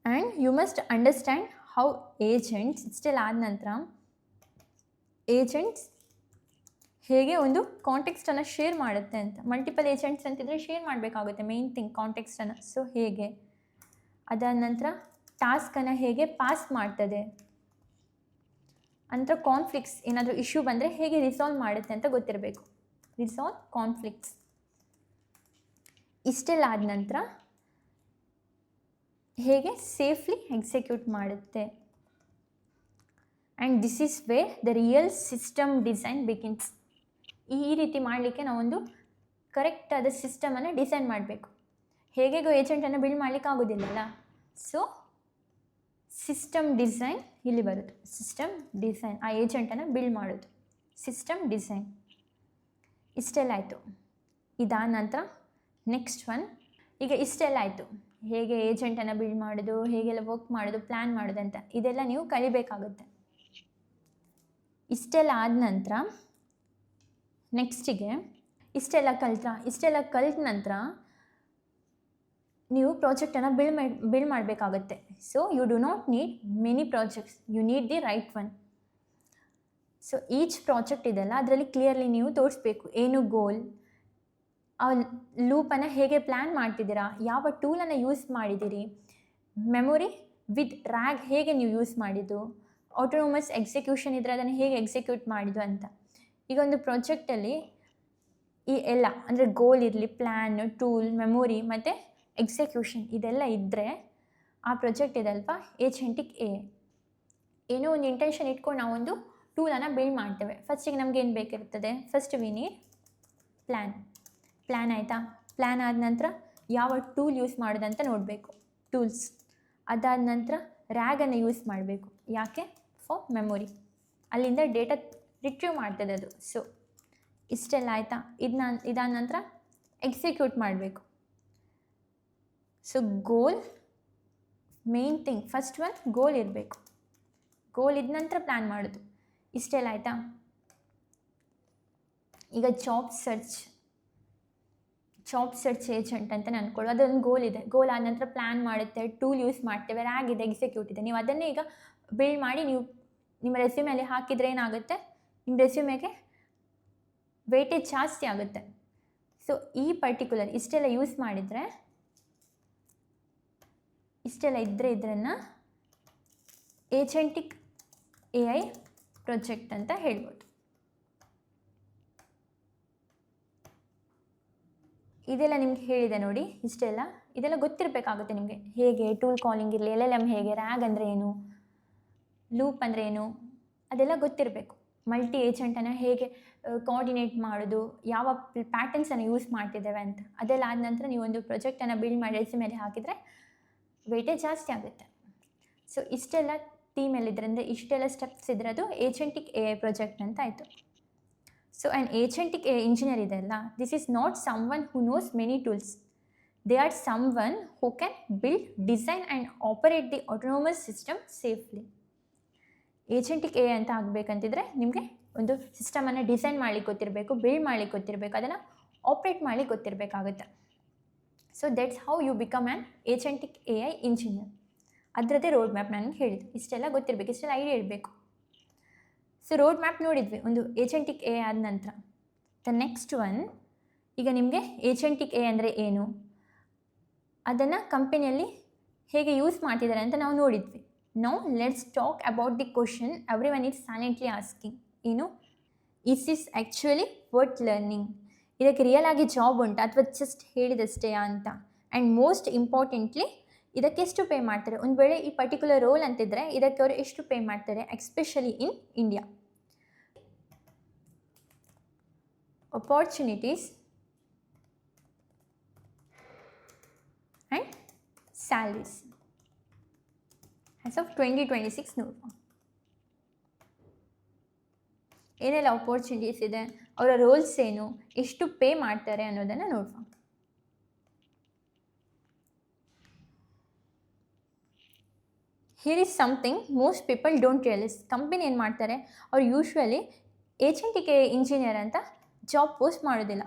And you must understand how agents, ಇಷ್ಟೆಲ್ಲ ಆದ ನಂತರ ಏಜೆಂಟ್ಸ್ ಹೇಗೆ ಒಂದು ಕಾಂಟೆಕ್ಸ್ಟನ್ನು ಶೇರ್ ಮಾಡುತ್ತೆ ಅಂತ. ಮಲ್ಟಿಪಲ್ ಏಜೆಂಟ್ಸ್ ಅಂತಿದ್ರೆ ಶೇರ್ ಮಾಡಬೇಕಾಗುತ್ತೆ ಮೇನ್ ಥಿಂಗ್, ಕಾಂಟೆಕ್ಸ್ಟನ್ನು. ಸೊ ಹೇಗೆ, ಅದಾದ ನಂತರ ಟಾಸ್ಕನ್ನು ಹೇಗೆ ಪಾಸ್ ಮಾಡ್ತದೆ ಅಂತ, ಕಾನ್ಫ್ಲಿಕ್ಟ್ಸ್ ಏನಾದರೂ ಇಶ್ಯೂ ಬಂದರೆ ಹೇಗೆ ರಿಸಾಲ್ವ್ ಮಾಡುತ್ತೆ ಅಂತ ಗೊತ್ತಿರಬೇಕು, ರಿಸಾಲ್ವ್ ಕಾನ್ಫ್ಲಿಕ್ಟ್ಸ್. ಇಷ್ಟೆಲ್ಲ ಆದ ನಂತರ ಹೇಗೆ ಸೇಫ್ಲಿ ಎಕ್ಸಿಕ್ಯೂಟ್ ಮಾಡುತ್ತೆ. And this is way the real system design begins. ಈ ರೀತಿ ಮಾಡಲಿಕ್ಕೆ ನಾವೊಂದು ಕರೆಕ್ಟಾದ ಸಿಸ್ಟಮನ್ನು ಡಿಸೈನ್ ಮಾಡಬೇಕು. ಹೇಗೆಗೋ ಏಜೆಂಟನ್ನು ಬಿಲ್ಡ್ ಮಾಡಲಿಕ್ಕೆ ಆಗೋದಿಲ್ಲಲ್ಲ. ಸೊ ಸಿಸ್ಟಮ್ ಡಿಸೈನ್ ಇಲ್ಲಿ ಬರುತ್ತೆ. ಸಿಸ್ಟಮ್ ಡಿಸೈನ್, ಆ ಏಜೆಂಟನ್ನು ಬಿಲ್ಡ್ ಮಾಡೋದು, ಸಿಸ್ಟಮ್ ಡಿಸೈನ್. ಇಷ್ಟೆಲ್ಲ ಆಯಿತು. ಇದಾದ ನಂತರ ನೆಕ್ಸ್ಟ್ ಒನ್, ಈಗ ಇಷ್ಟೆಲ್ಲ ಆಯಿತು, ಹೇಗೆ ಏಜೆಂಟನ್ನು ಬಿಲ್ಡ್ ಮಾಡೋದು, ಹೇಗೆಲ್ಲ ವರ್ಕ್ ಮಾಡೋದು, ಪ್ಲ್ಯಾನ್ ಮಾಡೋದು ಅಂತ, ಇದೆಲ್ಲ ನೀವು ಕಲಿಬೇಕಾಗುತ್ತೆ. ಇಷ್ಟೆಲ್ಲ ಆದ ನಂತರ ನೆಕ್ಸ್ಟಿಗೆ ಇಷ್ಟೆಲ್ಲ ಕಲಿತ ನಂತರ ನೀವು ಪ್ರಾಜೆಕ್ಟನ್ನು ಬಿಲ್ಡ್ ಮಾಡಬೇಕಾಗುತ್ತೆ. So you do not need many projects, you need the right one. So each project ಇದೆಲ್ಲ ಅದರಲ್ಲಿ ಕ್ಲಿಯರ್ಲಿ ನೀವು ತೋರಿಸ್ಬೇಕು, ಏನು ಗೋಲ್, ಆ ಲೂಪನ್ನು ಹೇಗೆ ಪ್ಲ್ಯಾನ್ ಮಾಡ್ತಿದ್ದೀರಾ, ಯಾವ ಟೂಲನ್ನು ಯೂಸ್ ಮಾಡಿದ್ದೀರಿ, ಮೆಮೊರಿ ವಿತ್ ರ್ಯಾಗ್ ಹೇಗೆ ನೀವು ಯೂಸ್ ಮಾಡಿದ್ದು, ಆಟೋನೋಮಸ್ ಎಕ್ಸಿಕ್ಯೂಷನ್ ಇದ್ದರೆ ಅದನ್ನು ಹೇಗೆ ಎಕ್ಸಿಕ್ಯೂಟ್ ಮಾಡಿದ್ದು ಅಂತ. ಈಗ ಒಂದು ಪ್ರಾಜೆಕ್ಟಲ್ಲಿ ಈ ಎಲ್ಲ ಅಂದರೆ ಗೋಲ್ ಇರಲಿ, ಪ್ಲ್ಯಾನ್, ಟೂಲ್, ಮೆಮೊರಿ ಮತ್ತು ಎಕ್ಸಿಕ್ಯೂಷನ್ ಇದೆಲ್ಲ ಇದ್ದರೆ ಆ ಪ್ರಾಜೆಕ್ಟ್ ಇದಲ್ವಾ ಏಜೆಂಟಿಕ್ ಎ. ಏನೋ ಒಂದು ಇಂಟೆನ್ಷನ್ ಇಟ್ಕೊಂಡು ನಾವೊಂದು ಟೂಲನ್ನು ಬಿಲ್ಡ್ ಮಾಡ್ತೇವೆ. ಫಸ್ಟಿಗೆ ನಮ್ಗೆ ಏನು ಬೇಕಿರ್ತದೆ, ಫಸ್ಟ್ ವಿ ನೀಡ್ ಪ್ಲ್ಯಾನ್ ಆಯಿತಾ. ಪ್ಲ್ಯಾನ್ ಆದ ನಂತರ ಯಾವ ಟೂಲ್ ಯೂಸ್ ಮಾಡೋದಂತ ನೋಡಬೇಕು, ಟೂಲ್ಸ್. ಅದಾದ ನಂತರ ರ್ಯಾಗನ್ನು ಯೂಸ್ ಮಾಡಬೇಕು, ಯಾಕೆ, ಫಾರ್ ಮೆಮೊರಿ, ಅಲ್ಲಿಂದ ಡೇಟಾ ರಿಟ್ರೀವ್ ಮಾಡ್ತದೆ ಅದು. ಸೊ ಇಷ್ಟೆಲ್ಲ ಆಯಿತಾ. ಇದಾದ ನಂತರ ಎಕ್ಸಿಕ್ಯೂಟ್ ಮಾಡಬೇಕು. So goal main thing, first one goal ಇರಬೇಕು. ಗೋಲ್ ಇದ್ದ ನಂತರ ಪ್ಲ್ಯಾನ್ ಮಾಡೋದು. ಇಷ್ಟೆಲ್ಲ ಆಯಿತಾ. ಈಗ ಜಾಬ್ ಸರ್ಚ್ ಏಜೆಂಟ್ ಅಂತ ಅಂದ್ಕೊಳ್ಳೋ, ಅದೊಂದು ಗೋಲ್ ಇದೆ. ಗೋಲ್ ಆದ ನಂತರ ಪ್ಲ್ಯಾನ್ ಮಾಡುತ್ತೆ, ಟೂಲ್ ಯೂಸ್ ಮಾಡ್ತೇವೆ, ರ್ಯಾಗ್ ಇದೆ, ಎಕ್ಸಿಕ್ಯೂಟ್ ಇದೆ. ನೀವು ಅದನ್ನೇ ಈಗ ಬಿಲ್ಡ್ ಮಾಡಿ ನೀವು ನಿಮ್ಮ ರೆಸ್ಯೂಮೇಲಿ ಹಾಕಿದರೆ ಏನಾಗುತ್ತೆ, ನಿಮ್ಮ ರೆಸ್ಯೂಮೆಗೆ ವೇಟೇಜ್ ಜಾಸ್ತಿ ಆಗುತ್ತೆ. ಸೊ ಈ ಪರ್ಟಿಕ್ಯುಲರ್ ಇಷ್ಟೆಲ್ಲ ಯೂಸ್ ಮಾಡಿದರೆ, ಇಷ್ಟೆಲ್ಲ ಇದನ್ನು ಏಜೆಂಟಿಕ್ AI ಪ್ರಾಜೆಕ್ಟ್ ಅಂತ ಹೇಳ್ಬೋದು. ಇದೆಲ್ಲ ನಿಮ್ಗೆ ಹೇಳಿದೆ ನೋಡಿ, ಇದೆಲ್ಲ ಗೊತ್ತಿರಬೇಕಾಗುತ್ತೆ ನಿಮಗೆ. ಹೇಗೆ ಟೂಲ್ ಕಾಲಿಂಗ್ ಇರಲಿ, LLM ಹೇಗೆ, ರ್ಯಾಗ್ ಅಂದರೆ ಏನು, ಲೂಪ್ ಅಂದರೆ ಏನು, ಅದೆಲ್ಲ ಗೊತ್ತಿರಬೇಕು. ಮಲ್ಟಿ ಏಜೆಂಟನ್ನು ಹೇಗೆ ಕೋಆರ್ಡಿನೇಟ್ ಮಾಡೋದು, ಯಾವ ಪ್ಯಾಟರ್ನ್ಸನ್ನು ಯೂಸ್ ಮಾಡ್ತಿದ್ದೇವೆ ಅಂತ, ಅದೆಲ್ಲ ಆದ ನಂತರ ನೀವು ಒಂದು ಪ್ರಾಜೆಕ್ಟನ್ನು ಬಿಲ್ಡ್ ಮಾಡಿ ರೆಸ್ಯೂಮೇಲೆ ಹಾಕಿದರೆ ವೇಟೇಜ್ ಜಾಸ್ತಿ ಆಗುತ್ತೆ. ಸೊ ಇಷ್ಟೆಲ್ಲ ಟೀಮಲ್ಲಿದ್ದರಿಂದ ಇಷ್ಟೆಲ್ಲ ಸ್ಟೆಪ್ಸ್ ಇದ್ರೆ ಅದು ಏಜೆಂಟಿಕ್ AI ಪ್ರಾಜೆಕ್ಟ್ ಅಂತ ಆಯಿತು. So and agentic AI engineer ಇದೆಲ್ಲ, this is not someone who knows many tools. They are someone who can build, design and operate the autonomous system safely. Agentic AI ಅಂತ ಆಗಬೇಕಂತಿದ್ರೆ ನಿಮಗೆ ಒಂದು ಸಿಸ್ಟಮನ್ನು design ಮಾಡಲಿಕ್ಕೆ ಗೊತ್ತಿರಬೇಕು, build ಮಾಡಲಿಕ್ಕೆ ಗೊತ್ತಿರಬೇಕು, ಅದನ್ನು operate ಮಾಡಲಿಕ್ಕೆ ಗೊತ್ತಿರಬೇಕಾಗುತ್ತೆ. So that's how you become an agentic AI engineer. ಅದರದ್ದೇ ರೋಡ್ ಮ್ಯಾಪ್ ನನಗೆ ಹೇಳಿದ್ದು. ಇಷ್ಟೆಲ್ಲ ಗೊತ್ತಿರಬೇಕು, ಇಷ್ಟೆಲ್ಲ ಐಡಿಯಾ ಇರಬೇಕು. ಸೊ ರೋಡ್ ಮ್ಯಾಪ್ ನೋಡಿದ್ವಿ ಒಂದು ಏಜೆಂಟಿಕ್ AI ಆದ ನಂತರ. ದ ನೆಕ್ಸ್ಟ್ ಒನ್, ಈಗ ನಿಮಗೆ ಏಜೆಂಟಿಕ್ AI ಅಂದರೆ ಏನು, ಅದನ್ನು ಕಂಪನಿಯಲ್ಲಿ ಹೇಗೆ ಯೂಸ್ ಮಾಡ್ತಿದ್ದಾರೆ ಅಂತ ನಾವು ನೋಡಿದ್ವಿ. Now let's talk about the question every one is silently asking. ಏನು, ಇಸ್ ಆ್ಯಕ್ಚುಲಿ ವರ್ತ್ ಲರ್ನಿಂಗ್? ಇದಕ್ಕೆ ರಿಯಲ್ ಆಗಿ ಜಾಬ್ ಉಂಟಾ ಅಥವಾ ಜಸ್ಟ್ ಹೇಳಿದಷ್ಟೇ ಅಂತ? ಆ್ಯಂಡ್ ಮೋಸ್ಟ್ ಇಂಪಾರ್ಟೆಂಟ್ಲಿ ಇದಕ್ಕೆ ಎಷ್ಟು ಪೇ ಮಾಡ್ತಾರೆ? ಒಂದು ವೇಳೆ ಈ ಪರ್ಟಿಕ್ಯುಲರ್ ರೋಲ್ ಅಂತಿದ್ರೆ ಇದಕ್ಕೆ ಅವರು ಎಷ್ಟು ಪೇ ಮಾಡ್ತಾರೆ, especially in India. Opportunities and salaries as of 2026 ನೋಡುವ. ಏನೆಲ್ಲ ಅಪಾರ್ಚುನಿಟೀಸ್ ಇದೆ, ಅವರ ರೋಲ್ಸ್ ಏನು, ಎಷ್ಟು ಪೇ ಮಾಡ್ತಾರೆ ಅನ್ನೋದನ್ನು ನೋಡುವ. Here is something most people don't realise. Company ಏನು ಮಾಡ್ತಾರೆ, ಅವ್ರು ಯೂಶ್ವಲಿ ಏಜೆಂಟಿಕ್ AI ಇಂಜಿನಿಯರ್ ಅಂತ ಜಾಬ್ ಪೋಸ್ಟ್ ಮಾಡೋದಿಲ್ಲ.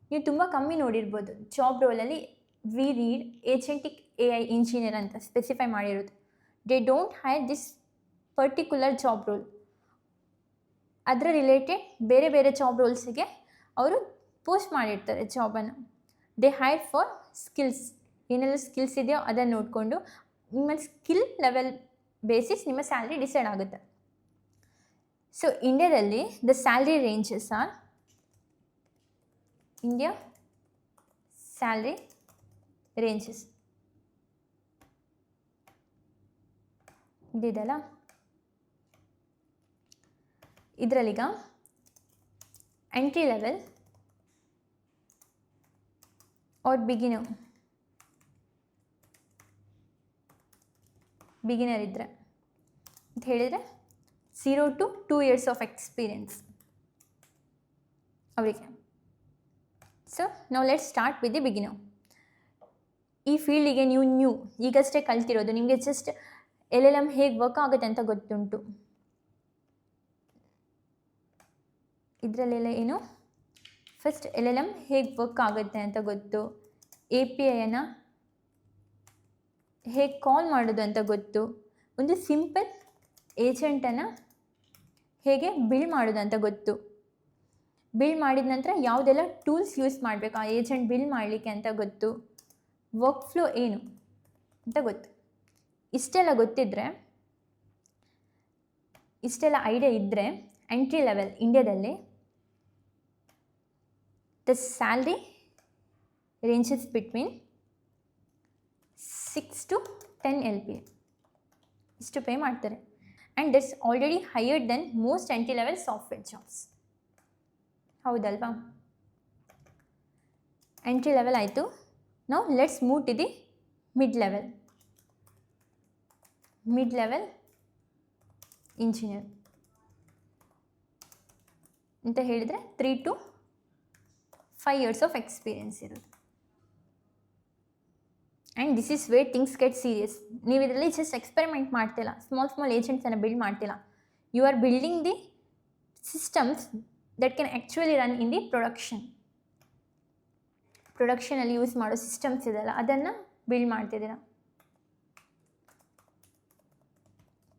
ನೀವು ತುಂಬ ಕಮ್ಮಿ ನೋಡಿರ್ಬೋದು ಜಾಬ್ ರೋಲಲ್ಲಿ we read agentic AI engineer ಅಂತ ಸ್ಪೆಸಿಫೈ ಮಾಡಿರೋದು. They don't hire this particular job role. ಅದರ ರಿಲೇಟೆಡ್ ಬೇರೆ ಬೇರೆ ಜಾಬ್ ರೋಲ್ಸಿಗೆ ಅವರು ಪೋಸ್ಟ್ ಮಾಡಿರ್ತಾರೆ ಜಾಬನ್ನು. ದೇ ಹೈರ್ ಫಾರ್ ಸ್ಕಿಲ್ಸ್, ಏನೆಲ್ಲ ಸ್ಕಿಲ್ಸ್ ಇದೆಯೋ ಅದನ್ನು ನೋಡಿಕೊಂಡು ನಿಮ್ಮ ಸ್ಕಿಲ್ ಲೆವೆಲ್ ಬೇಸಿಸ್ ನಿಮ್ಮ ಸ್ಯಾಲ್ರಿ ಡಿಸೈಡ್ ಆಗುತ್ತೆ. ಸೊ ಇಂಡಿಯಾದಲ್ಲಿ the salary ranges are, India salary ranges ಇದಿದೆಲ್ಲ, ಇದರಲ್ಲೀಗ ಎಂಟ್ರಿ ಲೆವೆಲ್ ಆರ್ ಬಿಗಿನರ್ ಇದ್ದರೆ ಅಂತ ಹೇಳಿದರೆ 0 to 2 years ಆಫ್ ಎಕ್ಸ್ಪೀರಿಯನ್ಸ್ ಅವರಿಗೆ. ಸೊ ನಾವು let's start with the beginner. ಈ ಫೀಲ್ಡಿಗೆ ನೀವು ಈಗಷ್ಟೇ ಕಲ್ತಿರೋದು, ನಿಮಗೆ ಜಸ್ಟ್ LLM ಹೇಗೆ ವರ್ಕ್ ಆಗುತ್ತೆ ಅಂತ ಗೊತ್ತುಂಟು. ಇದರಲ್ಲೆಲ್ಲ ಏನು, ಫಸ್ಟ್ LLM ಹೇಗೆ ವರ್ಕ್ ಆಗುತ್ತೆ ಅಂತ ಗೊತ್ತು, APIಯನ್ನು ಹೇಗೆ ಕಾಲ್ ಮಾಡೋದು ಅಂತ ಗೊತ್ತು, ಒಂದು ಸಿಂಪಲ್ ಏಜೆಂಟನ್ನು ಹೇಗೆ ಬಿಲ್ಡ್ ಮಾಡೋದಂತ ಗೊತ್ತು. ಬಿಲ್ಡ್ ಮಾಡಿದ ನಂತರ ಯಾವುದೆಲ್ಲ ಟೂಲ್ಸ್ ಯೂಸ್ ಮಾಡಬೇಕು ಆ ಏಜೆಂಟ್ ಬಿಲ್ಡ್ ಮಾಡಲಿಕ್ಕೆ ಅಂತ ಗೊತ್ತು. ವರ್ಕ್ ಫ್ಲೋ ಏನು ಅಂತ ಗೊತ್ತು. ಇಷ್ಟೆಲ್ಲ ಗೊತ್ತಿದ್ದರೆ, ಇಷ್ಟೆಲ್ಲ ಐಡಿಯಾ ಇದ್ದರೆ ಎಂಟ್ರಿ ಲೆವೆಲ್ ಇಂಡಿಯಾದಲ್ಲಿ the salary ranges between 6 to 10 LPA ಇಷ್ಟು ಪೇ ಮಾಡ್ತಾರೆ. And that's already higher than most entry level software jobs. ಹೌದಲ್ವಾ? ಎಂಟ್ರಿ ಲೆವೆಲ್ ಆಯಿತು. ನಾವು let's move to the mid level. Mid level engineer ಅಂತ ಹೇಳಿದರೆ 3 to 5 years of experience ಇರೋದು. And this is where things get serious. ನೀವು ಇದರಲ್ಲಿ just experiment ಮಾಡ್ತಿಲ್ಲ, small ಏಜೆಂಟ್ಸನ್ನು ಬಿಲ್ಡ್ ಮಾಡ್ತಿಲ್ಲ. You are building the systems that can actually run in the ಪ್ರೊಡಕ್ಷನಲ್ಲಿ use ಮಾಡೋ ಸಿಸ್ಟಮ್ಸ್ ಇದೆಯಲ್ಲ ಅದನ್ನು ಬಿಲ್ಡ್ ಮಾಡ್ತಿದ್ದೀರಾ.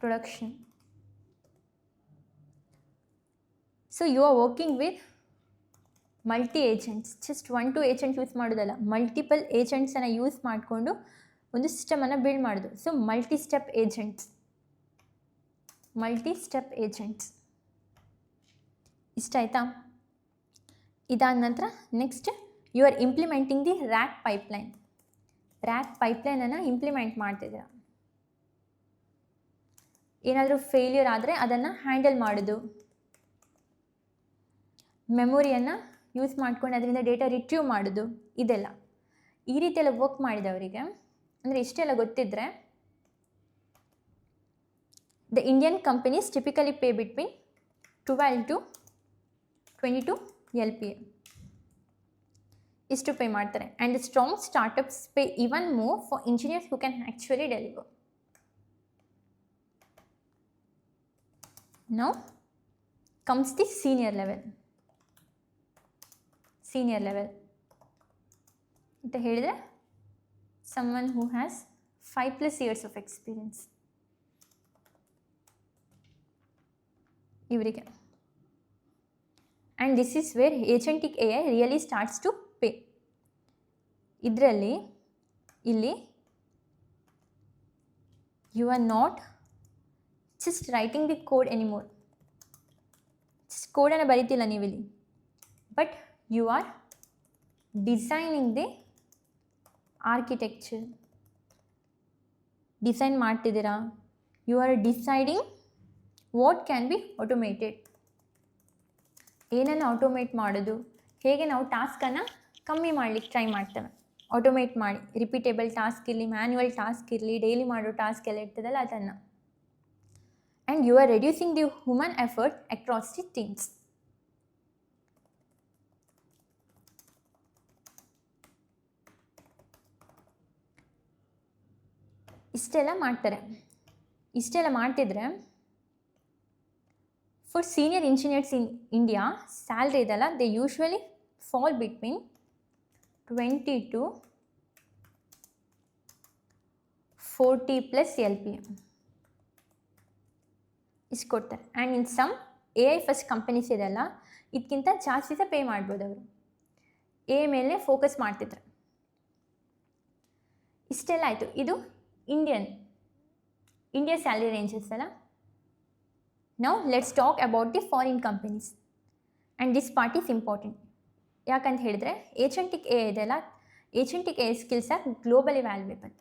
Production. So you are working with multi agents. Just 1-2 agent use ಮಾಡೋದಲ್ಲ, ಮಲ್ಟಿಪಲ್ ಏಜೆಂಟ್ಸನ್ನು ಯೂಸ್ ಮಾಡಿಕೊಂಡು ಒಂದು ಸಿಸ್ಟಮನ್ನು ಬಿಲ್ಡ್ ಮಾಡೋದು. So multi step agents. ಇಷ್ಟ ಆಯಿತಾ? ಇದಾದ ನಂತರ next you are implementing the RAG ಪೈಪ್ಲೈನನ್ನು ಇಂಪ್ಲಿಮೆಂಟ್ ಮಾಡ್ತಿದ್ದೀರಾ. ಏನಾದರೂ ಫೇಲ್ಯೂರ್ ಆದರೆ ಅದನ್ನು ಹ್ಯಾಂಡಲ್ ಮಾಡೋದು, ಮೆಮೊರಿಯನ್ನು ಯೂಸ್ ಮಾಡ್ಕೊಂಡು ಅದರಿಂದ ಡೇಟಾ ರಿಟ್ರೀವ್ ಮಾಡೋದು, ಇದೆಲ್ಲ ಈ ರೀತಿಯೆಲ್ಲ ವರ್ಕ್ ಮಾಡಿದವರಿಗೆ ಅಂದರೆ ಇಷ್ಟೆಲ್ಲ ಗೊತ್ತಿದ್ದರೆ the Indian companies typically pay between 12 to 22 LPA ಇಷ್ಟು ಪೇ ಮಾಡ್ತಾರೆ. And the strong startups pay even more for engineers who can actually deliver. Now comes the senior level ಅಂತ ಹೇಳಿದರೆ someone who has 5+ years of experience ಇವರಿಗೆ. And this is where agentic AI really starts to pay. ಇಲ್ಲಿ you are not just writing the code anymore. Just ಕೋಡನ್ನು ಬರೀತಿಲ್ಲ ನೀವಿಲ್ಲಿ, but you are designing the architecture. Design ಮಾಡ್ತಿದ್ದೀರಾ. You are deciding what can be automated. ಏನನ್ನು automate ಮಾಡೋದು, ಹೇಗೆ ನಾವು ಟಾಸ್ಕನ್ನು ಕಮ್ಮಿ ಮಾಡಲಿಕ್ಕೆ ಟ್ರೈ ಮಾಡ್ತೇವೆ. ಆಟೋಮೇಟ್ ಮಾಡಿ ರಿಪೀಟೇಬಲ್ ಟಾಸ್ಕ್ ಇರಲಿ, ಮ್ಯಾನ್ಯುವಲ್ ಟಾಸ್ಕ್ ಇರಲಿ, ಡೈಲಿ ಮಾಡೋ ಟಾಸ್ಕ್ ಎಲ್ಲ ಇರ್ತದಲ್ಲ ಅದನ್ನು. And you are reducing the human effort across the things. ಇಷ್ಟೆಲ್ಲ ಮಾಡ್ತಿದ್ರೆ for senior engineers in India salary ಇದೆಲ್ಲ they usually fall between 20 to 40+ LPA ಇಷ್ಟು ಕೊಡ್ತಾರೆ. And in some AI first companies ಇದೆಲ್ಲ ಇದಕ್ಕಿಂತ ಜಾಸ್ತಿ ಸಹ ಪೇ ಮಾಡ್ಬೋದು. ಅವರು AI ಮೇಲೆ ಫೋಕಸ್ ಮಾಡ್ತಿದ್ರು. ಇಷ್ಟೆಲ್ಲ ಆಯಿತು. ಇದು ಇಂಡಿಯಾ ಸ್ಯಾಲ್ರಿ ರೇಂಜಸ್ ಅಲ್ಲ. Now let's talk about the foreign companies. And this part is important. ಯಾಕಂತ ಹೇಳಿದರೆ ಏಜೆಂಟಿಕ್ AI ಇದೆಯಲ್ಲ, agentic AI skills are globally valuable.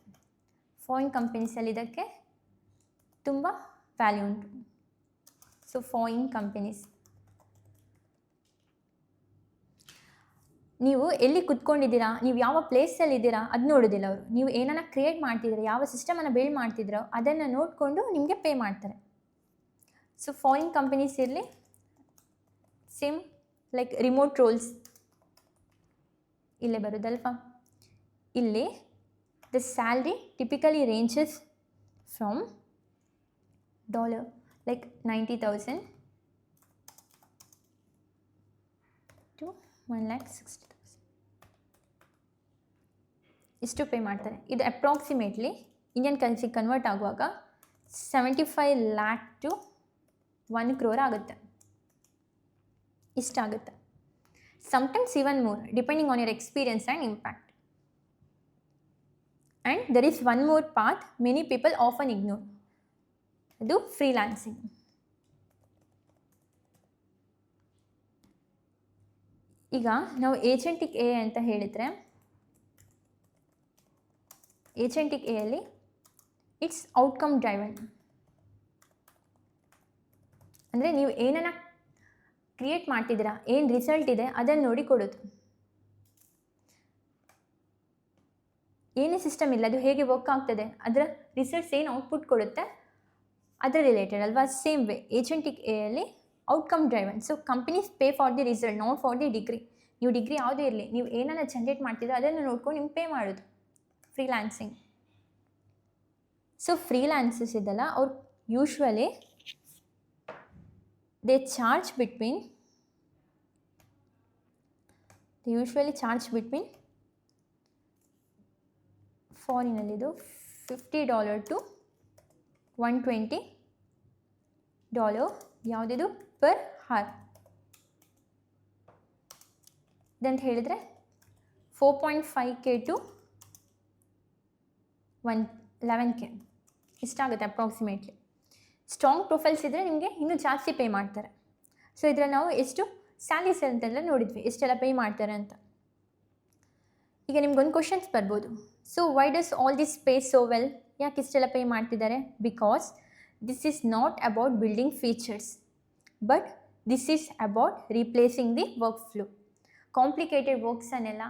Foreign ಕಂಪನೀಸಲ್ಲಿ ಇದಕ್ಕೆ ತುಂಬ ವ್ಯಾಲ್ಯೂ ಉಂಟು. ಸೊ ಫಾರಿನ್ ಕಂಪನೀಸ್, ನೀವು ಎಲ್ಲಿ ಕುತ್ಕೊಂಡಿದ್ದೀರಾ, ನೀವು ಯಾವ ಪ್ಲೇಸಲ್ಲಿ ಇದ್ದೀರಾ ಅದು ನೋಡೋದಿಲ್ಲ ಅವರು. ನೀವು ಏನನ್ನ ಕ್ರಿಯೇಟ್ ಮಾಡ್ತಿದ್ದೀರಾ, ಯಾವ ಸಿಸ್ಟಮನ್ನು ಬಿಲ್ಡ್ ಮಾಡ್ತಿದ್ದೀರೋ ಅದನ್ನು ನೋಡಿಕೊಂಡು ನಿಮಗೆ ಪೇ ಮಾಡ್ತಾರೆ. ಸೊ ಫಾರಿನ್ ಕಂಪನೀಸ್ ಇರಲಿ, ಸೇಮ್ ಲೈಕ್ ರಿಮೋಟ್ ರೋಲ್ಸ್ ಇಲ್ಲೇ ಬರೋದಲ್ವಾ. ಇಲ್ಲಿ the salary typically ranges from $, like 90,000 to 1,60,000 ಇಷ್ಟು ಪೇ ಮಾಡ್ತಾರೆ. ಇದು ಅಪ್ರಾಕ್ಸಿಮೇಟ್ಲಿ ಇಂಡಿಯನ್ ಕರೆನ್ಸಿ ಕನ್ವರ್ಟ್ ಆಗುವಾಗ 75 lakh to 1 crore ಆಗುತ್ತೆ. ಇಷ್ಟಾಗುತ್ತೆ. Sometimes even more, depending on your experience and impact. And there is one more path many people often ignore. ಅದು freelancing. ಈಗ ನಾವು ಏಜೆಂಟಿಕ್ A ಅಂತ ಹೇಳಿದರೆ, ಏಜೆಂಟಿಕ್ ಎಯಲ್ಲಿ ಇಟ್ಸ್ ಔಟ್ಕಮ್ ಡ್ರೈವನ್. ಅಂದರೆ ನೀವು ಏನನ್ನ ಕ್ರಿಯೇಟ್ ಮಾಡ್ತಿದ್ದೀರಾ, ಏನು ರಿಸಲ್ಟ್ ಇದೆ ಅದನ್ನು ನೋಡಿ ಕೊಡೋದು. ಏನೇ ಸಿಸ್ಟಮ್ ಇಲ್ಲ, ಅದು ಹೇಗೆ ವರ್ಕ್ ಆಗ್ತದೆ, ಅದರ ರಿಸಲ್ಟ್ಸ್ ಏನು ಔಟ್ಪುಟ್ ಕೊಡುತ್ತೆ ಅದರ ರಿಲೇಟೆಡ್ ಅಲ್ವಾ. ಸೇಮ್ ವೇ ಏಜೆಂಟಿಕ್ ಎಯಲ್ಲಿ outcome driven. So companies pay for the result, not for the degree. ನೀವು ಡಿಗ್ರಿ ಯಾವುದೇ ಇರಲಿ, ನೀವು ಏನನ್ನ ಜನ್ರೇಟ್ ಮಾಡ್ತಿದ್ರೆ ಅದನ್ನು ನೋಡ್ಕೊಂಡು ನಿಮ್ಗೆ ಪೇ ಮಾಡೋದು. ಫ್ರೀಲಾನ್ಸಿಂಗ್. ಸೊ ಫ್ರೀಲಾನ್ಸಸ್ ಇದಲ್ಲ, ಅವ್ರು ಯೂಶ್ವಲಿ they charge between ಫಾರಿನಲ್ಲಿದು $50 to $120 ಯಾವುದಿದು ಪರ್ ಹಾರ್. ಇದಂತ ಹೇಳಿದರೆ 4.5K to 11K ಇಷ್ಟಾಗುತ್ತೆ ಅಪ್ರಾಕ್ಸಿಮೇಟ್ಲಿ. ಸ್ಟ್ರಾಂಗ್ ಪ್ರೊಫೈಲ್ಸ್ ಇದ್ದರೆ ನಿಮಗೆ ಇನ್ನೂ ಜಾಸ್ತಿ ಪೇ ಮಾಡ್ತಾರೆ. ಸೊ ಇದರಲ್ಲಿ ನಾವು ಎಷ್ಟು ಸ್ಯಾಲರೀಸ್ ಅಂತೆಲ್ಲ ನೋಡಿದ್ವಿ, ಎಷ್ಟೆಲ್ಲ ಪೇ ಮಾಡ್ತಾರೆ ಅಂತ. ಈಗ ನಿಮ್ಗೊಂದು ಕ್ವಶನ್ಸ್ ಬರ್ಬೋದು. So why does all this pay so well? ಯಾಕೆ ಇಷ್ಟೆಲ್ಲ ಪೇ ಮಾಡ್ತಿದ್ದಾರೆ? Because this is not about building features, but this is about replacing the workflow. Complicated ವರ್ಕ್ಸನ್ನೆಲ್ಲ,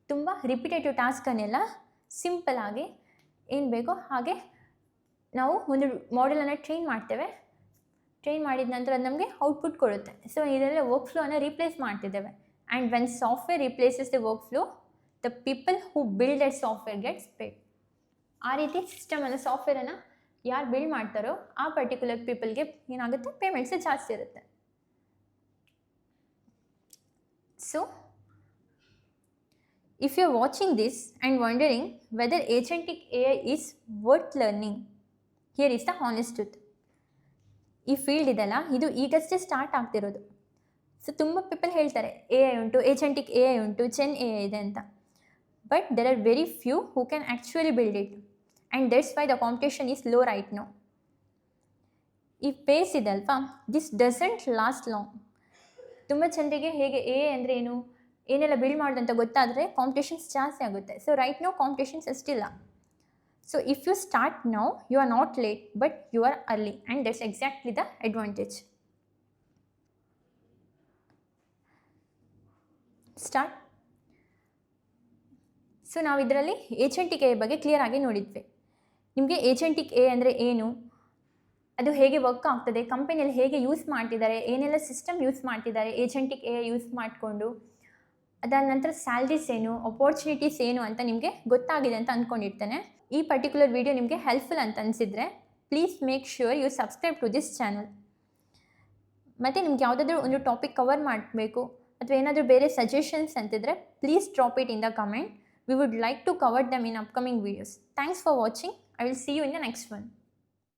ತುಂಬ ರಿಪಿಟೇಟಿವ್ ಟಾಸ್ಕನ್ನೆಲ್ಲ ಸಿಂಪಲಾಗಿ ಏನು ಬೇಕೋ ಹಾಗೆ ನಾವು ಒಂದು ಮಾಡೆಲನ್ನು ಟ್ರೈನ್ ಮಾಡ್ತೇವೆ. ಟ್ರೈನ್ ಮಾಡಿದ ನಂತರ ಅದು ನಮಗೆ ಔಟ್ಪುಟ್ ಕೊಡುತ್ತೆ. ಸೊ ಇದೆಲ್ಲ ವರ್ಕ್ ಫ್ಲೋನ ರೀಪ್ಲೇಸ್ ಮಾಡ್ತಿದ್ದೇವೆ. And when software replaces the work flow, the people who build that software gets paid. ಆ ರೀತಿ ಸಿಸ್ಟಮನ್ನು, ಸಾಫ್ಟ್ವೇರನ್ನು ಯಾರು ಬಿಲ್ಡ್ ಮಾಡ್ತಾರೋ ಆ ಪರ್ಟಿಕ್ಯುಲರ್ ಪೀಪಲ್ಗೆ ಏನಾಗುತ್ತೆ, ಪೇಮೆಂಟ್ಸ್ ಜಾಸ್ತಿ ಇರುತ್ತೆ. So if you are watching this and wondering whether agentic AI is worth learning, here is the honest truth. ಈ field ಇದೆಲ್ಲ, ಇದು ಈಗಷ್ಟೇ ಸ್ಟಾರ್ಟ್ ಆಗ್ತಿರೋದು. ಸೊ ತುಂಬ ಪೀಪಲ್ ಹೇಳ್ತಾರೆ AI ಉಂಟು, ಏಜೆಂಟಿಕ್ AI ಉಂಟು, ಚೆನ್ AI ಇದೆ ಅಂತ. But there are very few who can actually build it, and that's why the competition is low right now. ಈ ಪೇಸ್ ಇದೆ ಅಲ್ವಾ, ದಿಸ್ ಡಸಂಟ್ ಲಾಸ್ಟ್ ಲಾಂಗ್. ತುಂಬ ಜನರಿಗೆ ಹೇಗೆ AI ಅಂದರೆ ಏನು, ಏನೆಲ್ಲ ಬಿಲ್ಡ್ ಮಾಡೋದಂತ ಗೊತ್ತಾದರೆ ಕಾಂಪಿಟೇಷನ್ಸ್ ಜಾಸ್ತಿ ಆಗುತ್ತೆ. ಸೊ ರೈಟ್ ನೌ ಕಾಂಪಿಟೇಷನ್ಸ್ ಅಷ್ಟಿಲ್ಲ. So if you start now, you are not late, but you are early, and that's exactly the advantage. Start. So ನಾವು ಇದರಲ್ಲಿ ಏಜೆಂಟಿಕ್ AI ಬಗ್ಗೆ ಕ್ಲಿಯರ್ ಆಗಿ ನೋಡಿದ್ವಿ. ನಿಮಗೆ ಏಜೆಂಟಿಕ್ AI ಅಂದರೆ ಏನು, ಅದು ಹೇಗೆ ವರ್ಕ್ ಆಗ್ತದೆ, ಕಂಪನಿಯಲ್ಲಿ ಹೇಗೆ ಯೂಸ್ ಮಾಡ್ತಿದ್ದಾರೆ, ಏನೆಲ್ಲ ಸಿಸ್ಟಮ್ ಯೂಸ್ ಮಾಡ್ತಿದ್ದಾರೆ ಏಜೆಂಟಿಕ್ AI ಯೂಸ್ ಮಾಡಿಕೊಂಡು, ಅದಾದ ನಂತರ ಸ್ಯಾಲ್ರೀಸ್ ಏನು, ಅಪಾರ್ಚುನಿಟೀಸ್ ಏನು ಅಂತ ನಿಮಗೆ ಗೊತ್ತಾಗಿದೆ ಅಂತ ಅಂದ್ಕೊಂಡಿರ್ತೇನೆ. ಈ ಪರ್ಟಿಕ್ಯುಲರ್ ವಿಡಿಯೋ ನಿಮಗೆ ಹೆಲ್ಪ್ಫುಲ್ ಅಂತ ಅನಿಸಿದರೆ please make sure you subscribe to this channel. ಮತ್ತು ನಿಮ್ಗೆ ಯಾವುದಾದ್ರೂ ಒಂದು ಟಾಪಿಕ್ ಕವರ್ ಮಾಡಬೇಕು ಅಥವಾ ಏನಾದರೂ ಬೇರೆ ಸಜೆಷನ್ಸ್ ಅಂತಿದ್ರೆ please drop it in the comment. We would like to cover them in upcoming videos. Thanks for watching. I will see you in the next one.